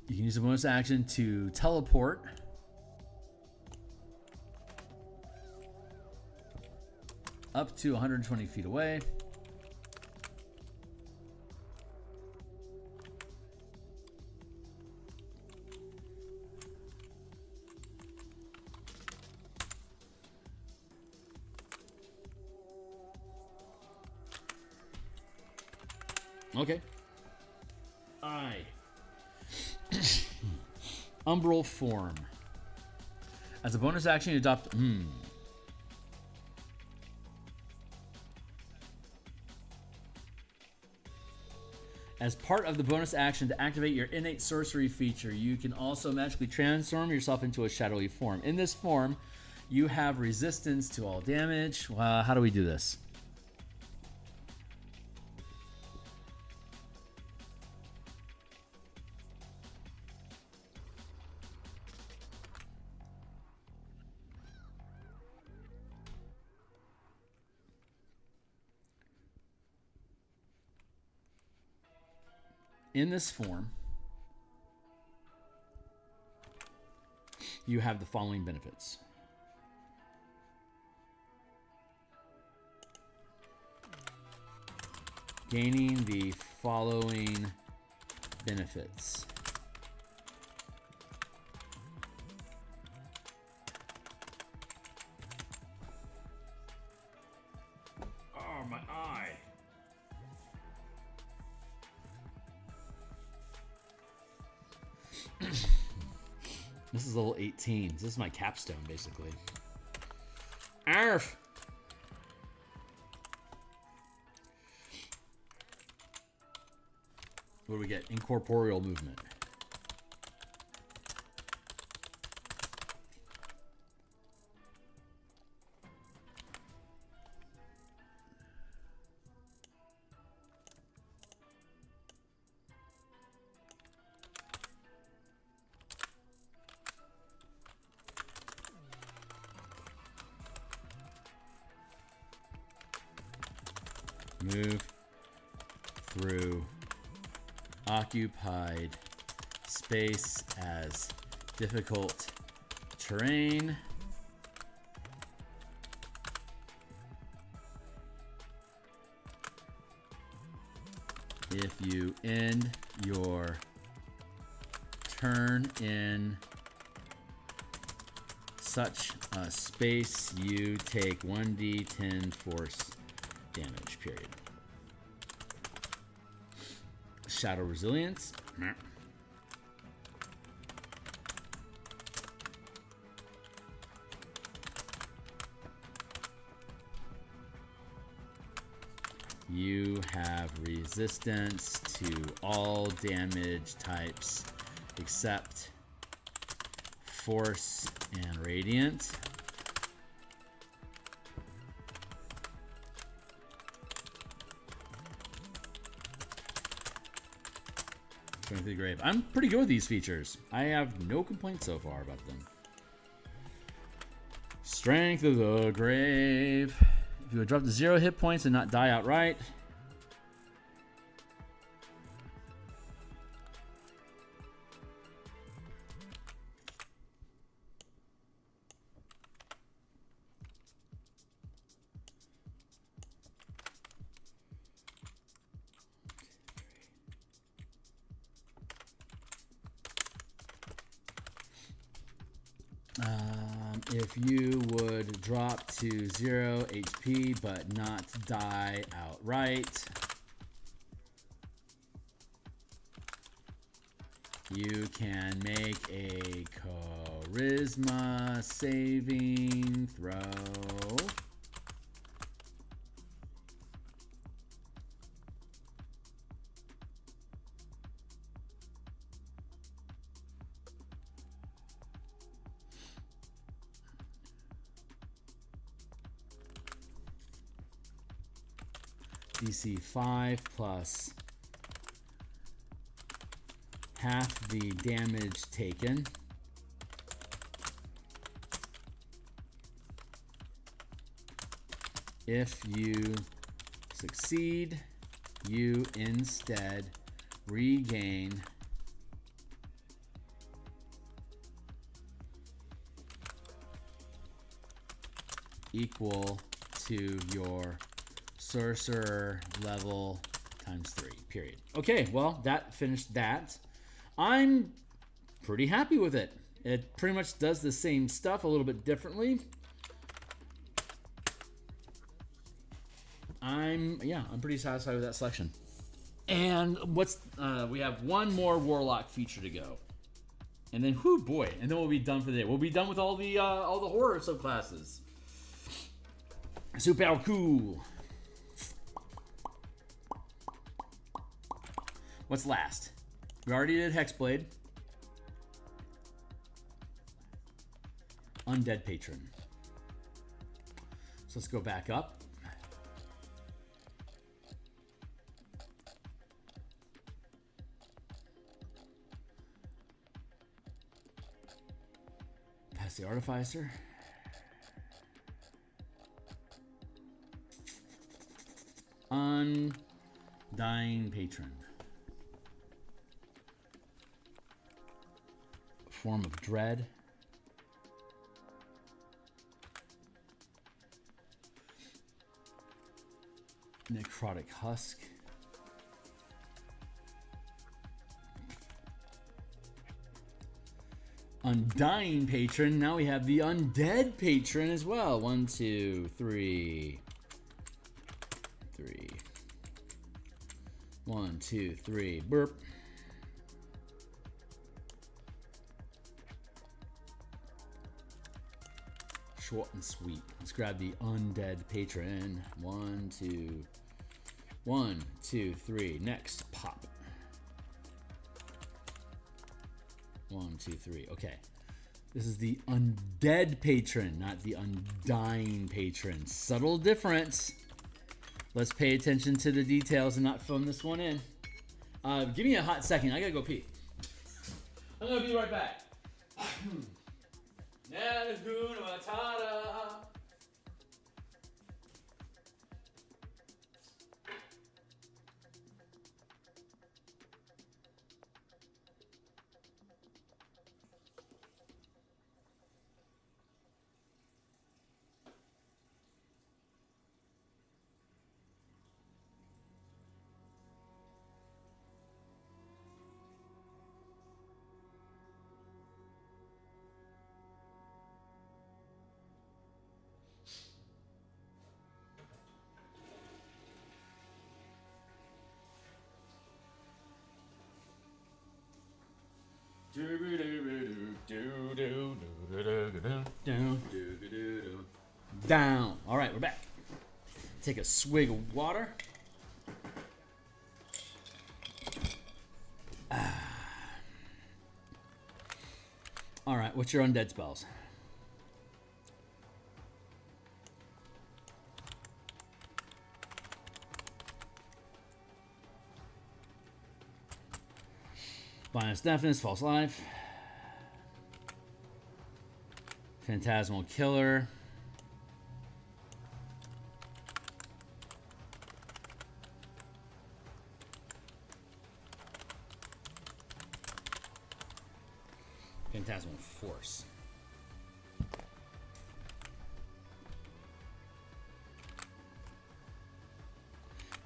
You can use a bonus action to teleport up to 120 feet away. Okay. Umbral form. As a bonus action, you adopt. As part of the bonus action to activate your innate sorcery feature, you can also magically transform yourself into a shadowy form. In this form, you have resistance to all damage. How do we do this? In this form, you have the following benefits. Gaining the following benefits. Oh, my eye. This is level 18. This is my capstone, basically. Arf! What do we get? Incorporeal movement. Move through occupied space as difficult terrain. If you end your turn in such a space, you take 1d10 force damage, period. Shadow resilience. You have resistance to all damage types except force and radiant. Going to the grave. I'm pretty good with these features. I have no complaints so far about them. Strength of the grave. If you would drop to 0 hit points and not die outright. If you would drop to 0 HP but not die outright, you can make a charisma saving throw. DC 5 plus half the damage taken. If you succeed, you instead regain equal to your sorcerer level times 3, period. Okay, well, that finished that. I'm pretty happy with it. It pretty much does the same stuff a little bit differently. I'm pretty satisfied with that selection. And we have one more Warlock feature to go. And then, whoo boy, and then we'll be done for the day. We'll be done with all the horror subclasses. Super cool. What's last? We already did Hexblade. Undead Patron. So let's go back up. Past the Artificer. Undying Patron. Form of Dread. Necrotic Husk. Undying patron. Now we have the undead patron as well. 1, 2, 3. 3. 1, 2, 3. Burp. Short and sweet. Let's grab the undead patron. 1, 2. 1, 2, 3. Next, pop. 1, 2, 3. Okay. This is the undead patron, not the undying patron. Subtle difference. Let's pay attention to the details and not phone this one in. Give me a hot second. I gotta go pee. I'm gonna be right back. Down. All right, we're back. Take a swig of water. All right, what's your undead spells? Blindness, Deafness, False Life, Phantasmal Killer, Phantasmal Force.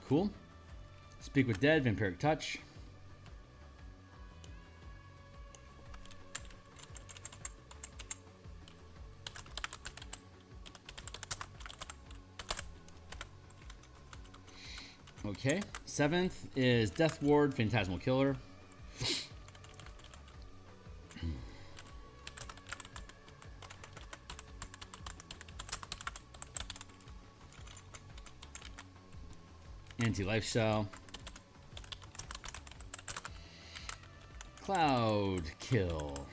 Cool. Speak with Dead, Vampiric Touch. Okay, 7th is Death Ward, Phantasmal Killer. Anti-Lifestyle. Cloud Kill.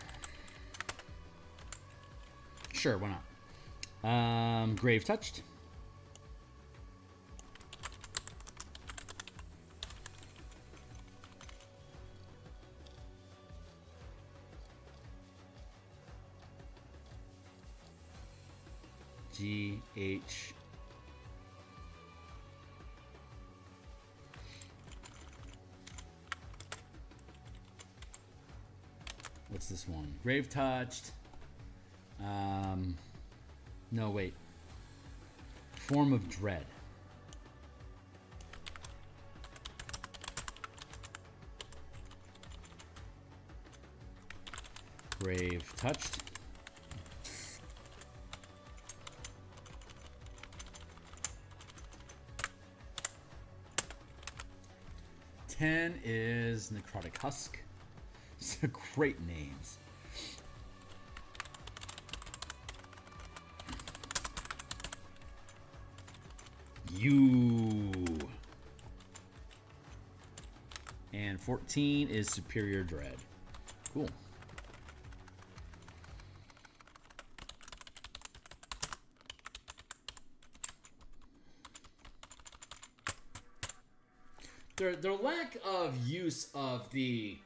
Sure, why not? Grave Touched. GH. What's this one? Grave Touched. No, wait. Form of Dread. Grave Touched. Ten is Necrotic Husk. These are great names. You. And 14 is Superior Dread. Cool. Their lack of use of the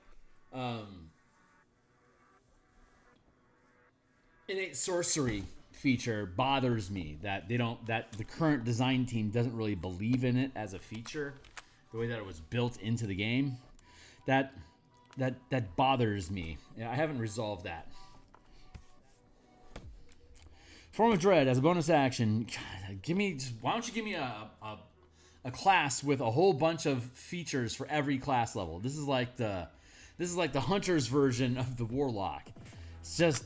innate sorcery feature bothers me. That the current design team doesn't really believe in it as a feature, the way that it was built into the game. That bothers me. I haven't resolved that. Form of Dread as a bonus action. God, why don't you give me a class with a whole bunch of features for every class level? This is like the hunter's version of the Warlock. It's just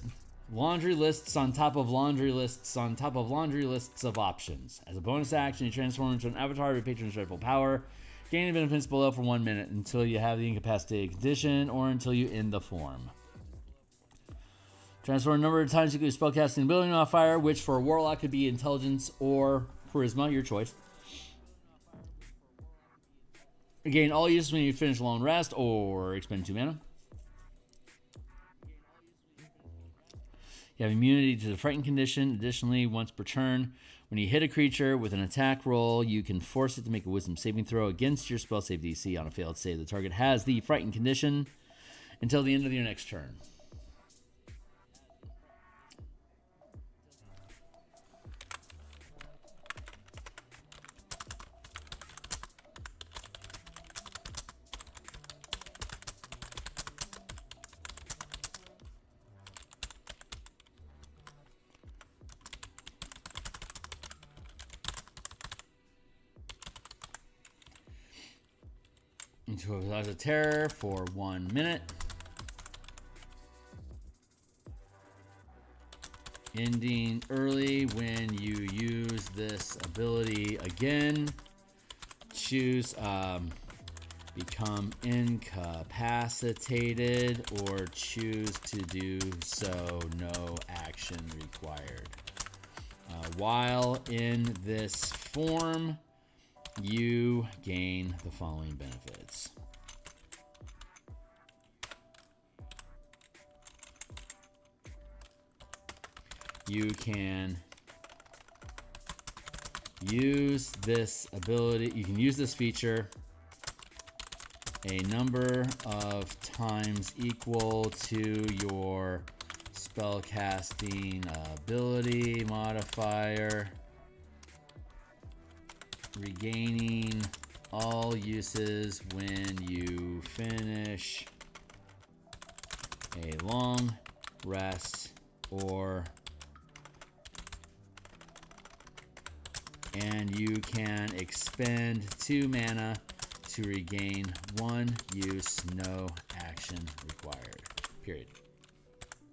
laundry lists on top of laundry lists on top of laundry lists of options. As a bonus action, you transform into an avatar of your patron's dreadful power. Gain benefits below for 1 minute until you have the incapacitated condition or until you end the form. Transform a number of times equal to spellcasting ability modifier, which for a Warlock could be Intelligence or Charisma, your choice. Again, all uses when you finish a long rest or expend 2 mana. You have immunity to the frightened condition. Additionally, once per turn, when you hit a creature with an attack roll, you can force it to make a wisdom saving throw against your spell save DC. On a failed save, the target has the frightened condition until the end of your next turn. Into a Visage of Terror for 1 minute. Ending early when you use this ability again. Choose become incapacitated or choose to do so. No action required. While in this form, you gain the following benefits. You can use this ability, you can use this feature a number of times equal to your spellcasting ability modifier, regaining all uses when you finish a long rest and you can expend 2 mana to regain 1 use, no action required. Period.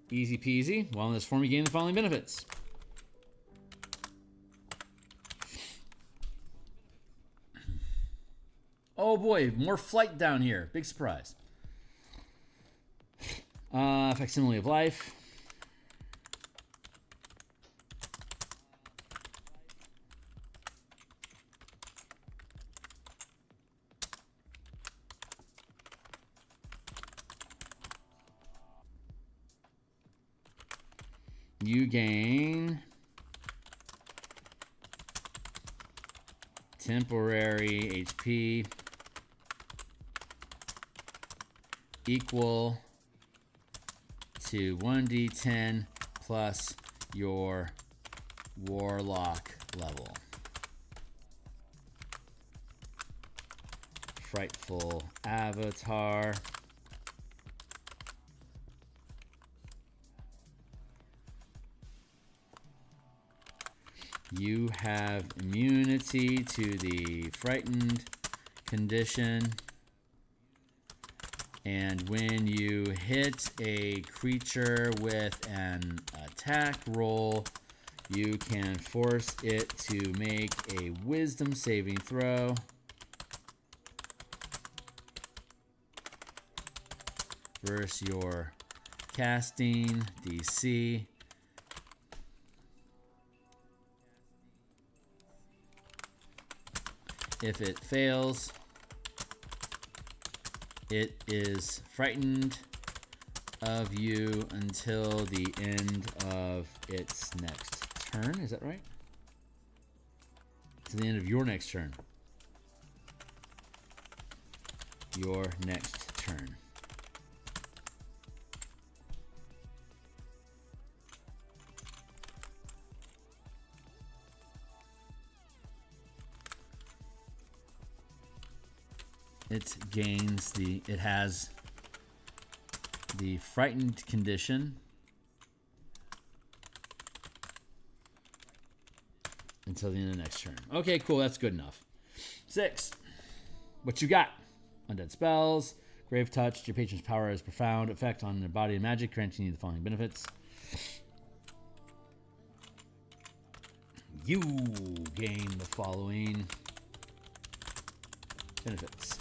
Easy peasy. While in this form, you gain the following benefits. Oh boy, more flight down here. Big surprise. Facsimile of Life. You gain temporary HP equal to 1d10 plus your Warlock level. Frightful Avatar. You have immunity to the frightened condition, and when you hit a creature with an attack roll, you can force it to make a wisdom saving throw. Versus your casting DC. If it fails, it is frightened of you until the end of its next turn. Is that right? To the end of your next turn. Your next turn. It has the frightened condition until the end of the next turn. Okay, cool, that's good enough. 6. What you got? Undead spells, Grave Touch. Your patron's power has profound effect on their body and magic, granting you the following benefits. You gain the following benefits.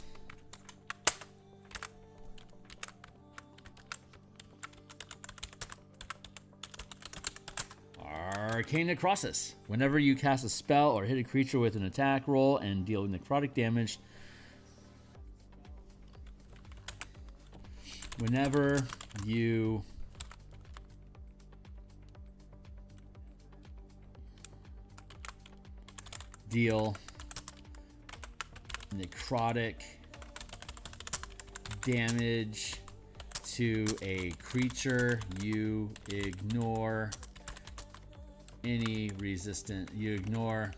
Arcane Necrosis. Whenever you cast a spell or hit a creature with an attack roll and deal necrotic damage, whenever you deal necrotic damage to a creature, you ignore any resistant. You ignore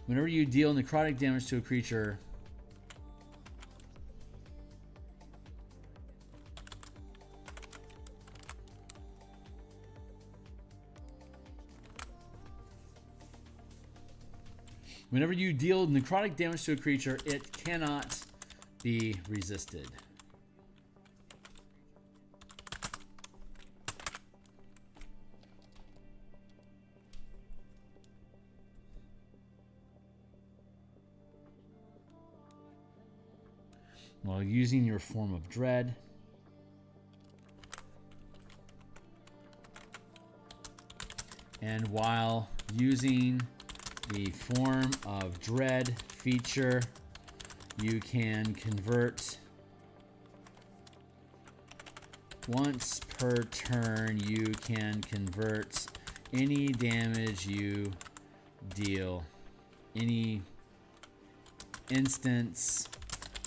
whenever you deal necrotic damage to a creature, whenever you deal necrotic damage to a creature, it cannot be resisted. While using your form of dread, and while using the form of dread feature, you can convert once per turn. You can convert any damage you deal, any instance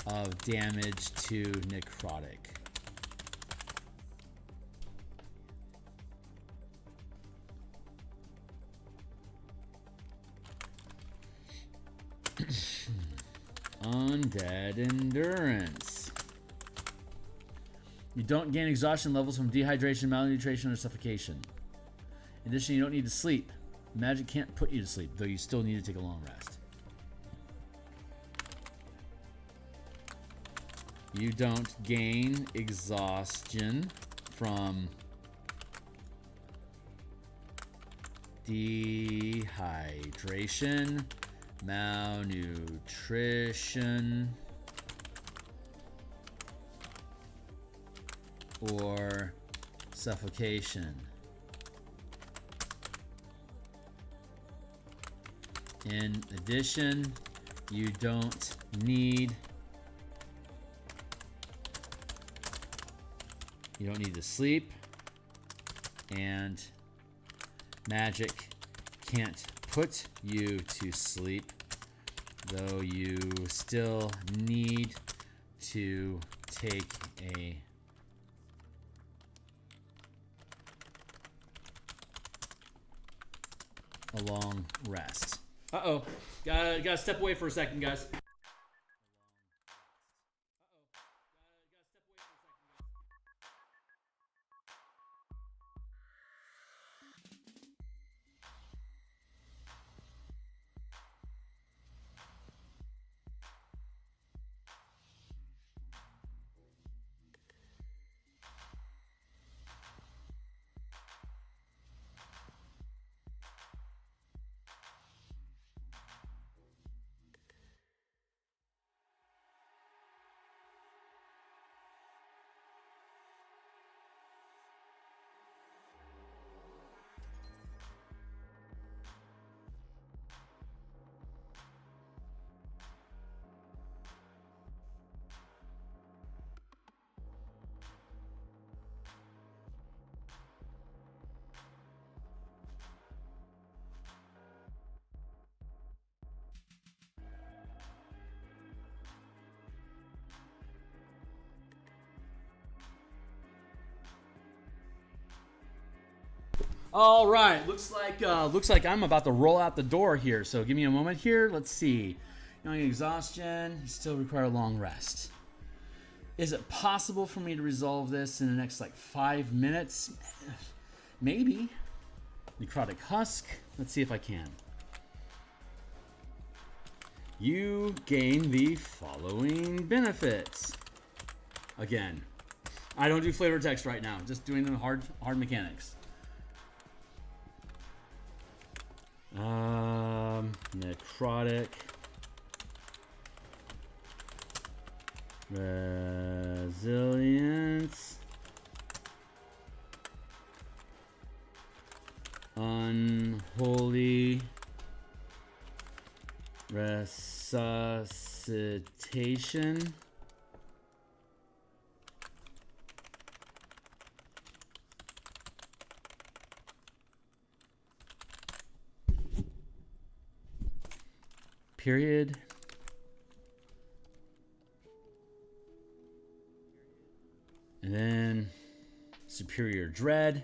of damage to necrotic. Undead Endurance. You don't gain exhaustion levels from dehydration, malnutrition, or suffocation. In addition, you don't need to sleep. Magic can't put you to sleep, though you still need to take a long rest. You don't gain exhaustion from dehydration, malnutrition, or suffocation. In addition, you don't need to sleep, and magic can't put you to sleep, though you still need to take a long rest. Uh-oh. Gotta step away for a second, guys. All right, looks like I'm about to roll out the door here. So give me a moment here. Let's see. Exhaustion. Still require a long rest. Is it possible for me to resolve this in the next 5 minutes? Maybe. Necrotic Husk. Let's see if I can. You gain the following benefits. Again, I don't do flavor text right now. Just doing the hard mechanics. Necrotic. Resilience. Unholy resuscitation. Period. And then superior dread.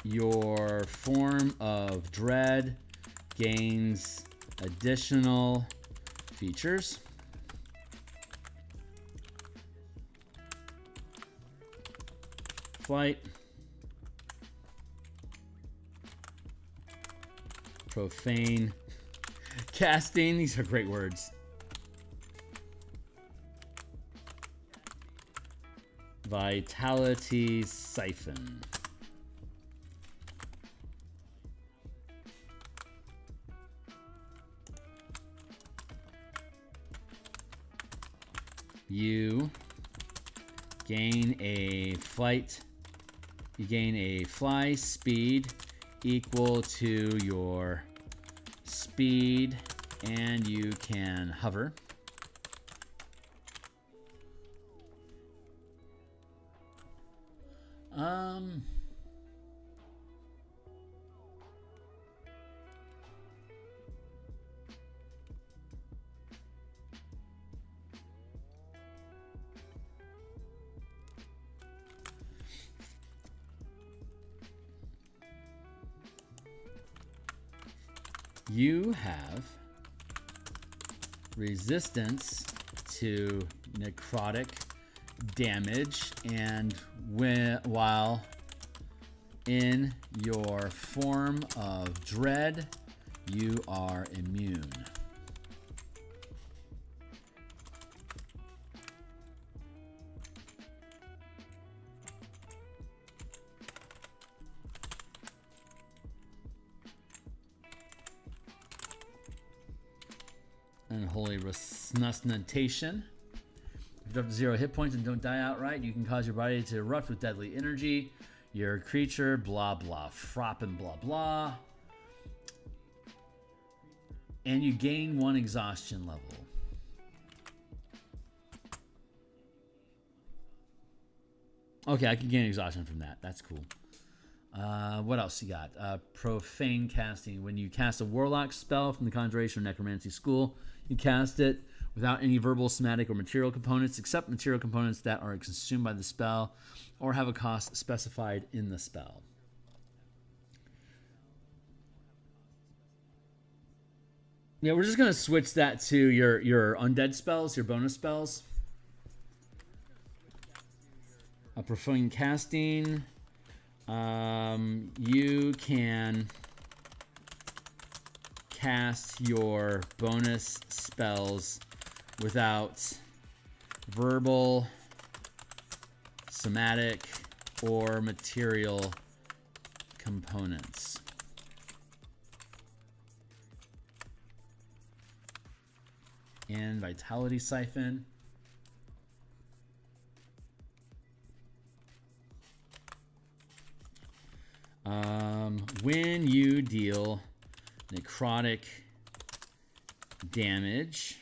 Your form of dread gains additional features. Flight. Profane casting. These are great words. Vitality siphon. You gain a flight. You gain a fly speed equal to your speed, and you can hover. You have resistance to necrotic damage, and while in your form of dread, you are immune. Unholy resuscitation. If you drop to 0 hit points and don't die outright, you can cause your body to erupt with deadly energy. Your creature, blah blah, frop and blah blah. And you gain 1 exhaustion level. Okay, I can gain exhaustion from that. That's cool. What else you got? Profane casting. When you cast a Warlock spell from the Conjuration or Necromancy School, you cast it without any verbal, somatic, or material components, except material components that are consumed by the spell or have a cost specified in the spell. Yeah, we're just going to switch that to your undead spells, your bonus spells. A profane casting. You can cast your bonus spells without verbal, somatic, or material components. And Vitality Siphon. When you deal necrotic damage,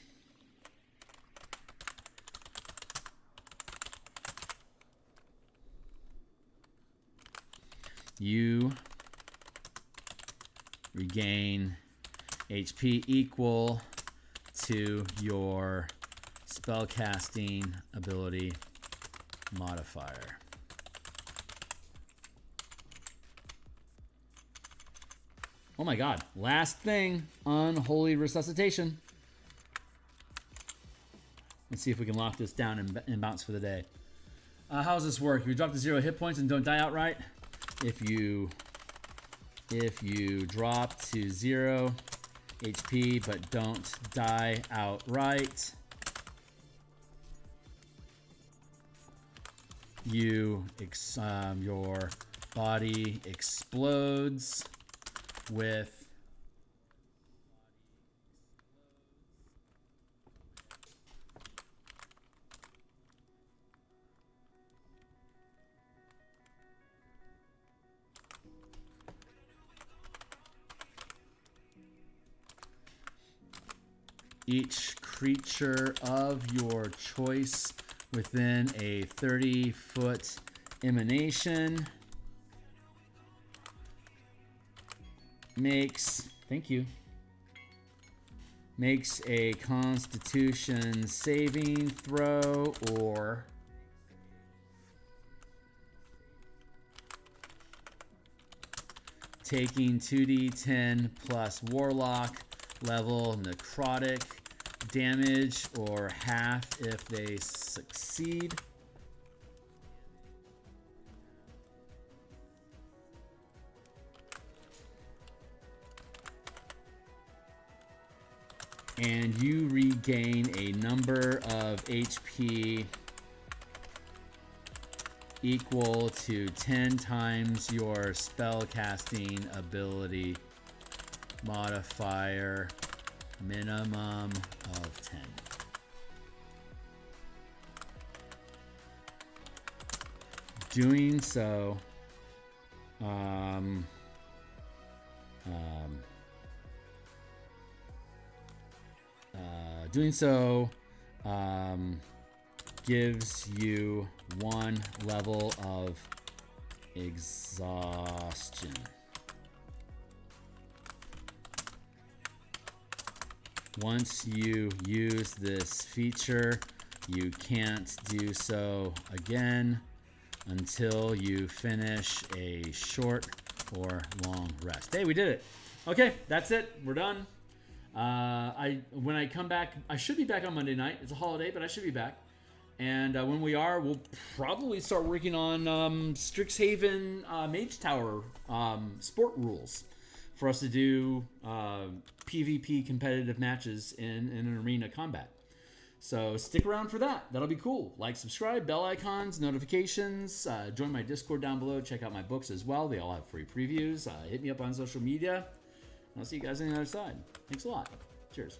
you regain HP equal to your spellcasting ability modifier. Oh my god. Last thing. Unholy resuscitation. Let's see if we can lock this down and bounce for the day. How does this work? You drop to 0 hit points and don't die outright. If you If you drop to 0 HP but don't die outright, your body explodes with each creature of your choice within a 30-foot emanation makes a Constitution saving throw or taking 2d10 plus Warlock level necrotic damage, or half if they succeed. And you regain a number of HP equal to 10 times your spellcasting ability modifier, minimum of 10. Doing so gives you 1 level of exhaustion. Once you use this feature, you can't do so again until you finish a short or long rest. Hey, we did it. Okay, that's it. We're done. When I come back, I should be back on Monday night. It's a holiday, but I should be back. And when we are, we'll probably start working on Strixhaven Mage Tower sport rules for us to do PvP competitive matches in an arena combat. So stick around for that. That'll be cool. Like, subscribe, bell icons, notifications. Join my Discord down below. Check out my books as well. They all have free previews. Hit me up on social media. I'll see you guys on the other side. Thanks a lot. Cheers.